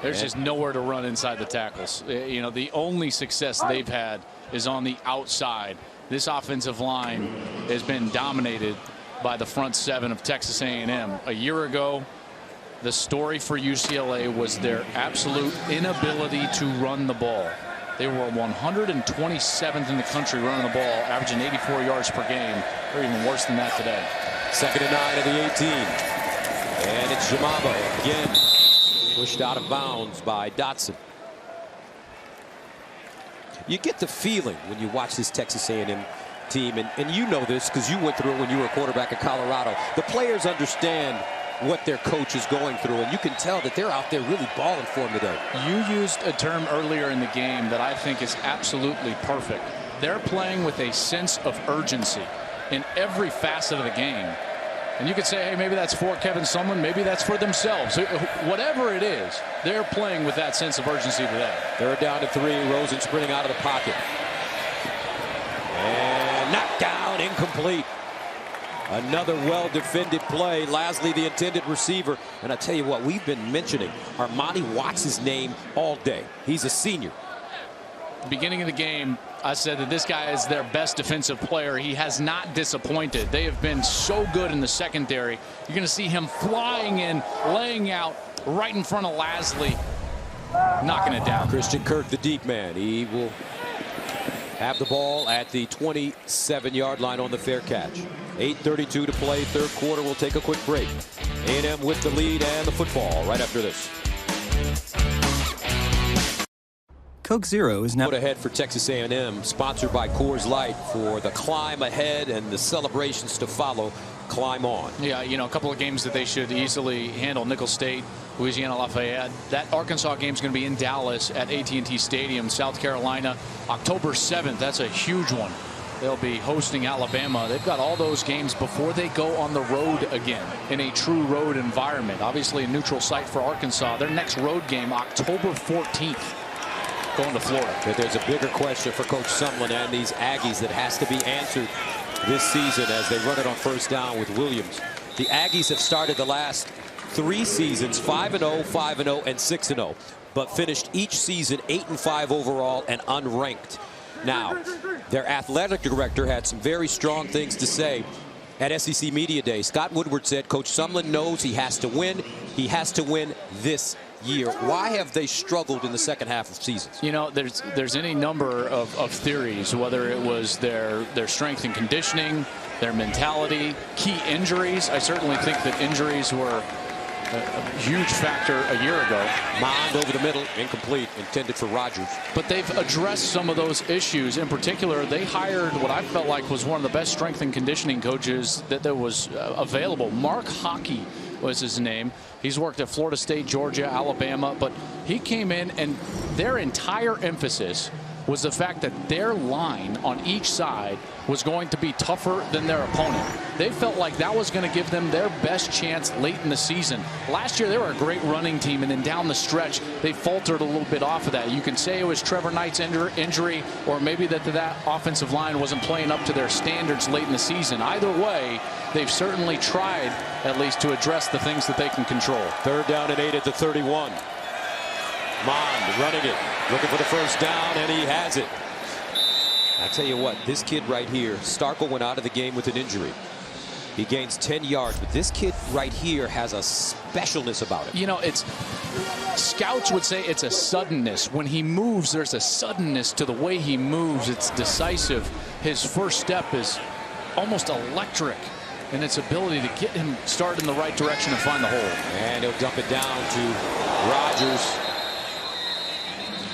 There's just nowhere to run inside the tackles. You know, the only success they've had is on the outside. This offensive line has been dominated by the front 7 of Texas A&M. A year ago, the story for UCLA was their absolute inability to run the ball. They were 127th in the country running the ball, averaging 84 yards per game. They're even worse than that today. 2nd and 9 at the 18. And it's Jamabo again. Pushed out of bounds by Dotson. You get the feeling when you watch this Texas A&M team, and you know this because you went through it when you were a quarterback at Colorado. The players understand what their coach is going through, and you can tell that they're out there really balling for him today. You used a term earlier in the game that I think is absolutely perfect. They're playing with a sense of urgency in every facet of the game. And you could say, hey, maybe that's for Kevin Sumlin, maybe that's for themselves. Whatever it is, they're playing with that sense of urgency today. 3rd down to 3. Rosen sprinting out of the pocket. And knocked down, incomplete. Another well-defended play. Lasley, the intended receiver. And I tell you what, we've been mentioning Armani Watts' name all day. He's a senior. Beginning of the game, I said that this guy is their best defensive player. He has not disappointed. They have been so good in the secondary. You're going to see him flying in, laying out right in front of Lasley, knocking it down. Christian Kirk, the deep man. He will have the ball at the 27-yard line on the fair catch. 8:32 to play, third quarter. We'll take a quick break. A&M with the lead and the football right after this. Coke Zero is now ahead for Texas A&M, sponsored by Coors Light for the climb ahead and the celebrations to follow. Climb on. Yeah, you know, a couple of games that they should easily handle. Nicholls State, Louisiana Lafayette. That Arkansas game is going to be in Dallas at AT&T Stadium. South Carolina, October 7th. That's a huge one. They'll be hosting Alabama. They've got all those games before they go on the road again in a true road environment. Obviously a neutral site for Arkansas. Their next road game, October 14th. Going to Florida. But there's a bigger question for Coach Sumlin and these Aggies that has to be answered this season as they run it on first down with Williams. The Aggies have started the last 3 seasons 5-0, 5-0, and 6-0, but finished each season 8-5 overall and unranked. Now, their athletic director had some very strong things to say at SEC Media Day. Scott Woodward said Coach Sumlin knows he has to win. He has to win this year. Why have they struggled in the second half of seasons? You know, there's any number of theories, whether it was their strength and conditioning, their mentality, key injuries. I certainly think that injuries were a huge factor a year ago. Mond over the middle, incomplete, intended for Rogers. But they've addressed some of those issues. In particular, they hired what I felt like was one of the best strength and conditioning coaches that there was available. Mark Hockey was his name. He's worked at Florida State, Georgia, Alabama, but he came in and their entire emphasis was the fact that their line on each side was going to be tougher than their opponent. They felt like that was going to give them their best chance late in the season. Last year, they were a great running team, and then down the stretch, they faltered a little bit off of that. You can say it was Trevor Knight's injury, or maybe that offensive line wasn't playing up to their standards late in the season. Either way, they've certainly tried at least to address the things that they can control. 3rd down and 8 at the 31. Mond running it, looking for the first down, and he has it. I tell you what, this kid right here, Starkel went out of the game with an injury. He gains 10 yards, but this kid right here has a specialness about it. You know, scouts would say it's a suddenness. When he moves, there's a suddenness to the way he moves. It's decisive. His first step is almost electric in its ability to get him started in the right direction and find the hole. And he'll dump it down to Rogers.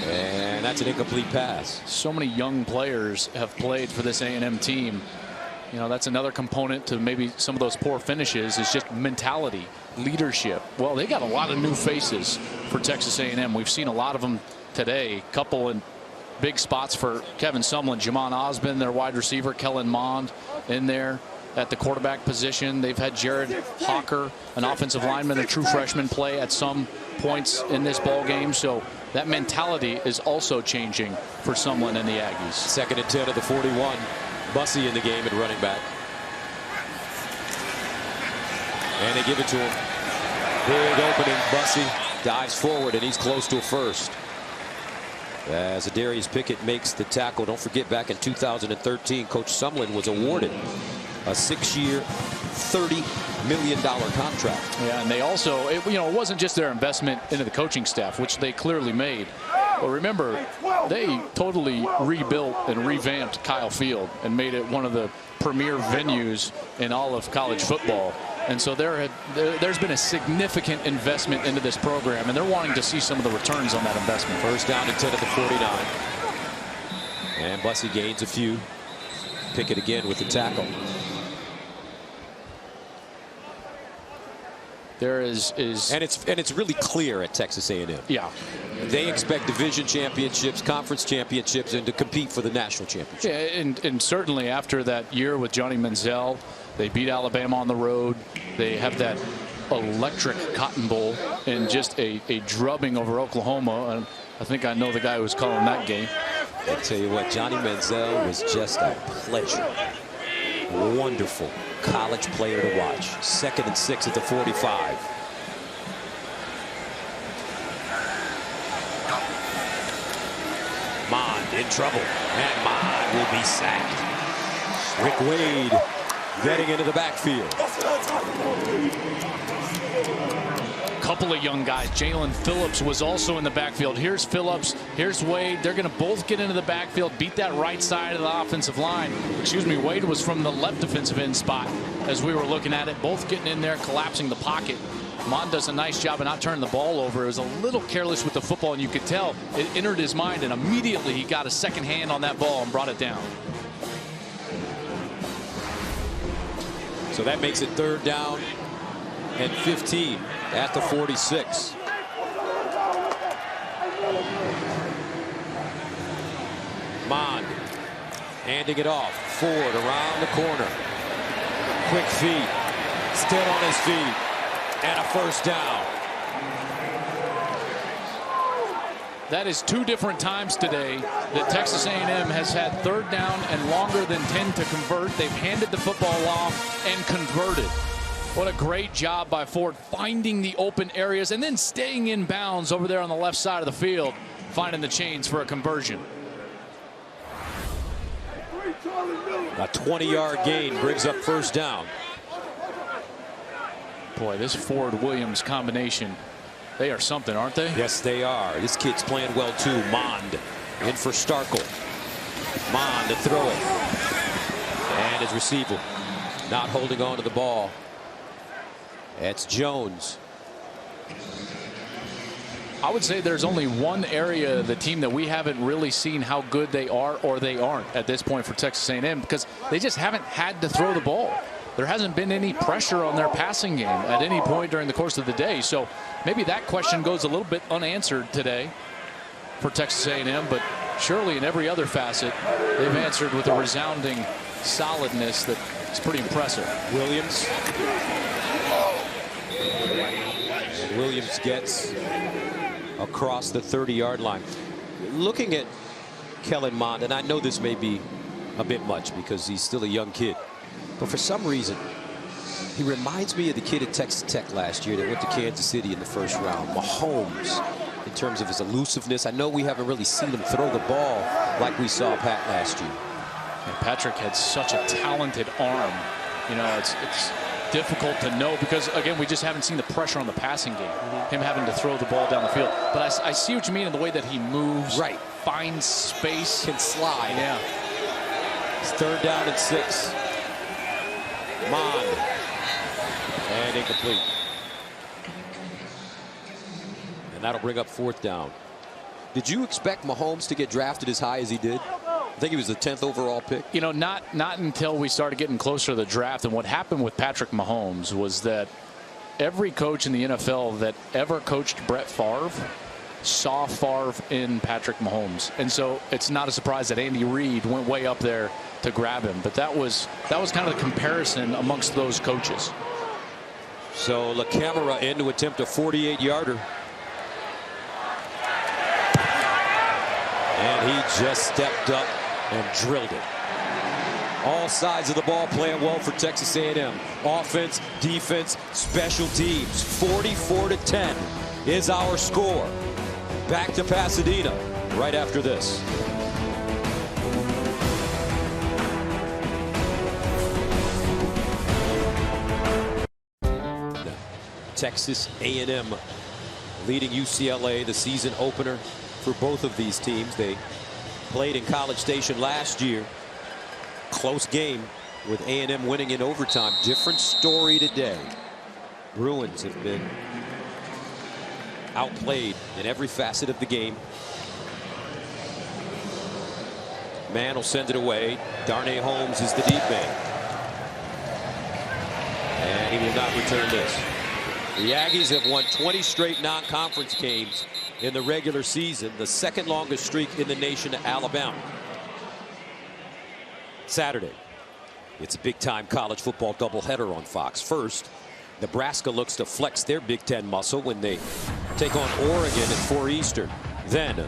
And that's an incomplete pass. So many young players have played for this A&M team. You know, that's another component to maybe some of those poor finishes is just mentality, leadership. Well, they got a lot of new faces for Texas A&M. We've seen a lot of them today. Couple in big spots for Kevin Sumlin. Jamon Osmond, their wide receiver. Kellen Mond in there at the quarterback position. They've had Jared Hawker, an offensive lineman, a true freshman, play at some points in this ball game. So that mentality is also changing for Sumlin and the Aggies. 2nd and 10 of the 41. Bussey in the game at running back. And they give it to him. Big opening. Bussey dives forward, and he's close to a first. As Adarius Pickett makes the tackle. Don't forget, back in 2013, Coach Sumlin was awarded a 6-year, $30 million contract. Yeah, and they also, it wasn't just their investment into the coaching staff, which they clearly made. But remember, they totally rebuilt and revamped Kyle Field and made it one of the premier venues in all of college football. And so there's been a significant investment into this program, and they're wanting to see some of the returns on that investment. 1st down and 10 at the 49. And Bussey gains a few. Pickett again with the tackle. There is and it's really clear at Texas A&M. Yeah, they expect division championships, conference championships, and to compete for the national championship. Yeah, and certainly after that year with Johnny Manziel, they beat Alabama on the road. They have that electric Cotton Bowl and just a drubbing over Oklahoma. And I think I know the guy who was calling that game. I tell you what, Johnny Manziel was just a pleasure. Wonderful college player to watch. 2nd and 6 at the 45. Mond in trouble. And Mond will be sacked. Rick Wade getting into the backfield. Couple of young guys. Jalen Phillips was also in the backfield. Here's Phillips. Here's Wade. They're going to both get into the backfield, beat that right side of the offensive line. Excuse me, Wade was from the left defensive end spot as we were looking at it. Both getting in there, collapsing the pocket. Mond does a nice job of not turning the ball over. It was a little careless with the football, and you could tell it entered his mind, and immediately he got a second hand on that ball and brought it down. So that makes it 3rd down and 15 at the 46. Mond handing it off. Ford around the corner. Quick feet. Still on his feet. And a 1st down. That is 2 different times today that Texas A&M has had 3rd down and longer than 10 to convert. They've handed the football off and converted. What a great job by Ford finding the open areas and then staying in bounds over there on the left side of the field, finding the chains for a conversion. A 20-yard gain brings up 1st down. Boy, this Ford-Williams combination, they are something, aren't they? Yes, they are. This kid's playing well, too. Mond in for Starkel. Mond to throw it. And his receiver not holding on to the ball. It's Jones. I would say there's only one area of the team that we haven't really seen how good they are or they aren't at this point for Texas A&M, because they just haven't had to throw the ball. There hasn't been any pressure on their passing game at any point during the course of the day. So maybe that question goes a little bit unanswered today for Texas A&M, but surely in every other facet they've answered with a resounding solidness that is pretty impressive. Williams. And Williams gets across the 30-yard line. Looking at Kellen Mond, and I know this may be a bit much because he's still a young kid, but for some reason he reminds me of the kid at Texas Tech last year that went to Kansas City in the 1st round, Mahomes, in terms of his elusiveness. I know we haven't really seen him throw the ball like we saw Pat last year. And Patrick had such a talented arm. You know, it's difficult to know because, again, we just haven't seen the pressure on the passing game, him having to throw the ball down the field. But I see what you mean in the way that he moves, right, finds space, can slide. Yeah. It's 3rd down and 6. Mond. And incomplete. And that'll bring up 4th down. Did you expect Mahomes to get drafted as high as he did? I think he was the 10th overall pick. You know, not until we started getting closer to the draft. And what happened with Patrick Mahomes was that every coach in the NFL that ever coached Brett Favre saw Favre in Patrick Mahomes. And so it's not a surprise that Andy Reid went way up there to grab him. But that was kind of the comparison amongst those coaches. So LaCamera in to attempt a 48-yarder. And he just stepped up and drilled it. All sides of the ball playing well for Texas A&M. Offense, defense, special teams. 44-10 is our score. Back to Pasadena right after this. Texas A&M leading UCLA, the season opener for both of these teams. They played in College Station last year. Close game with A&M winning in overtime. Different story today. Bruins have been outplayed in every facet of the game. Man will send it away. Darnay Holmes is the deep man. And he will not return this. The Aggies have won 20 straight non-conference games in the regular season, the 2nd longest streak in the nation to Alabama. Saturday, it's a big-time college football doubleheader on Fox. First, Nebraska looks to flex their Big Ten muscle when they take on Oregon at 4 Eastern. Then,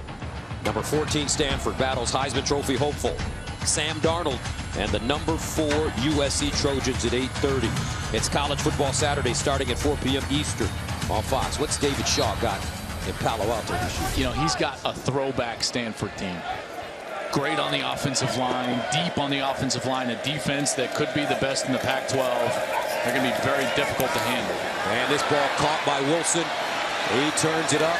number 14 Stanford battles Heisman Trophy hopeful Sam Darnold and the number 4 USC Trojans at 8:30. It's College Football Saturday starting at 4 p.m. Eastern on Fox. What's David Shaw got in Palo Alto this year? You know, he's got a throwback Stanford team. great on the offensive line, deep on the offensive line, a defense that could be the best in the Pac-12. They're going to be very difficult to handle. And this ball caught by Wilson. He turns it up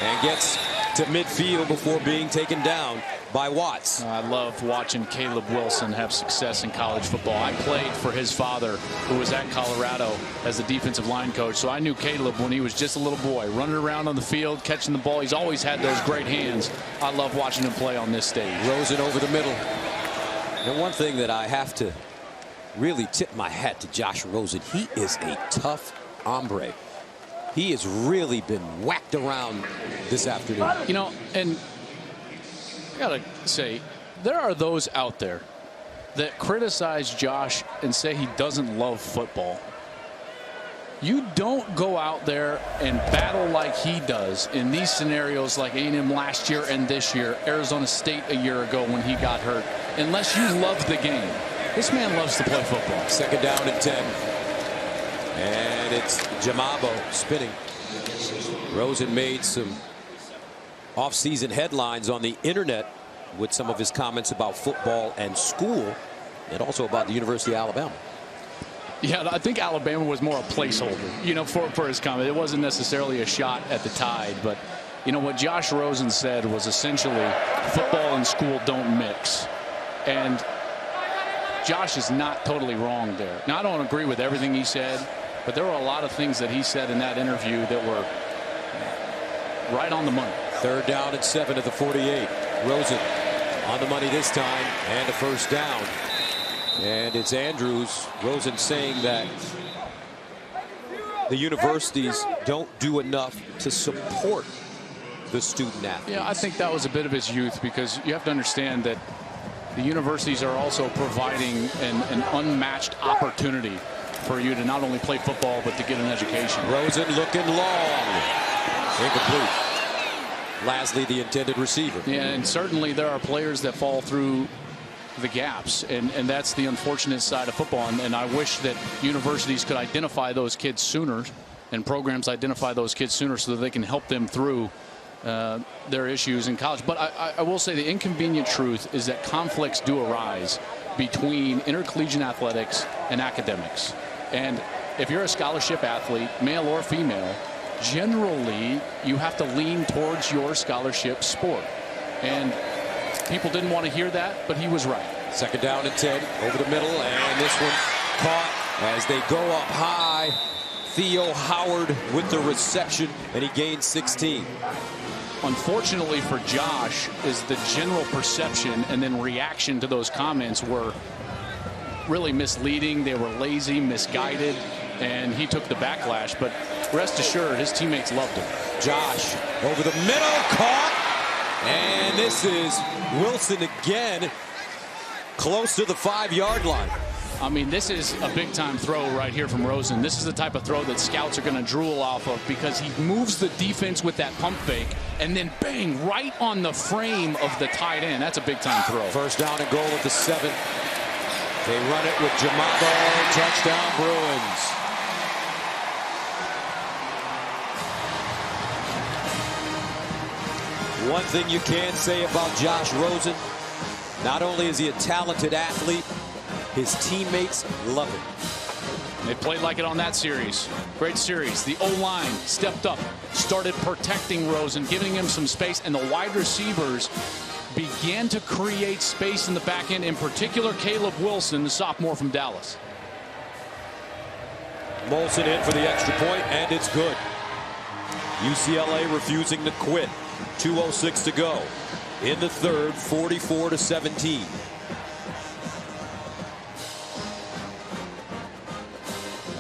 and gets to midfield before being taken down by Watts. I love watching Caleb Wilson have success in college football. I played for his father, who was at Colorado as the defensive line coach, so I knew Caleb when he was just a little boy, running around on the field, catching the ball. He's always had those great hands. I love watching him play on this stage. Rosen over the middle. And one thing that I have to really tip my hat to Josh Rosen, he is a tough hombre. He has really been whacked around this afternoon. You know, and I gotta say, there are those out there that criticize Josh and say he doesn't love football. You don't go out there and battle like he does in these scenarios, like A&M last year and this year, Arizona State a year ago when he got hurt, unless you love the game. This man loves to play football. Second down and 10. And it's Jamabo spinning. Rosen made some off-season headlines on the internet with some of his comments about football and school, and also about the University of Alabama. Yeah, I think Alabama was more a placeholder, you know, for his comment. It wasn't necessarily a shot at the Tide, but, you know, what Josh Rosen said was essentially football and school don't mix. And Josh is not totally wrong there. Now, I don't agree with everything he said, but there were a lot of things that he said in that interview that were right on the money. Third down and 7 at the 48. Rosen on the money this time, and a first down. And it's Andrews. Rosen saying that the universities don't do enough to support the student athletes. Yeah, I think that was a bit of his youth, because you have to understand that the universities are also providing an unmatched opportunity for you to not only play football, but to get an education. Rosen looking long. Incomplete. Lastly, the intended receiver. Yeah, and certainly there are players that fall through the gaps, and that's the unfortunate side of football. And I wish that universities could identify those kids sooner, and programs identify those kids sooner, so that they can help them through their issues in college. But I will say the inconvenient truth is that conflicts do arise between intercollegiate athletics and academics. And if you're a scholarship athlete, male or female, generally you have to lean towards your scholarship sport. And people didn't want to hear that, but he was right. Second down and 10 over the middle, and this one caught as they go up high. Theo Howard with the reception, and he gains 16. Unfortunately for Josh, is the general perception and then reaction to those comments were really misleading. They were lazy, misguided, and he took the backlash. But rest assured, his teammates loved him. Josh over the middle, caught, and this is Wilson again, close to the 5-yard line. I mean, this is a big-time throw right here from Rosen. This is the type of throw that scouts are going to drool off of, because he moves the defense with that pump fake, and then bang, right on the frame of the tight end. That's a big-time throw. First down and goal at the 7. They run it with Jamabo. Touchdown, Bruins. One thing you can say about Josh Rosen, not only is he a talented athlete, his teammates love him. They played like it on that series. Great series. The O-line stepped up, started protecting Rosen, giving him some space, and the wide receivers began to create space in the back end, in particular Caleb Wilson, the sophomore from Dallas. Molson in for the extra point, and it's good. UCLA refusing to quit. 2:06 to go in the third, 44-17.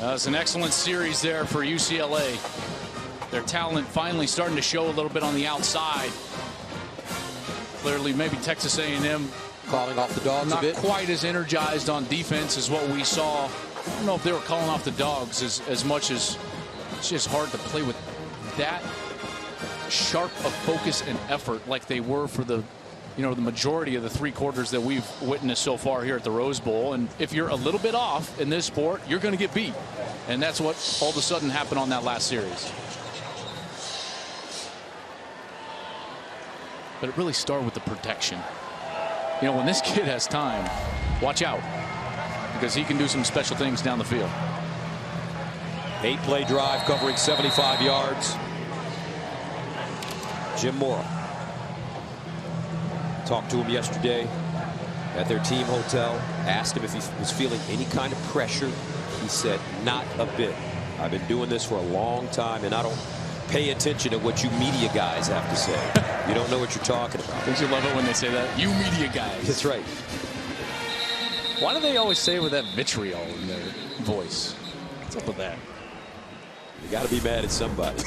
It's an excellent series there for UCLA. Their talent finally starting to show a little bit on the outside. Clearly, maybe Texas A&M calling off the dogs a bit. Not quite as energized on defense as what we saw. I don't know if they were calling off the dogs as much as it's just hard to play with that sharp of focus and effort like they were for the majority of the 3 quarters that we've witnessed so far here at the Rose Bowl. And if you're a little bit off in this sport, you're going to get beat. And that's what all of a sudden happened on that last series. But it really started with the protection. you know, when this kid has time, watch out, because he can do some special things down the field. 8-play drive covering 75 yards. Jim Mora. Talked to him yesterday at their team hotel. Asked him if he was feeling any kind of pressure. He said, not a bit. I've been doing this for a long time, and I don't pay attention to what you media guys have to say. You don't know what you're talking about. Don't you love it when they say that? You media guys. That's right. Why do they always say it with that vitriol in their voice? What's up with that? You got to be mad at somebody.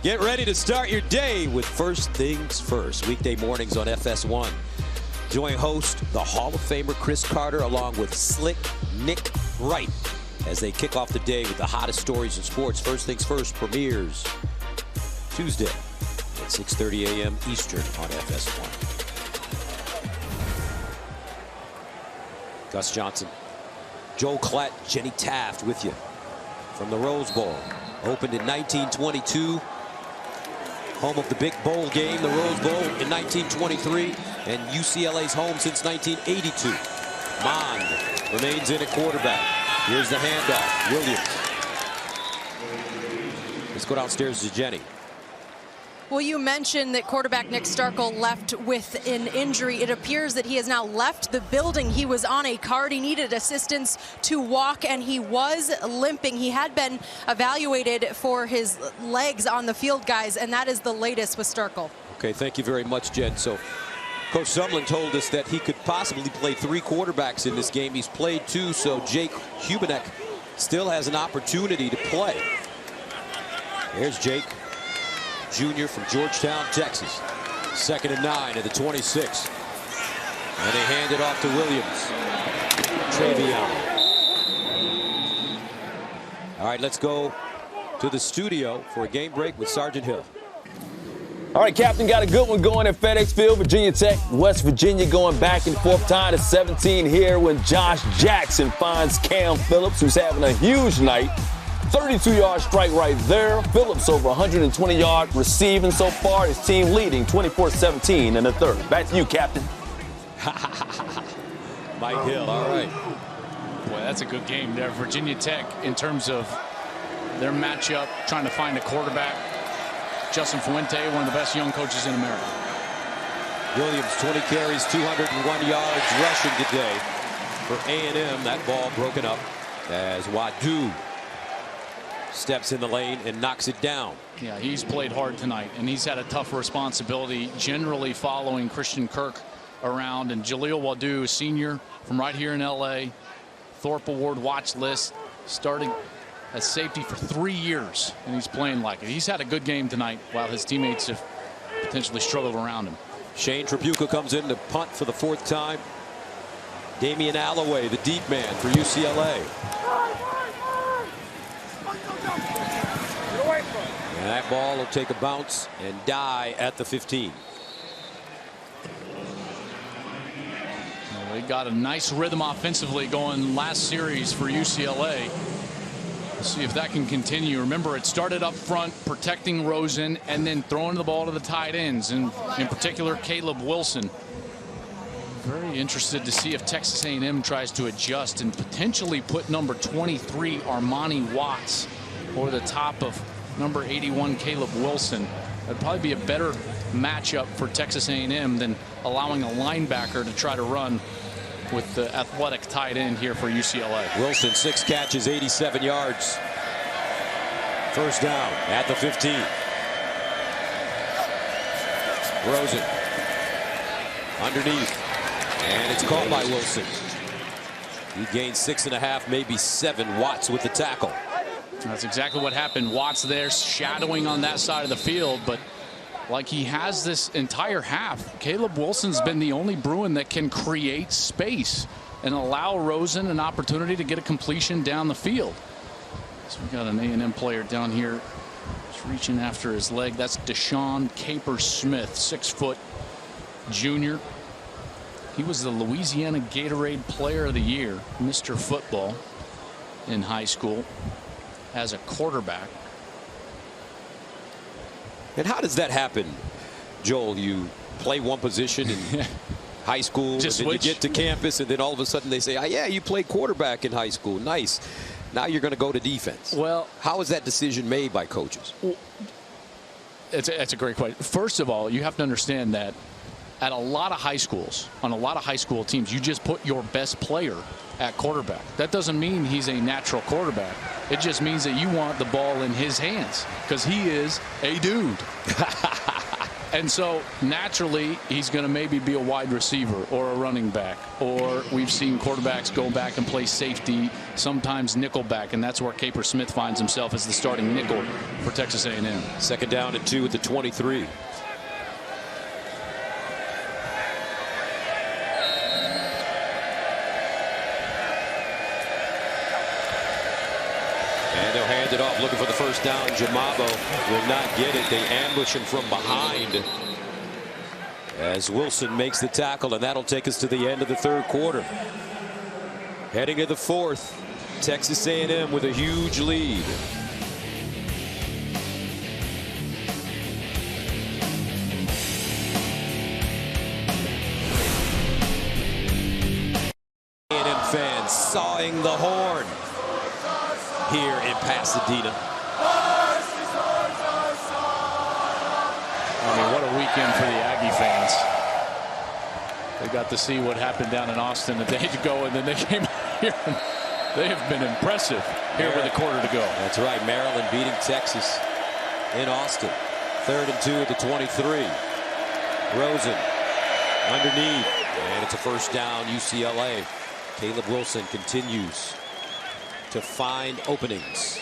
Get ready to start your day with First Things First. Weekday mornings on FS1. Join host, the Hall of Famer Chris Carter, along with Slick Nick Wright, as they kick off the day with the hottest stories in sports. First Things First premieres Tuesday at 6:30 a.m. Eastern on FS1. Gus Johnson, Joel Klatt, Jenny Taft with you from the Rose Bowl. Opened in 1922. Home of the big bowl game, the Rose Bowl, in 1923. And UCLA's home since 1982. Mond remains in at quarterback. Here's the handoff. Williams. Let's go downstairs to Jenny. Well, you mentioned that quarterback Nick Starkel left with an injury. It appears that he has now left the building. He was on a cart. He needed assistance to walk, and he was limping. He had been evaluated for his legs on the field, guys, and that is the latest with Starkel. Okay, thank you very much, Jen. So Coach Sumlin told us that he could possibly play 3 quarterbacks in this game. He's played 2, so Jake Hubenek still has an opportunity to play. There's Jake, junior from Georgetown, Texas. 2nd and 9 at the 26. And they hand it off to Williams. Trayveon. All right, let's go to the studio for a game break with Sergeant Hill. All right, Captain, got a good one going at FedEx Field. Virginia Tech, West Virginia going back and forth, tied to 17 here when Josh Jackson finds Cam Phillips, who's having a huge night. 32-yard strike right there. Phillips over 120-yard receiving so far. His team leading 24-17 in the third. Back to you, Captain. Mike Hill, all right. Boy, that's a good game there. Virginia Tech, in terms of their matchup, trying to find a quarterback. Justin Fuente, one of the best young coaches in America. Williams, 20 carries, 201 yards rushing today for A&M. That ball broken up as Wadu steps in the lane and knocks it down. Yeah, he's played hard tonight, and he's had a tough responsibility generally following Christian Kirk around. And Jaleel Wadu, senior from right here in L.A., Thorpe Award watch list, starting as safety for 3 years, and he's playing like it. He's had a good game tonight while his teammates have potentially struggled around him. Shane Tribuca comes in to punt for the 4th time. Damian Alloway, the deep man for UCLA. And that ball will take a bounce and die at the 15. Well, they got a nice rhythm offensively going last series for UCLA. Let's see if that can continue. Remember, it started up front protecting Rosen and then throwing the ball to the tight ends, and in particular Caleb Wilson. Very interested to see if Texas A&M tries to adjust and potentially put number 23 Armani Watts over the top of number 81 Caleb Wilson. That'd probably be a better matchup for Texas A&M than allowing a linebacker to try to run with the athletic tight end here for UCLA. Wilson, 6 catches, 87 yards. First down at the 15. Rosen underneath, and it's called by Wilson. He gained 6.5, maybe 7. Watts with the tackle. That's exactly what happened. Watts there shadowing on that side of the field, but like he has this entire half, Caleb Wilson's been the only Bruin that can create space and allow Rosen an opportunity to get a completion down the field. So we got an A&M player down here just reaching after his leg. That's Deshaun Capers-Smith, 6-foot junior. He was the Louisiana Gatorade Player of the Year, Mr. Football, in high school as a quarterback. And how does that happen, Joel? You play one position and high school, just and then you get to campus, and then all of a sudden they say, oh, yeah, you played quarterback in high school. Nice. Now you're going to go to defense. Well, how is that decision made by coaches? It's a great question. First of all, you have to understand that at a lot of high schools, on a lot of high school teams, you just put your best player at quarterback. That doesn't mean he's a natural quarterback. It just means that you want the ball in his hands because he is a dude. And so naturally he's going to maybe be a wide receiver or a running back, or we've seen quarterbacks go back and play safety, sometimes nickel back, and that's where Caper Smith finds himself as the starting nickel for Texas A&M. 2nd down and 2 at the 23. And they'll hand it off, looking for the first down. Jamabo will not get it. They ambush him from behind as Wilson makes the tackle, and that'll take us to the end of the 3rd quarter. Heading to the 4th, Texas A&M with a huge lead. A&M fans sawing the horn here in Pasadena. I mean, what a weekend for the Aggie fans. They got to see what happened down in Austin a day ago, and then they came here. They have been impressive here with a quarter to go. That's right. Maryland beating Texas in Austin. 3rd and 2 at the 23. Rosen underneath, and it's a first down, UCLA. Caleb Wilson continues to find openings.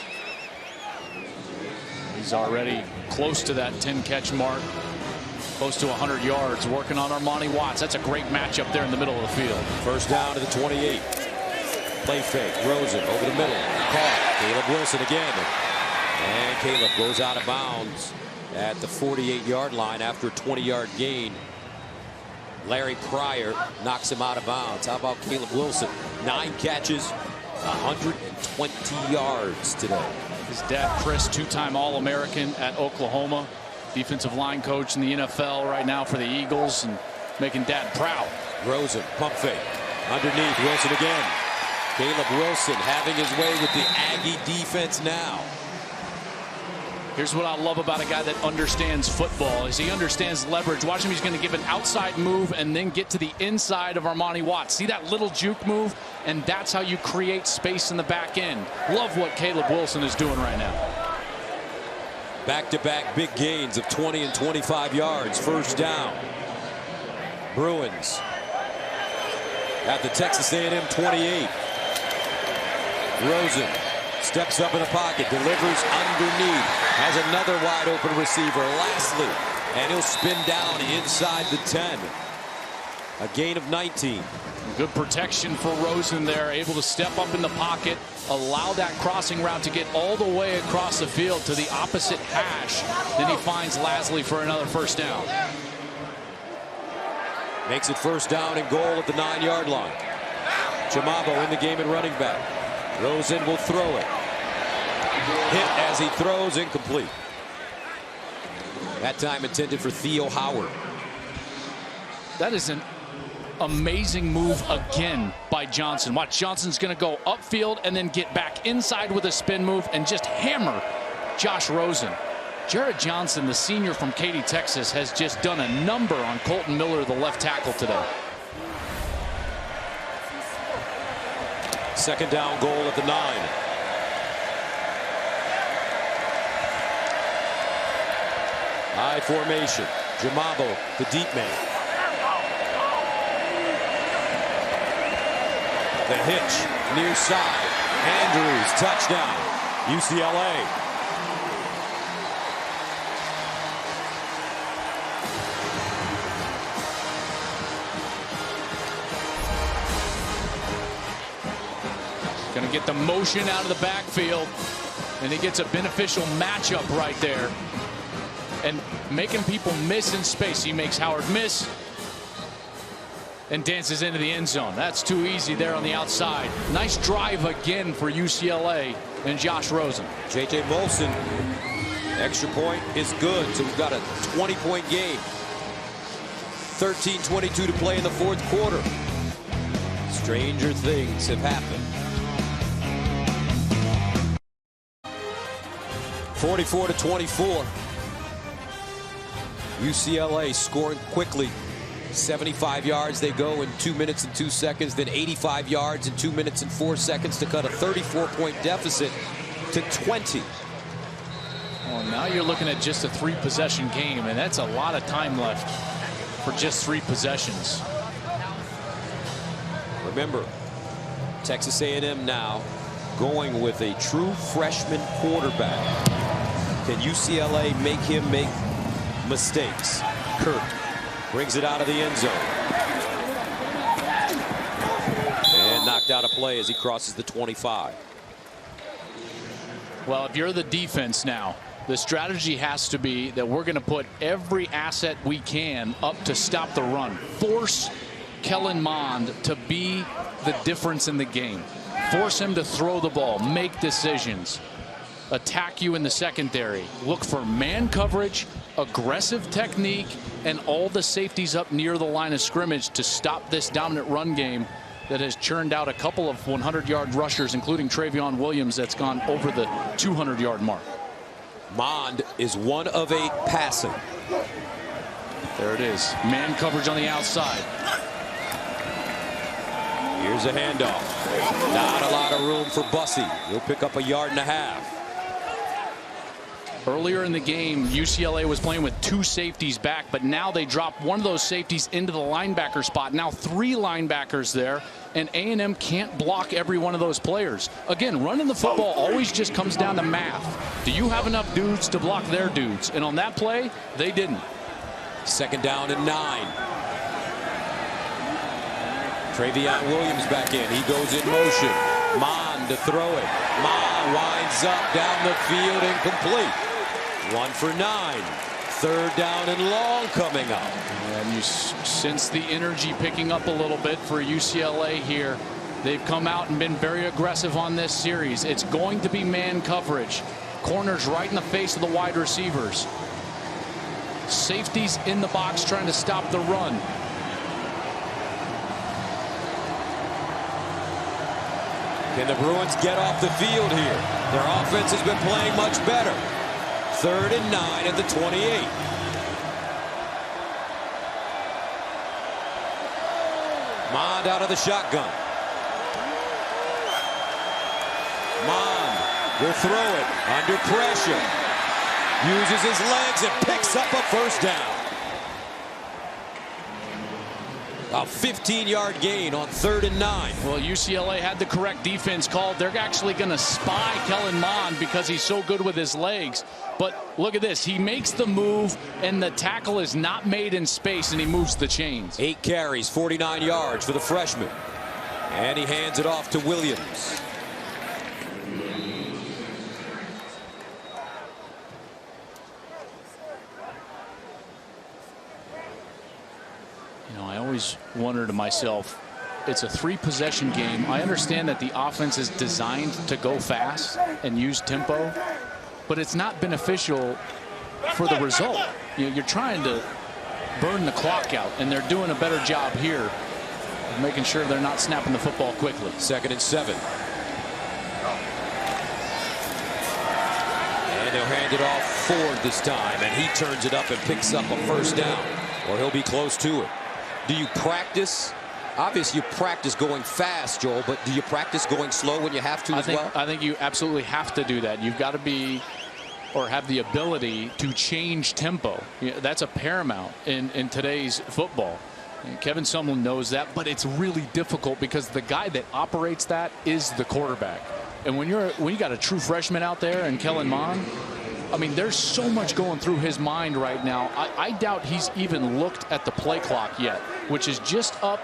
He's already close to that 10-catch mark, close to 100 yards, working on Armani Watts. That's a great matchup there in the middle of the field. First down to the 28. Play fake. Rosen over the middle. Caught. Caleb Wilson again. And Caleb goes out of bounds at the 48-yard line after a 20-yard gain. Larry Pryor knocks him out of bounds. How about Caleb Wilson? 9 catches, 120 yards today. His dad, Chris, 2-time All-American at Oklahoma, defensive line coach in the NFL right now for the Eagles, and making dad proud. Rosen, pump fake. Underneath, Wilson again. Caleb Wilson having his way with the Aggie defense now. Here's what I love about a guy that understands football is he understands leverage. Watch him. He's going to give an outside move and then get to the inside of Armani Watts. See that little juke move? And that's how you create space in the back end. Love what Caleb Wilson is doing right now. Back-to-back big gains of 20 and 25 yards. First down. Bruins at the Texas A&M 28. Rosen steps up in the pocket, delivers underneath, has another wide open receiver, Lastly, and he'll spin down inside the 10. A gain of 19. Good protection for Rosen there, able to step up in the pocket, allow that crossing route to get all the way across the field to the opposite hash. Then he finds Lastly for another first down. Makes it first down and goal at the 9-yard line. Jamabo in the game at running back. Rosen will throw it. Hit as he throws, incomplete. That time intended for Theo Howard. That is an amazing move again by Johnson. Watch, Johnson's going to go upfield and then get back inside with a spin move and just hammer Josh Rosen. Jared Johnson, the senior from Katy, Texas, has just done a number on Colton Miller, the left tackle today. Second down, goal at the 9. High formation. Jamabo, the deep man. The hitch, near side. Andrews, touchdown. UCLA. Going to get the motion out of the backfield, and he gets a beneficial matchup right there. And making people miss in space. He makes Howard miss and dances into the end zone. That's too easy there on the outside. Nice drive again for UCLA and Josh Rosen. J.J. Molson, extra point is good, so we've got a 20-point game. 13:22 to play in the fourth quarter. Stranger things have happened. 44-24. UCLA scoring quickly. 75 yards they go in 2 minutes and 2 seconds, then 85 yards in 2 minutes and 4 seconds to cut a 34-point deficit to 20. Well, now you're looking at just a 3-possession game, and that's a lot of time left for just 3 possessions. Remember, Texas A&M now going with a true freshman quarterback. Can UCLA make him make mistakes? Kirk brings it out of the end zone. And knocked out a play as he crosses the 25. Well, if you're the defense now, the strategy has to be that we're going to put every asset we can up to stop the run. Force Kellen Mond to be the difference in the game. Force him to throw the ball, make decisions, attack you in the secondary. Look for man coverage, aggressive technique, and all the safeties up near the line of scrimmage to stop this dominant run game that has churned out a couple of 100-yard rushers, including Trayveon Williams, that's gone over the 200-yard mark. Mond is 1 of 8 passing. There it is. Man coverage on the outside. Here's a handoff. Not a lot of room for Bussey. He'll pick up a 1.5 yards. Earlier in the game, UCLA was playing with 2 safeties back, but now they dropped one of those safeties into the linebacker spot. Now 3 linebackers there, and A&M can't block every one of those players. Again, running the football always just comes down to math. Do you have enough dudes to block their dudes? And on that play, they didn't. 2nd down and 9. Trayveon Williams back in. He goes in motion. Mond to throw it. Mond winds up down the field, incomplete. 1 for 9. 3rd down and long coming up. And you sense the energy picking up a little bit for UCLA here. They've come out and been very aggressive on this series. It's going to be man coverage. Corners right in the face of the wide receivers. Safeties in the box trying to stop the run. Can the Bruins get off the field here? Their offense has been playing much better. 3rd and 9 at the 28. Mond out of the shotgun. Mond will throw it under pressure. Uses his legs and picks up a 1st down. A 15-yard gain on 3rd and 9. Well, UCLA had the correct defense called. They're actually going to spy Kellen Mond because he's so good with his legs. But look at this. He makes the move, and the tackle is not made in space, and he moves the chains. 8 carries, 49 yards for the freshman. And he hands it off to Williams. You know, I always wonder to myself, it's a 3-possession game. I understand that the offense is designed to go fast and use tempo, but it's not beneficial for the result. You know, you're trying to burn the clock out, and they're doing a better job here of making sure they're not snapping the football quickly. 2nd and 7. And they'll hand it off Ford this time, and he turns it up and picks up a 1st down, or he'll be close to it. Do you practice? Obviously, you practice going fast, Joel, but do you practice going slow when you have to as well? I think you absolutely have to do that. You've got to be, or have the ability to change tempo. That's a paramount in today's football. And Kevin Sumlin knows that, but it's really difficult because the guy that operates that is the quarterback. And when you got a true freshman out there and Kellen Mond, I mean, there's so much going through his mind right now. I doubt he's even looked at the play clock yet, which is just up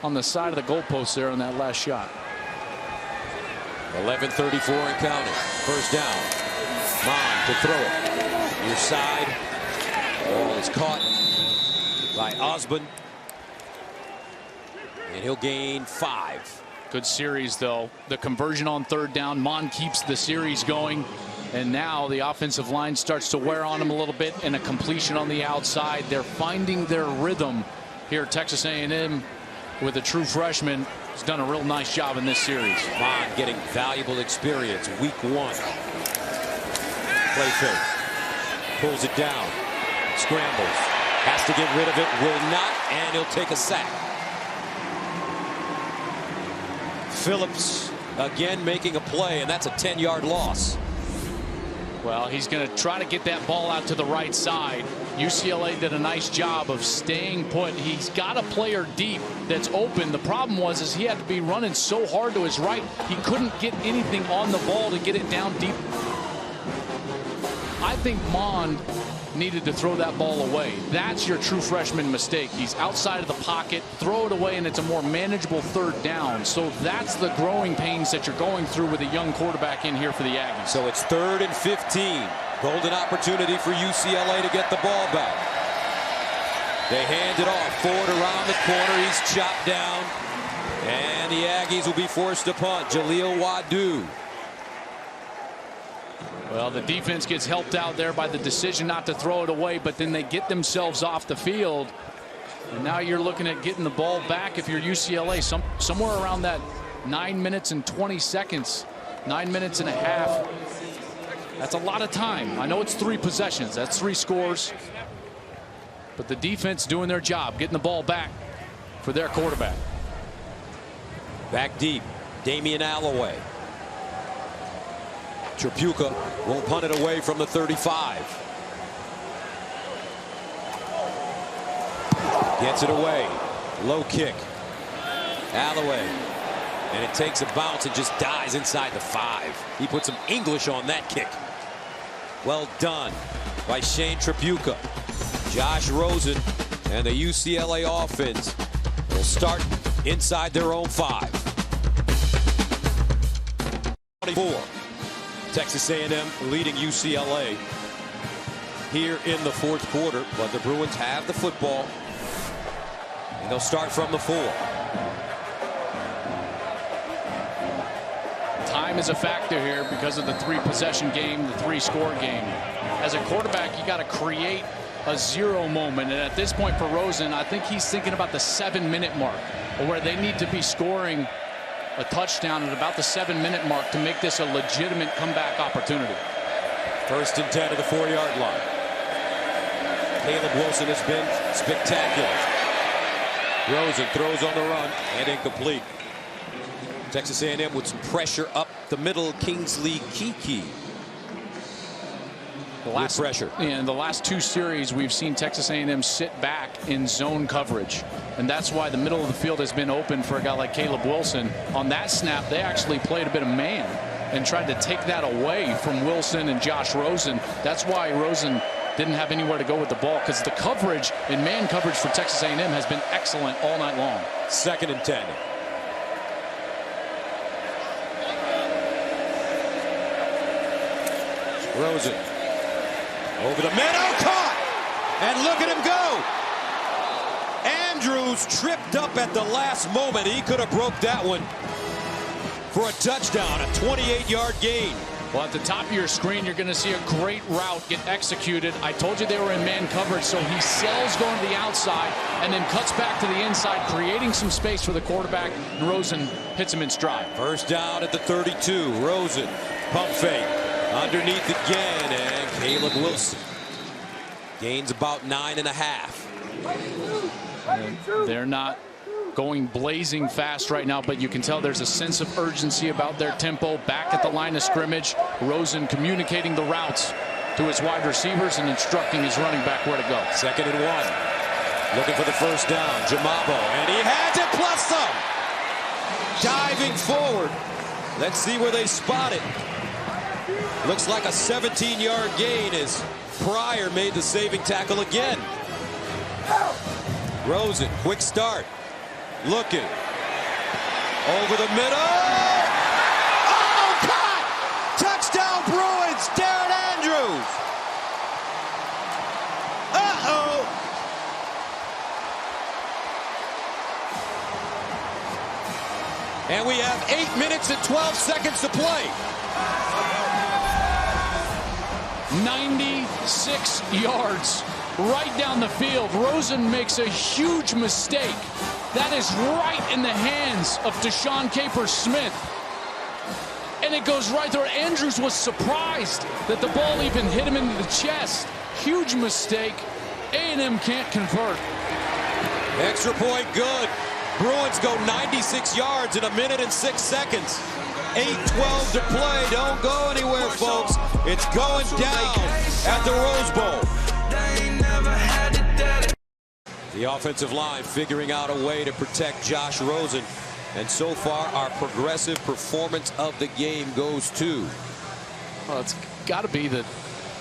on the side of the goalpost there on that last shot. 11:34 and counting. 1st down. Mond to throw it. Near side. Ball is caught by Osborne. And he'll gain 5. Good series, though. The conversion on 3rd down. Mond keeps the series going. And now the offensive line starts to wear on him a little bit, and a completion on the outside. They're finding their rhythm here at Texas A&M with a true freshman. He's done a real nice job in this series. Mond getting valuable experience week 1. Play fake. Pulls it down. Scrambles. Has to get rid of it. Will not. And he'll take a sack. Phillips again making a play, and that's a 10-yard loss. Well, he's going to try to get that ball out to the right side. UCLA did a nice job of staying put. He's got a player deep that's open. The problem was he had to be running so hard to his right, he couldn't get anything on the ball to get it down deep. I think Mond needed to throw that ball away. That's your true freshman mistake. He's outside of the pocket, throw it away, and it's a more manageable 3rd down. So that's the growing pains that you're going through with a young quarterback in here for the Aggies. So it's 3rd and 15. Golden opportunity for UCLA to get the ball back. They hand it off. Ford around the corner. He's chopped down. And the Aggies will be forced to punt. Jaleel Wadu. Well, the defense gets helped out there by the decision not to throw it away, but then they get themselves off the field. And now you're looking at getting the ball back if you're UCLA, somewhere around that 9 minutes and 20 seconds, 9 minutes and a half. That's a lot of time. I know it's 3 possessions. That's 3 scores. But the defense doing their job, getting the ball back for their quarterback. Back deep, Damian Alloway. Trayveon won't punt it away from the 35. Gets it away. Low kick. Alloway. And it takes a bounce and just dies inside the 5. He put some English on that kick. Well done by Shane Trayveon. Josh Rosen and the UCLA offense will start inside their own 5. 24. Texas A&M leading UCLA here in the 4th quarter, but the Bruins have the football, and they'll start from the 4. Time is a factor here because of the 3-possession game, the 3-score game. As a quarterback, you got to create a 0 moment, and at this point for Rosen, I think he's thinking about the 7-minute mark, where they need to be scoring a touchdown at about the 7-minute mark to make this a legitimate comeback opportunity. 1st and 10 to the 4-yard line. Caleb Wilson has been spectacular. Rosen throws on the run and incomplete. Texas A&M with some pressure up the middle. Kingsley Kiki. Pressure. In the last 2 series, we've seen Texas A&M sit back in zone coverage, and that's why the middle of the field has been open for a guy like Caleb Wilson. On that snap, they actually played a bit of man and tried to take that away from Wilson and Josh Rosen. That's why Rosen didn't have anywhere to go with the ball, because the coverage and man coverage for Texas A&M has been excellent all night long. 2nd and 10. Rosen. Over the middle, caught! And look at him go! Andrews tripped up at the last moment. He could have broke that one for a touchdown, a 28-yard gain. Well, at the top of your screen, you're going to see a great route get executed. I told you they were in man coverage, so he sells going to the outside and then cuts back to the inside, creating some space for the quarterback, and Rosen hits him in stride. 1st down at the 32. Rosen, pump fake. Underneath again, and Caleb Wilson gains about 9.5. They're not going blazing fast right now, but you can tell there's a sense of urgency about their tempo. Back at the line of scrimmage, Rosen communicating the routes to his wide receivers and instructing his running back where to go. 2nd and 1. Looking for the 1st down. Jamabo, and he has it plus some. Diving forward. Let's see where they spot it. Looks like a 17-yard gain as Pryor made the saving tackle again. Rosen, quick start. Looking. Over the middle. Oh, caught! Touchdown Bruins, Darren Andrews. Uh-oh. And we have 8 minutes and 12 seconds to play. 96 yards right down the field. Rosen makes a huge mistake. That is right in the hands of Deshaun Capers-Smith. And it goes right there. Andrews was surprised that the ball even hit him in the chest. Huge mistake. A&M can't convert. Extra point good. Bruins go 96 yards in 1 minute and 6 seconds. 8:12 to play. Don't go anywhere, folks. It's going down at the Rose Bowl. The offensive line figuring out a way to protect Josh Rosen. And so far, our progressive performance of the game goes to. Well, it's got to be the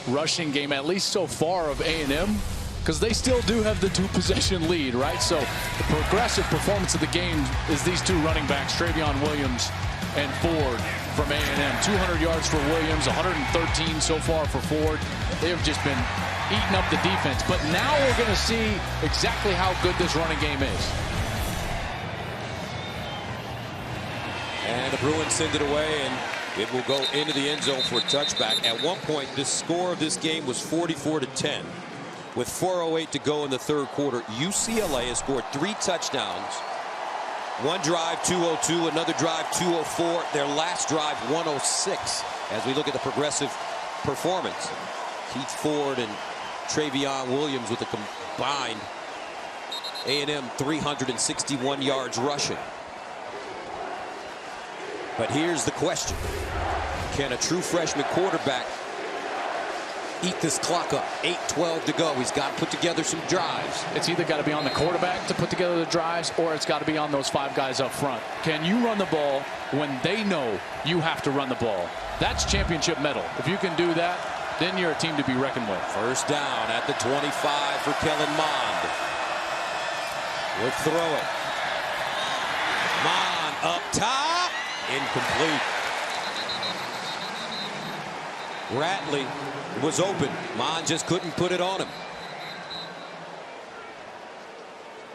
rushing game, at least so far, of A&M, because they still do have the 2-possession lead, right? So the progressive performance of the game is these 2 running backs, Trayveon Williams and Ford from A&M. 200 yards for Williams, 113 so far for Ford. They have just been eating up the defense. But now we're going to see exactly how good this running game is. And the Bruins send it away, and it will go into the end zone for a touchback. At one point, the score of this game was 44-10. With 4:08 to go in the third quarter, UCLA has scored 3 touchdowns. One drive, 202. Another drive, 204. Their last drive, 106. As we look at the progressive performance, Keith Ford and Trayveon Williams with a combined A&M 361 yards rushing. But here's the question. Can a true freshman quarterback eat this clock up? 8:12 to go. He's got to put together some drives. It's either got to be on the quarterback to put together the drives, or it's got to be on those 5 guys up front. Can you run the ball when they know you have to run the ball? That's championship medal. If you can do that, then you're a team to be reckoned with. First down at the 25 for Kellen Mond. Will throw it. Mond up top. Incomplete. Ratley was open. Mond just couldn't put it on him.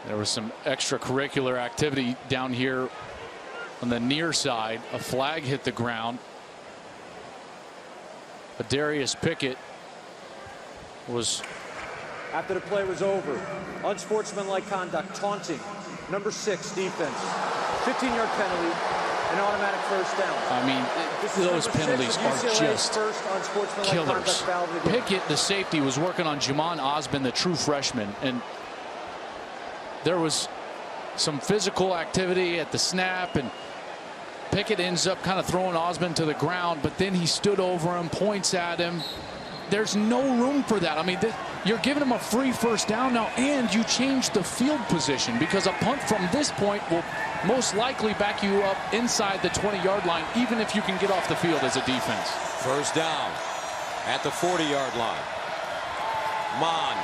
There was some extracurricular activity down here on the near side. A flag hit the ground. Darius Pickett was. After the play was over, unsportsmanlike conduct, taunting, number 6 defense, 15-yard penalty, an automatic first down. I mean, those penalties are just killers. Pickett, the safety, was working on Jamon Osmond, the true freshman, and there was some physical activity at the snap, and Pickett ends up kind of throwing Osmond to the ground, but then he stood over him, points at him. There's no room for that. I mean, you're giving him a free first down now, and you change the field position, because a punt from this point will most likely back you up inside the 20-yard line, even if you can get off the field as a defense. First down at the 40-yard line. Mond.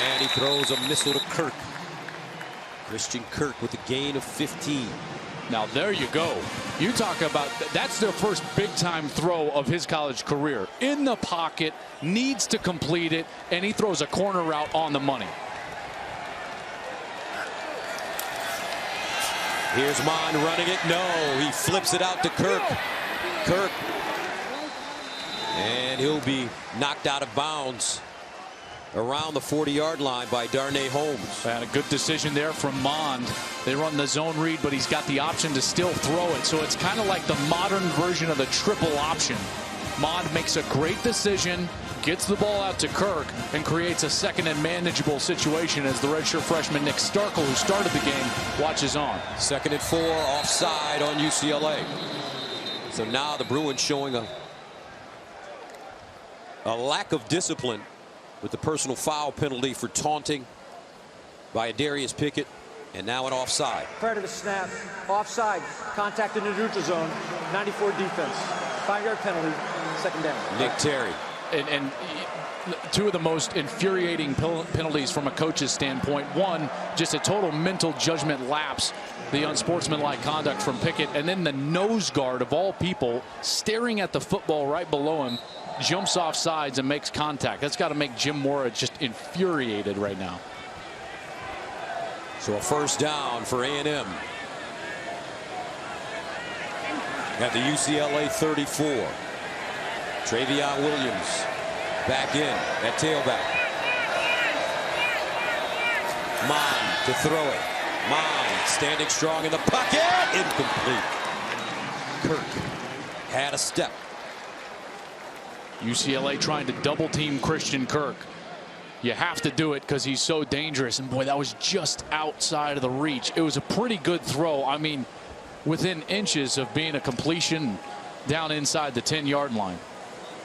And he throws a missile to Kirk. Christian Kirk with a gain of 15. Now there you go. You talk about, that's their first big-time throw of his college career. In the pocket, needs to complete it, and he throws a corner route on the money. Here's Mond running it. No, he flips it out to Kirk. Kirk. And he'll be knocked out of bounds around the 40-yard line by Darnay Holmes. And a good decision there from Mond. They run the zone read, but he's got the option to still throw it. So it's kind of like the modern version of the triple option. Mond makes a great decision, gets the ball out to Kirk, and creates a second and manageable situation as the redshirt freshman Nick Starkel, who started the game, watches on. 2nd and 4, offside on UCLA. So now the Bruins showing a lack of discipline with the personal foul penalty for taunting by Darius Pickett, and now an offside. Prior to the snap, offside, contact in the neutral zone, 94 defense, 5-yard penalty, 2nd down. Nick Terry. And 2 of the most infuriating penalties from a coach's standpoint. One, just a total mental judgment lapse, the unsportsmanlike conduct from Pickett, and then the nose guard of all people staring at the football right below him, jumps off sides and makes contact. That's got to make Jim Mora just infuriated right now. So a first down for A&M at the UCLA 34. Trayveon Williams Back in at tailback. Mond to throw it. Mond standing strong in the pocket. Incomplete. Kirk had a step. UCLA trying to double team Christian Kirk. You have to do it because he's so dangerous. And boy, that was just outside of the reach. It was a pretty good throw. I mean, within inches of being a completion down inside the 10-yard line.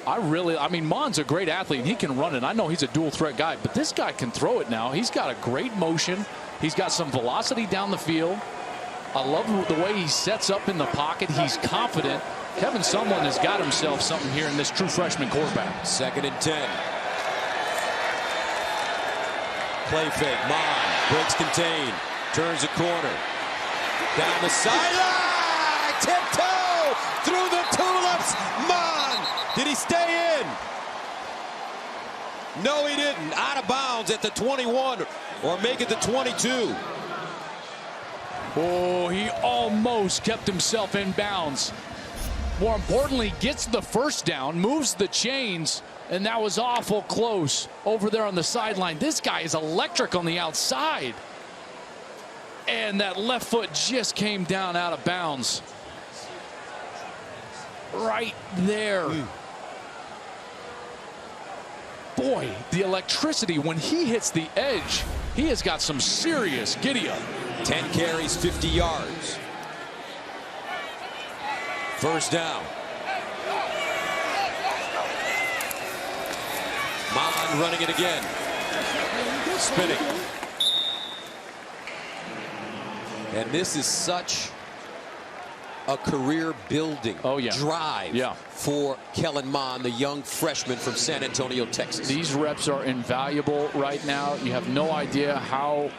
I mean, Mond's a great athlete and he can run it. I know he's a dual threat guy, but this guy can throw it now. He's got a great motion. He's got some velocity down the field. I love the way he sets up in the pocket. He's confident. Kevin Sumlin has got himself something here in this true freshman quarterback. 2nd and 10. Play fake. Mond breaks contain. Turns the corner. Down the sideline. Tiptoe through the tulips. Mond. Did he stay in? No, he didn't. Out of bounds at the 21 or make it the 22. Oh, he almost kept himself in bounds. More importantly, gets the first down, moves the chains, and that was awful close over there on the sideline. This guy is electric on the outside. And that left foot just came down out of bounds. Right there. Boy, the electricity when he hits the edge, he has got some serious giddy-up. 10 carries, 50 yards. First down. Mond running it again. Spinning. And this is such a career-building drive for Kellen Mond, the young freshman from San Antonio, Texas. These reps are invaluable right now. You have no idea how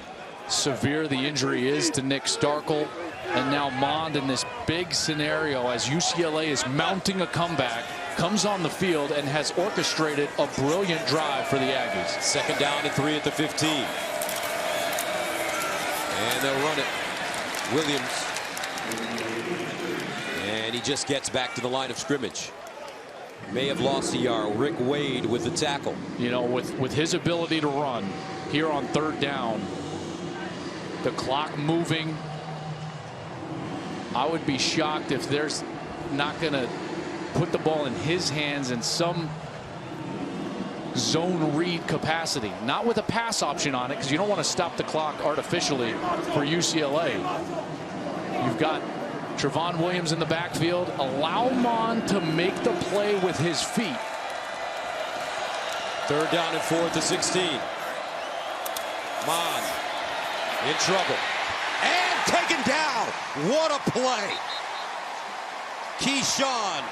severe the injury is to Nick Starkel. And now Mond in this big scenario as UCLA is mounting a comeback, comes on the field and has orchestrated a brilliant drive for the Aggies. 2nd down and 3 at the 15. And they'll run it. Williams. And he just gets back to the line of scrimmage. May have lost a yard. Rick Wade with the tackle. You know, with his ability to run here on 3rd down, the clock moving, I would be shocked if there's not going to put the ball in his hands in some zone read capacity. Not with a pass option on it, because you don't want to stop the clock artificially for UCLA. You've got Trayveon Williams in the backfield. Allow Mond to make the play with his feet. 3rd down and 4 at the 16. Mond in trouble. And taken down. What a play. Keyshawn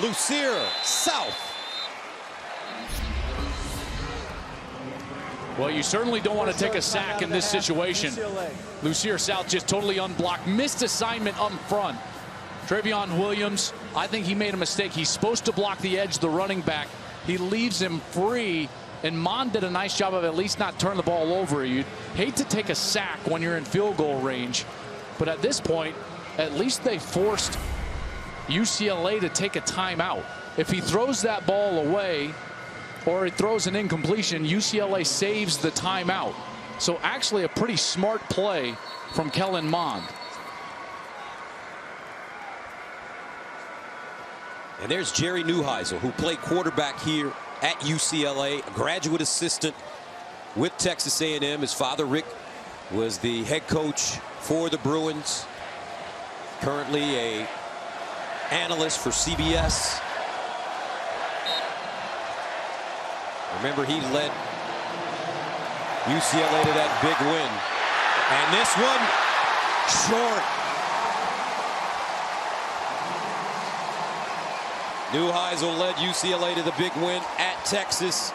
Lucier South. Well, you certainly don't want to take a sack in this situation. Lucier South just totally unblocked. Missed assignment up front. Trayveon Williams, I think he made a mistake. He's supposed to block the edge, the running back. He leaves him free. And Mond did a nice job of at least not turning the ball over. You'd hate to take a sack when you're in field goal range. But at this point, at least they forced UCLA to take a timeout. If he throws that ball away or he throws an incompletion, UCLA saves the timeout. So actually a pretty smart play from Kellen Mond. And there's Jerry Neuheisel, who played quarterback here at UCLA, a graduate assistant with Texas A&M. His father, Rick, was the head coach for the Bruins. Currently a analyst for CBS. Remember, he led UCLA to that big win. And this one, short. Neuheisel led UCLA to the big win at Texas.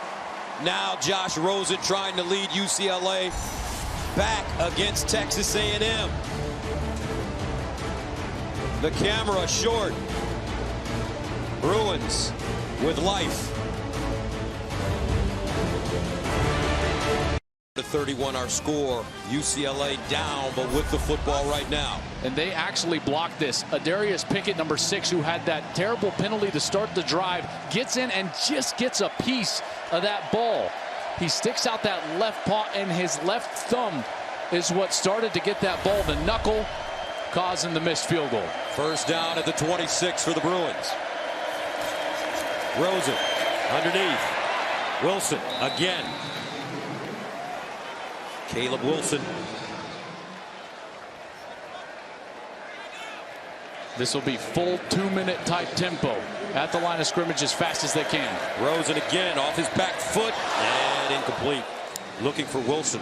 Now Josh Rosen trying to lead UCLA back against Texas A&M. The camera short. Bruins with life. 31 our score. UCLA down, but with the football right now. And they actually blocked this. Adarius Pickett, number 6, who had that terrible penalty to start the drive, gets in and just gets a piece of that ball. He sticks out that left paw, and his left thumb is what started to get that ball, the knuckle, causing the missed field goal. First down at the 26 for the Bruins. Rosen underneath. Wilson again. Caleb Wilson. This will be full 2-minute type tempo at the line of scrimmage as fast as they can. Rosen again off his back foot and incomplete. Looking for Wilson.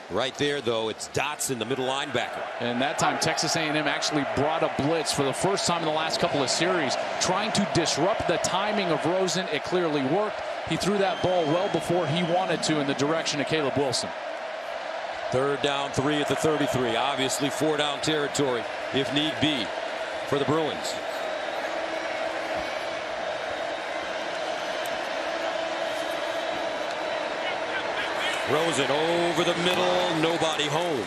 Right there, though, it's Dotson, the middle linebacker. And that time, Texas A&M actually brought a blitz for the first time in the last couple of series, trying to disrupt the timing of Rosen. It clearly worked. He threw that ball well before he wanted to in the direction of Caleb Wilson. Third down, 3 at the 33. Obviously, 4-down territory, if need be, for the Bruins. Rosen over the middle, nobody home.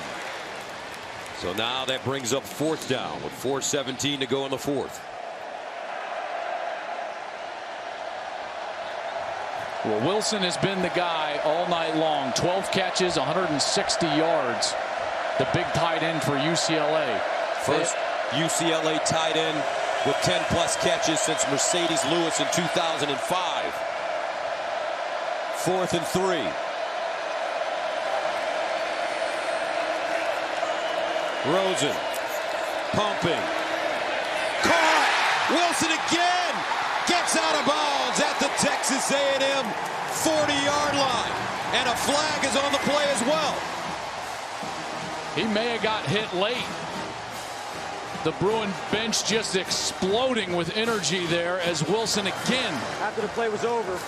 So now that brings up 4th down with 4:17 to go in the 4th. Well, Wilson has been the guy all night long. 12 catches, 160 yards. The big tight end for UCLA. First UCLA tight end with 10+ catches since Mercedes Lewis in 2005. 4th and 3. Rosen pumping, caught. Wilson again gets out of bounds at the Texas A&M 40-yard line, and a flag is on the play as well. He may have got hit late. The Bruin bench just exploding with energy there as Wilson again. After the play was over,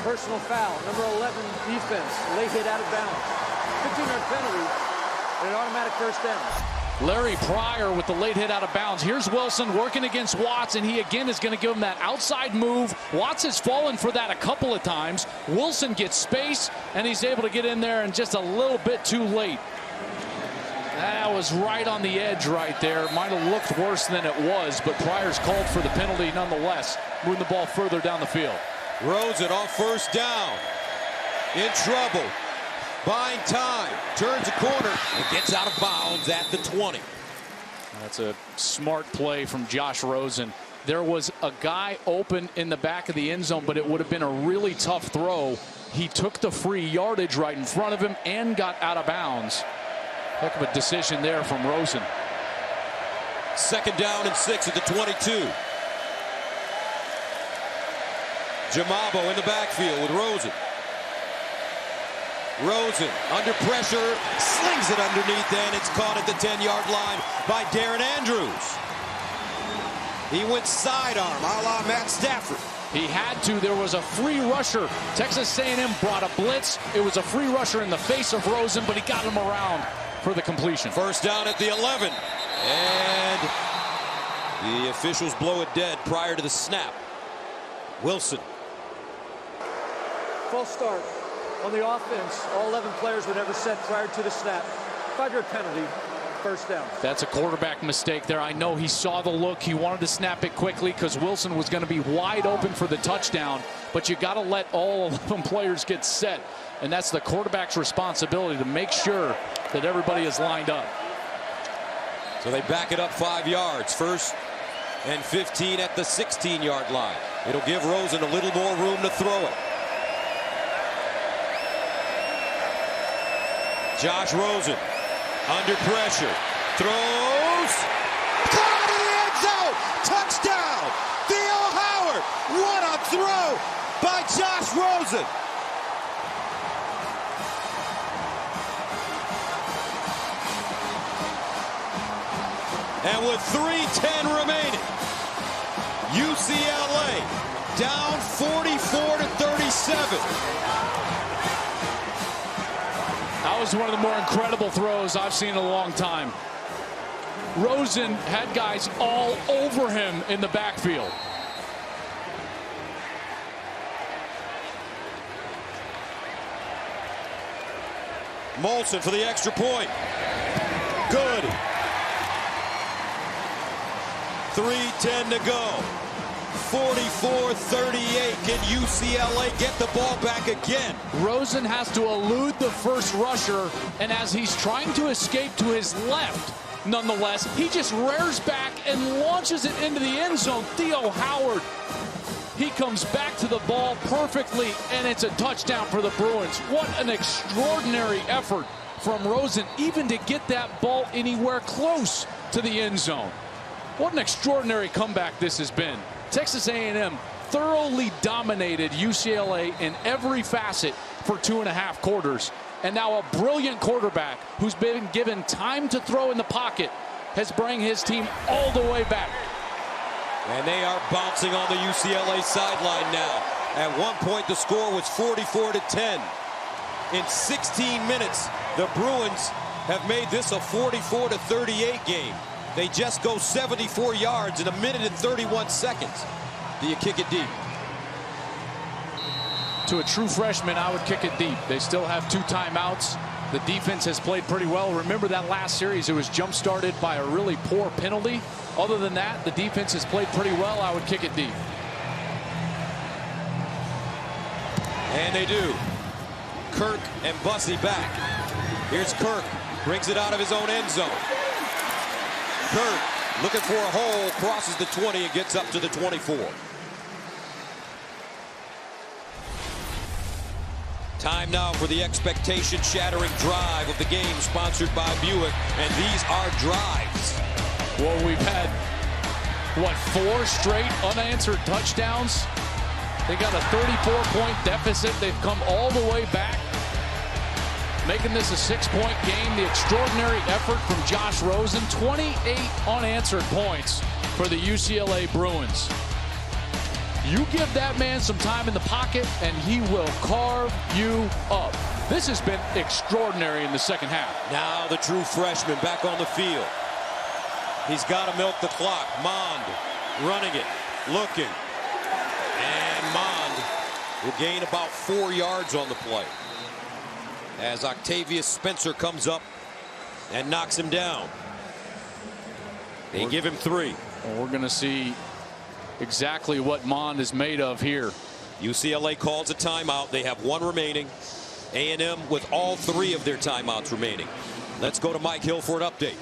personal foul, number 11 defense, late hit out of bounds. 15-yard penalty and an automatic first down. Larry Pryor with the late hit out of bounds. Here's Wilson working against Watts, and he again is going to give him that outside move. Watts has fallen for that a couple of times. Wilson gets space, and he's able to get in there and just a little bit too late. That was right on the edge right there. Might have looked worse than it was, but Pryor's called for the penalty nonetheless. Moving the ball further down the field. Rosen off first down. In trouble. Buying time, turns a corner, and gets out of bounds at the 20. That's a smart play from Josh Rosen. There was a guy open in the back of the end zone, but it would have been a really tough throw. He took the free yardage right in front of him and got out of bounds. Heck of a decision there from Rosen. 2nd down and 6 at the 22. Jamabo in the backfield with Rosen. Rosen under pressure, slings it underneath, and it's caught at the 10-yard line by Darren Andrews. He went sidearm, a la Matt Stafford. He had to. There was a free rusher. Texas A&M brought a blitz. It was a free rusher in the face of Rosen, but he got him around for the completion. First down at the 11. And the officials blow it dead prior to the snap. Wilson. False start. On the offense, all 11 players were never set prior to the snap. 5-yard penalty, first down. That's a quarterback mistake there. I know he saw the look. He wanted to snap it quickly because Wilson was going to be wide open for the touchdown. But you got to let all 11 players get set. And that's the quarterback's responsibility to make sure that everybody is lined up. So they back it up 5 yards. 1st and 15 at the 16-yard line. It'll give Rosen a little more room to throw it. Josh Rosen under pressure, throws, caught in the end zone, touchdown, Theo Howard. What a throw by Josh Rosen. And with 3:10 remaining, UCLA down 44-37. That was one of the more incredible throws I've seen in a long time. Rosen had guys all over him in the backfield. Molson for the extra point. Good. 3:10 to go. 44-38. Can UCLA get the ball back again? Rosen has to elude the first rusher, and as he's trying to escape to his left, nonetheless, he just rears back and launches it into the end zone. Theo Howard, he comes back to the ball perfectly, and it's a touchdown for the Bruins. What an extraordinary effort from Rosen, even to get that ball anywhere close to the end zone. What an extraordinary comeback this has been. Texas A&M thoroughly dominated UCLA in every facet for 2.5 quarters. And now a brilliant quarterback who's been given time to throw in the pocket has brought his team all the way back. And they are bouncing on the UCLA sideline now. At one point, the score was 44-10. In 16 minutes, the Bruins have made this a 44-38 game. They just go 74 yards in 1 minute and 31 seconds. Do you kick it deep? To a true freshman, I would kick it deep. They still have 2 timeouts. The defense has played pretty well. Remember that last series, it was jump-started by a really poor penalty. Other than that, the defense has played pretty well. I would kick it deep. And they do. Kirk and Bussey back. Here's Kirk. Brings it out of his own end zone. Kirk looking for a hole, crosses the 20 and gets up to the 24. Time now for the expectation-shattering drive of the game, sponsored by Buick, and these are drives. Well, we've had, what, 4 straight unanswered touchdowns? They got a 34-point deficit. They've come all the way back, making this a 6-point game. The extraordinary effort from Josh Rosen, 28 unanswered points for the UCLA Bruins. You give that man some time in the pocket, and he will carve you up. This has been extraordinary in the second half. Now the true freshman back on the field. He's got to milk the clock. Mond running it, looking. And Mond will gain about 4 yards on the play, as Octavius Spencer comes up and knocks him down. They give him 3. Well, we're going to see exactly what Mond is made of here. UCLA calls a timeout. They have 1 remaining. A&M with all 3 of their timeouts remaining. Let's go to Mike Hill for an update.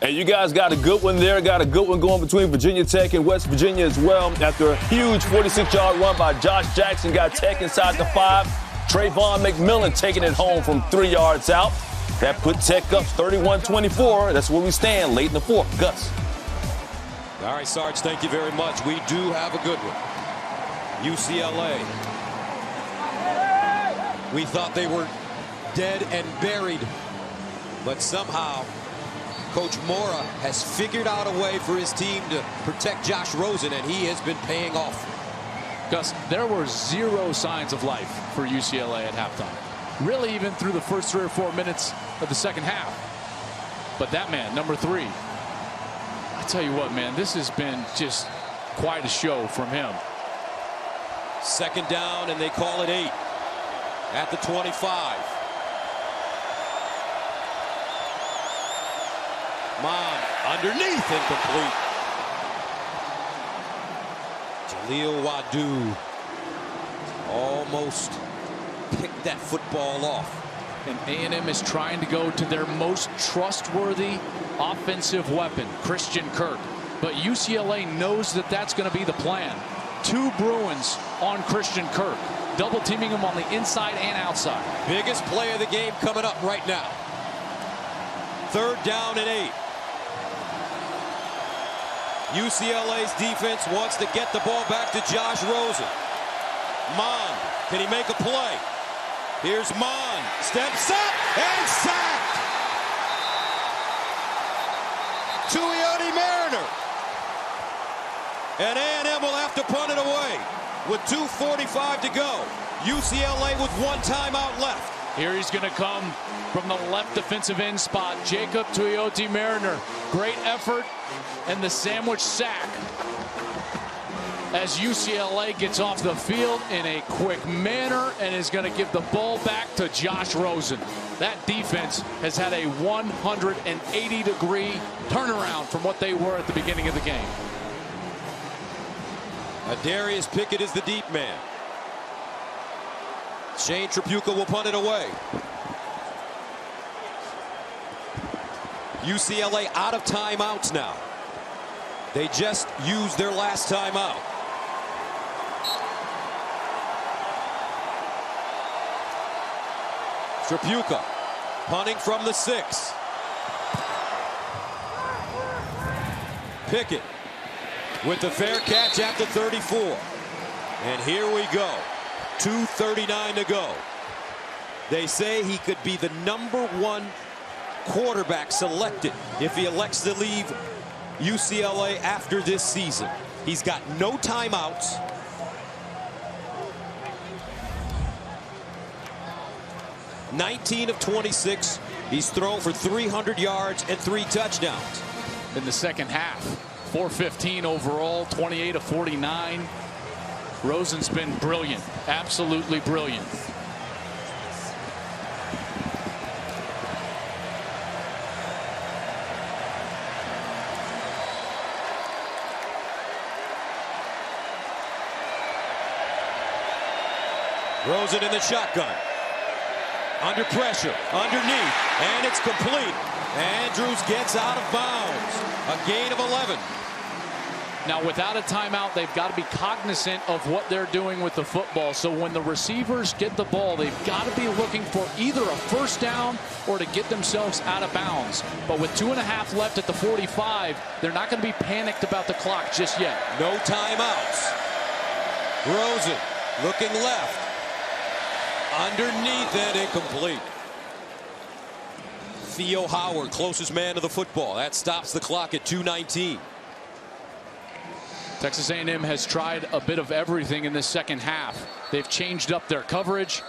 And you guys got a good one there. Got a good one going between Virginia Tech and West Virginia as well. After a huge 46-yard run by Josh Jackson, got Tech inside the 5. Trayvon McMillan taking it home from 3 yards out. That put Tech up 31-24. That's where we stand late in the 4th. Gus. All right, Sarge, thank you very much. We do have a good one. UCLA. We thought they were dead and buried, but somehow Coach Mora has figured out a way for his team to protect Josh Rosen, and he has been paying off. Gus, there were 0 signs of life for UCLA at halftime. Really, even through the first 3 or 4 minutes of the second half. But that man, number 3, I tell you what, man, this has been just quite a show from him. 2nd down, and they call it 8 at the 25. Mond underneath, incomplete. Jaleel Wadu almost picked that football off. And A&M is trying to go to their most trustworthy offensive weapon, Christian Kirk. But UCLA knows that that's going to be the plan. 2 Bruins on Christian Kirk, double teaming him on the inside and outside. Biggest play of the game coming up right now. 3rd down and 8. UCLA's defense wants to get the ball back to Josh Rosen. Mond, can he make a play? Here's Mond, steps up and sacked. Tuioti Mariner. And A&M will have to punt it away with 2:45 to go. UCLA with 1 timeout left. Here he's going to come from the left defensive end spot. Jacob Tuioti Mariner. Great effort And the sandwich sack as UCLA gets off the field in a quick manner and is going to give the ball back to Josh Rosen. That defense has had a 180-degree turnaround from what they were at the beginning of the game. Darius Pickett is the deep man. Shane Tripucka will punt it away. UCLA out of timeouts now. They just used their last timeout. Tripucka punting from the 6. Pickett with the fair catch at the 34. And here we go. 2:39 to go. They say he could be the #1 quarterback selected if he elects to leave UCLA after this season. He's got no timeouts. (19 of 26). He's thrown for 300 yards and 3 touchdowns. In the second half, 415 overall, 28 of 49. Rosen's been brilliant, absolutely brilliant. Rosen in the shotgun. Under pressure, underneath, and it's complete. Andrews gets out of bounds. A gain of 11. Now, without a timeout, they've got to be cognizant of what they're doing with the football. So when the receivers get the ball, they've got to be looking for either a first down or to get themselves out of bounds. But with 2.5 left at the 45, they're not going to be panicked about the clock just yet. No timeouts. Rosen looking left. Underneath and incomplete. Theo Howard, closest man to the football. That stops the clock at 2:19. Texas A&M has tried a bit of everything in this second half. They've changed up their coverage.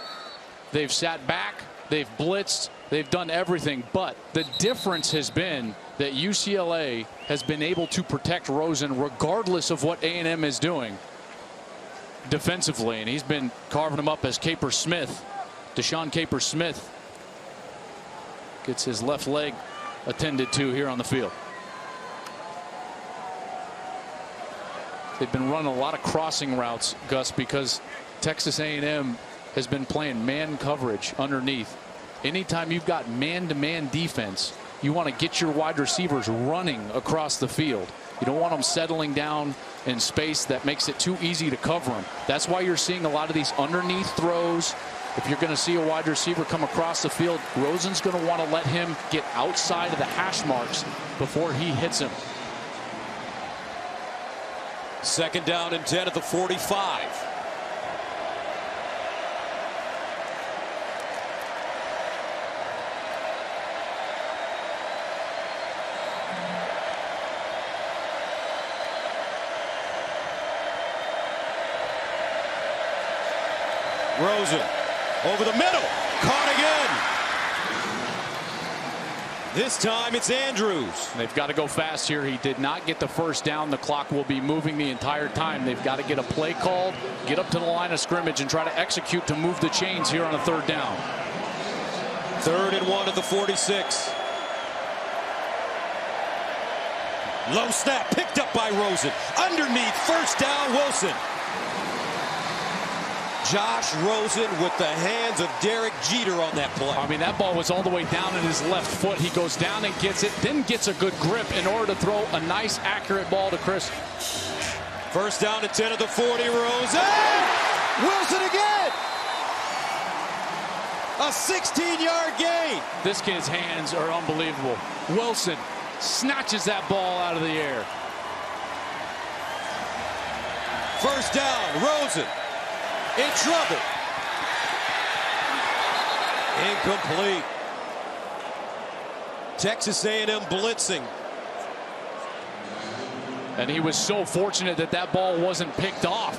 They've sat back. They've blitzed. They've done everything. But the difference has been that UCLA has been able to protect Rosen regardless of what A&M is doing defensively. And he's been carving him up as Capers Smith. Deshaun Capers Smith gets his left leg attended to here on the field. They've been running a lot of crossing routes, Gus, because Texas A&M has been playing man coverage underneath. Anytime you've got man-to-man defense, you want to get your wide receivers running across the field. You don't want them settling down in space that makes it too easy to cover them. That's why you're seeing a lot of these underneath throws. If you're going to see a wide receiver come across the field, Rosen's going to want to let him get outside of the hash marks before he hits him. Second down and 10 at the 45. Rosen over the middle, caught again. This time it's Andrews. They've got to go fast here. He did not get the first down. The clock will be moving the entire time. They've got to get a play called, get up to the line of scrimmage, and try to execute to move the chains here on a third down. 3rd and 1 at the 46. Low snap picked up by Rosen. Underneath, first down, Wilson. Josh Rosen with the hands of Derek Jeter on that play. I mean, that ball was all the way down in his left foot. He goes down and gets it, then gets a good grip in order to throw a nice, accurate ball to Chris. First down and 10 at the 40, Rosen. Wilson again. A 16-yard gain. This kid's hands are unbelievable. Wilson snatches that ball out of the air. First down, Rosen. In trouble. Incomplete. Texas A&M blitzing. And he was so fortunate that that ball wasn't picked off.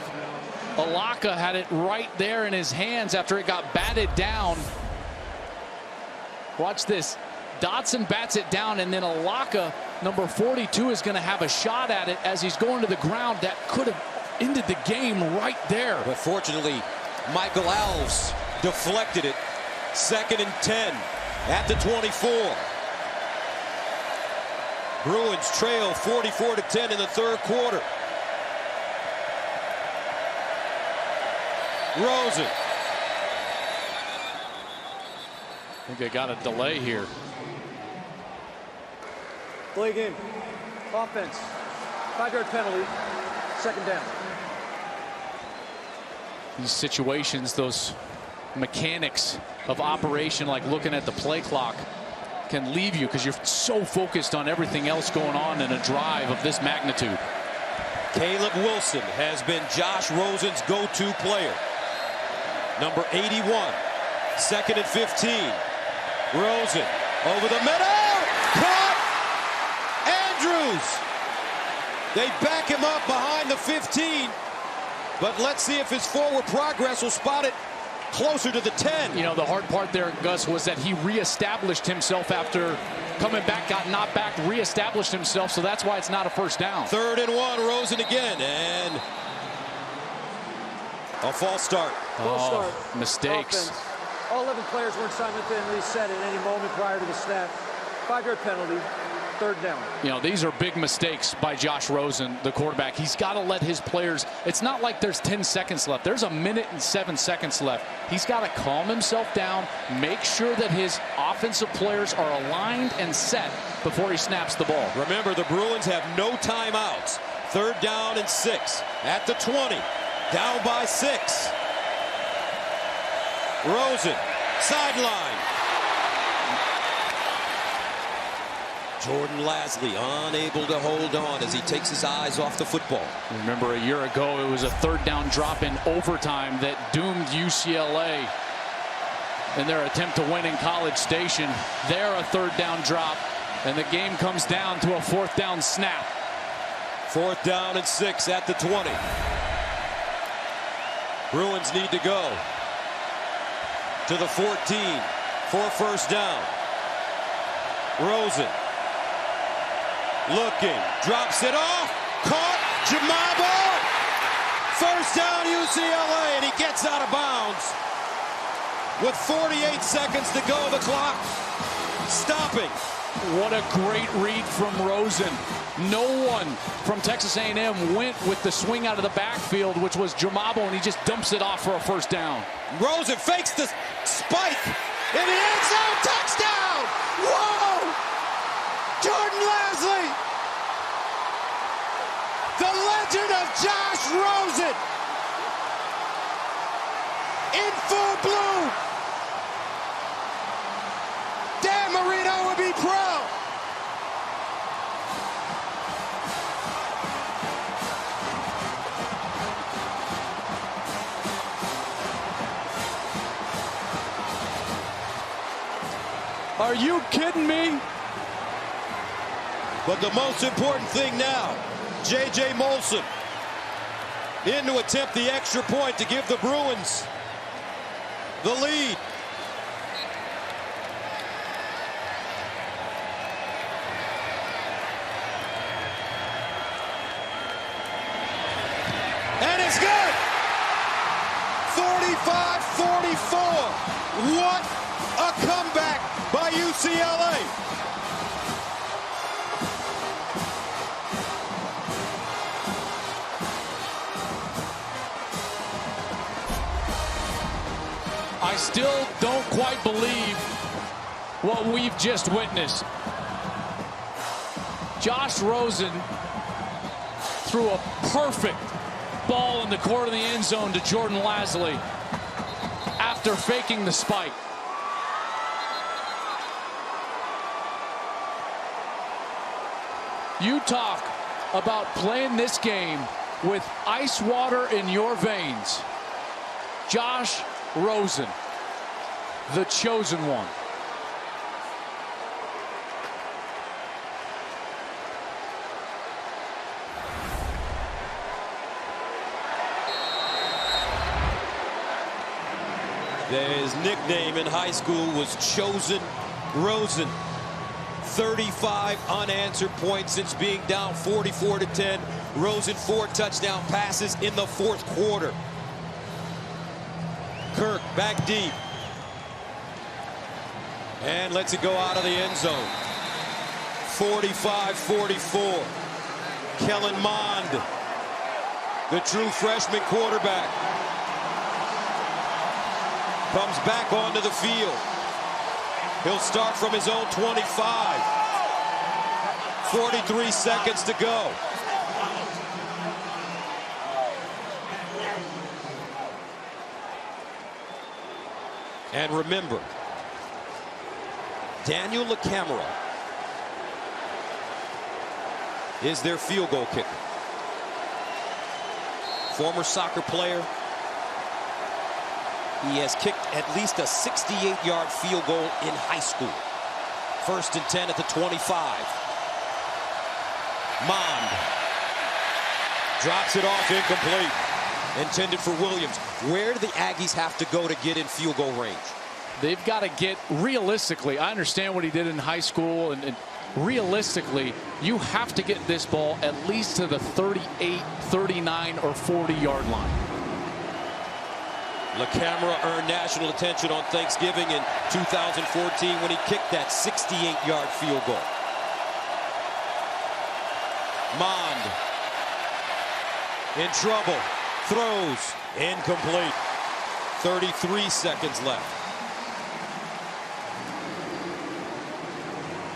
Ucla had it right there in his hands after it got batted down. Watch this. Dotson bats it down, and then Ucla number 42 is going to have a shot at it as he's going to the ground. That could have ended the game right there. But fortunately, Michael Alves deflected it. 2nd and 10 at the 24. Bruins trail 44-10 in the 3rd quarter. Rosen. I think they got a delay here. Delay game. Offense. 5-yard penalty. 2nd down. These situations, those mechanics of operation, like looking at the play clock, can leave you because you're so focused on everything else going on in a drive of this magnitude. Caleb Wilson has been Josh Rosen's go-to player. Number 81. 2nd and 15. Rosen over the middle. Caught. Andrews. They back him up behind the 15. But let's see if his forward progress will spot it closer to the 10. You know, the hard part there, Gus, was that he reestablished himself after coming back, got knocked back, reestablished himself, so that's why it's not a first down. 3rd and 1, Rosen again, and a false start. False start. Mistakes. Offense. All 11 players weren't simultaneously set at any moment prior to the snap. 5-yard penalty. 3rd down. You know, these are big mistakes by Josh Rosen, the quarterback. He's got to let his players, it's not like there's 10 seconds left. There's 1 minute and 7 seconds left. He's got to calm himself down, make sure that his offensive players are aligned and set before he snaps the ball. Remember, the Bruins have no timeouts. 3rd down and 6 at the 20. Down by 6. Rosen, sideline. Jordan Lasley unable to hold on as he takes his eyes off the football. Remember, a year ago, it was a 3rd down drop in overtime that doomed UCLA in their attempt to win in College Station. There, a 3rd down drop, and the game comes down to a 4th down snap. 4th down and 6 at the 20. Bruins need to go to the 14 for 1st down. Rosen looking, drops it off, caught, Jamabo. 1st down UCLA, and he gets out of bounds with 48 seconds to go. The clock stopping. What a great read from Rosen. No one from Texas A&M went with the swing out of the backfield, which was Jamabo, and he just dumps it off for a 1st down. Rosen fakes the spike in the end zone. Touchdown! Whoa! Jordan Lasley! The legend of Josh Rosen! In full bloom! Dan Marino would be proud! Are you kidding me? But the most important thing now, J.J. Molson in to attempt the extra point to give the Bruins the lead. And it's good! 45-44. What a comeback by UCLA. I still don't quite believe what we've just witnessed. Josh Rosen threw a perfect ball in the corner of the end zone to Jordan Lasley after faking the spike. You talk about playing this game with ice water in your veins. Josh Rosen, the chosen one. His nickname in high school was Chosen Rosen. 35 unanswered points since being down 44-10. Rosen 4 touchdown passes in the fourth quarter. Kirk back deep. And lets it go out of the end zone. 45-44. Kellen Mond, the true freshman quarterback, comes back onto the field. He'll start from his own 25. 43 seconds to go. And remember, Daniel LaCamera is their field goal kicker. Former soccer player. He has kicked at least a 68-yard field goal in high school. 1st and 10 at the 25. Mond drops it off incomplete. Intended for Williams. Where do the Aggies have to go to get in field goal range? They've got to get, realistically, I understand what he did in high school, and realistically, you have to get this ball at least to the 38, 39, or 40-yard line. LaCamera earned national attention on Thanksgiving in 2014 when he kicked that 68-yard field goal. Mond in trouble. Throws. Incomplete. 33 seconds left.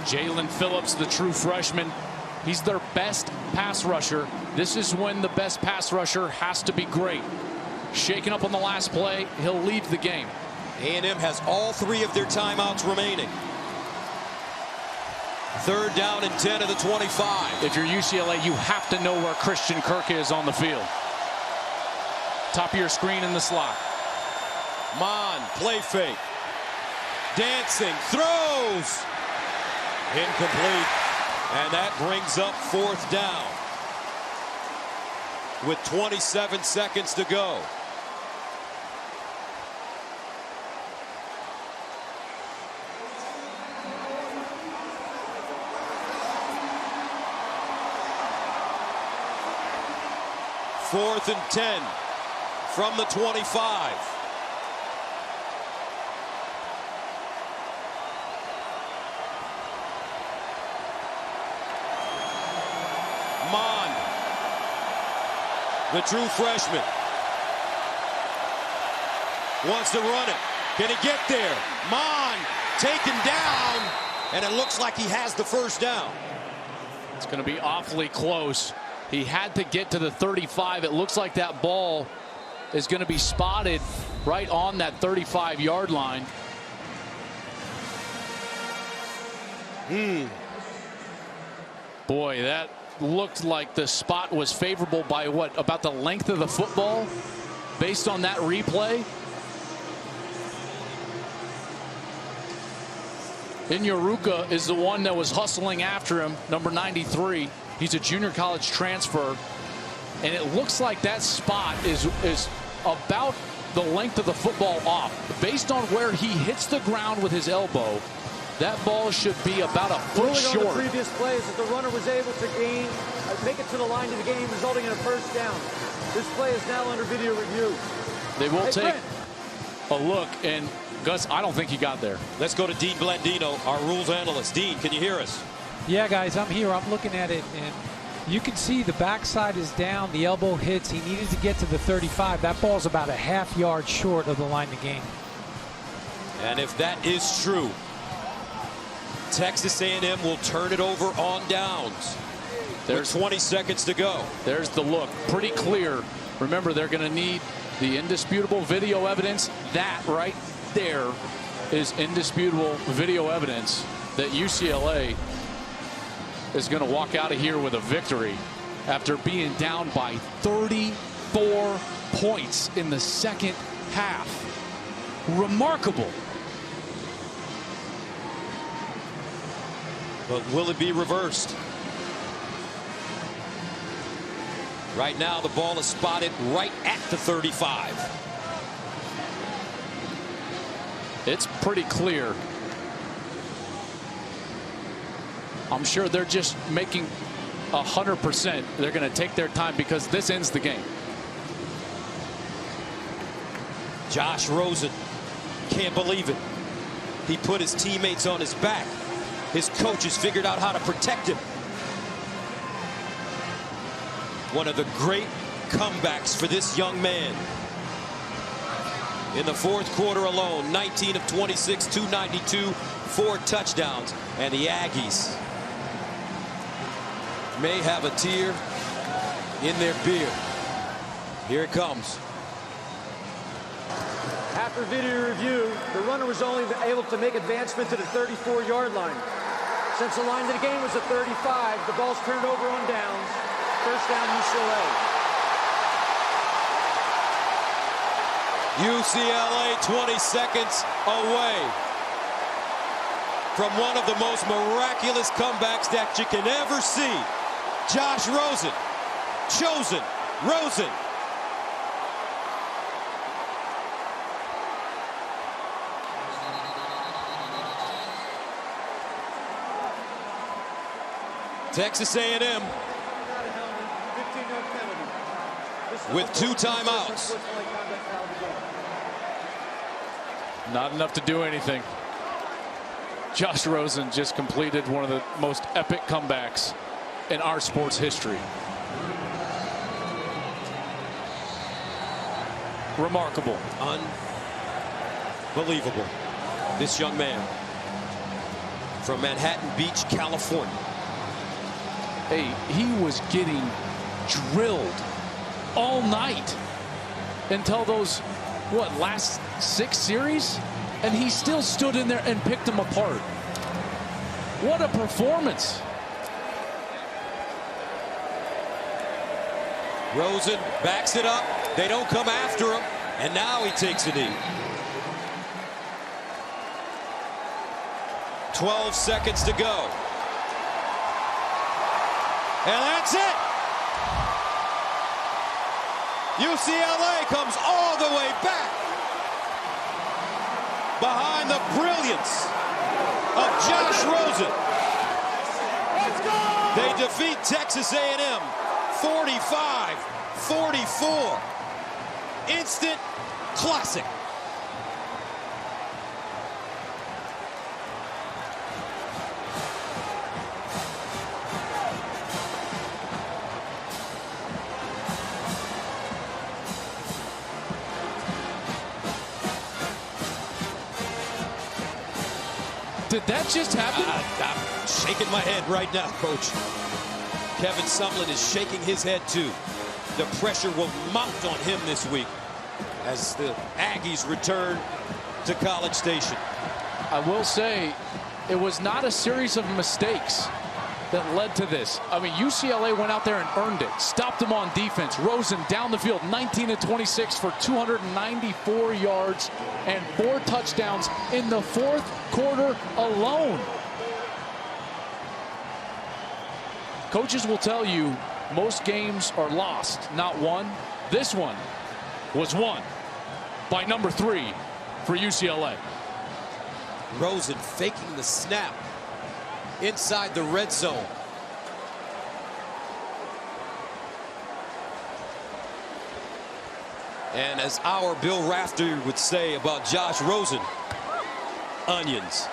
Jalen Phillips, the true freshman, he's their best pass rusher. This is when the best pass rusher has to be great. Shaken up on the last play, he'll leave the game. A&M has all 3 of their timeouts remaining. 3rd down and 10 of the 25. If you're UCLA, you have to know where Christian Kirk is on the field. Top of your screen in the slot. Mond, play fake. Dancing, throws. Incomplete. And that brings up 4th down with 27 seconds to go. Fourth and 10 from the 25. Mond, the true freshman, wants to run it. Can he get there? Mond taken down, and it looks like he has the 1st down. It's going to be awfully close. He had to get to the 35. It looks like that ball is going to be spotted right on that 35-yard line. Boy, that looked like the spot was favorable by what, about the length of the football based on that replay. Inyuruka is the one that was hustling after him, number 93. He's a junior college transfer, and it looks like that spot is about the length of the football off. Based on where he hits the ground with his elbow, that ball should be about a foot short. On the previous plays, that the runner was able to make it to the line of the game, resulting in a 1st down. This play is now under video review. They will take a look, and Gus, I don't think he got there. Let's go to Dean Blandino, our rules analyst. Dean, can you hear us? Yeah, guys, I'm here. I'm looking at it, and you can see the backside is down. The elbow hits. He needed to get to the 35. That ball's about a ½ yard short of the line of game. And if that is true, Texas A&M will turn it over on downs. There's 20 seconds to go. There's the look. Pretty clear. Remember, they're going to need the indisputable video evidence. That right there is indisputable video evidence that UCLA is going to walk out of here with a victory after being down by 34 points in the 2nd half. Remarkable. But will it be reversed? Right now, the ball is spotted right at the 35. It's pretty clear. I'm sure they're just making 100%. They're going to take their time because this ends the game. Josh Rosen can't believe it. He put his teammates on his back. His coaches figured out how to protect him. One of the great comebacks for this young man. In the fourth quarter alone, 19 of 26, 292, 4 touchdowns. And the Aggies may have a tear in their beer. Here it comes. After video review, the runner was only able to make advancement to the 34-yard line. Since the line of the game was at 35, the ball's turned over on downs. First down, UCLA. UCLA 20 seconds away from one of the most miraculous comebacks that you can ever see. Josh Rosen, chosen, Rosen. Texas A&M with 2 timeouts. Not enough to do anything. Josh Rosen just completed one of the most epic comebacks in our sports history. Remarkable. Unbelievable. This young man from Manhattan Beach, California. Hey, he was getting drilled all night until those, last 6 series? And he still stood in there and picked them apart. What a performance. Rosen backs it up. They don't come after him. And now he takes a knee. 12 seconds to go. And that's it. UCLA comes all the way back behind the brilliance of Josh Rosen. They defeat Texas A&M 45-44. Instant classic. Did that just happen? I'm shaking my head right now, Coach. Kevin Sumlin is shaking his head too. The pressure will mount on him this week as the Aggies return to College Station. I will say it was not a series of mistakes that led to this. I mean, UCLA went out there and earned it. Stopped them on defense. Rosen down the field, 19 of 26 for 294 yards and 4 touchdowns in the fourth quarter alone. Coaches will tell you most games are lost, not won. This one was won by number 3 for UCLA. Rosen faking the snap inside the red zone. And as our Bill Rafter would say about Josh Rosen, onions.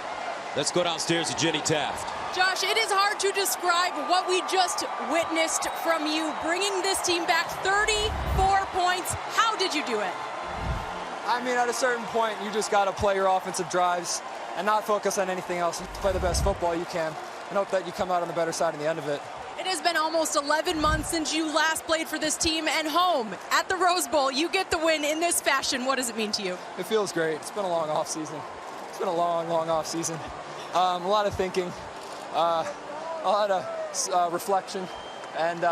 Let's go downstairs to Jenny Taft. Josh, it is hard to describe what we just witnessed from you, bringing this team back 34 points. How did you do it? I mean, at a certain point, you just got to play your offensive drives and not focus on anything else. Play the best football you can and hope that you come out on the better side at the end of it. It has been almost 11 months since you last played for this team, and home at the Rose Bowl, you get the win in this fashion. What does it mean to you? It feels great. It's been a long off season. It's been a long, long off season. A lot of thinking, a lot of reflection, and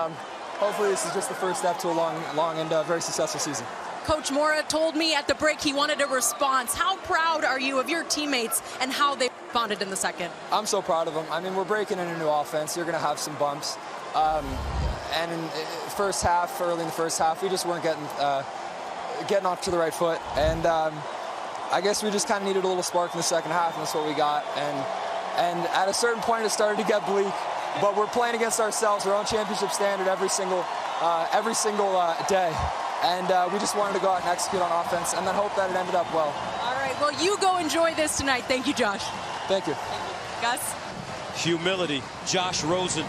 hopefully this is just the first step to a long and very successful season. Coach Mora told me at the break he wanted a response. How proud are you of your teammates and how they responded in the second? I'm so proud of them. I mean, we're breaking in a new offense. You're going to have some bumps. And in the first half, early in the first half, we just weren't getting off to the right foot. And I guess we just kind of needed a little spark in the second half, and that's what we got. And And at a certain point, it started to get bleak. But we're playing against ourselves, our own championship standard every single day. And we just wanted to go out and execute on offense and then hope that it ended up well. All right, well, you go enjoy this tonight. Thank you, Josh. Thank you. Gus? Humility, Josh Rosen.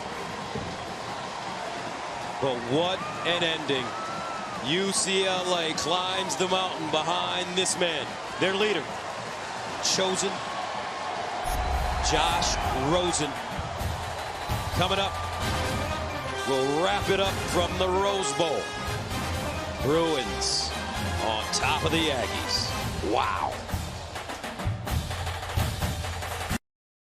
But what an ending. UCLA climbs the mountain behind this man, their leader, chosen Josh Rosen. Coming up, we'll wrap it up from the Rose Bowl. Bruins on top of the Aggies. Wow.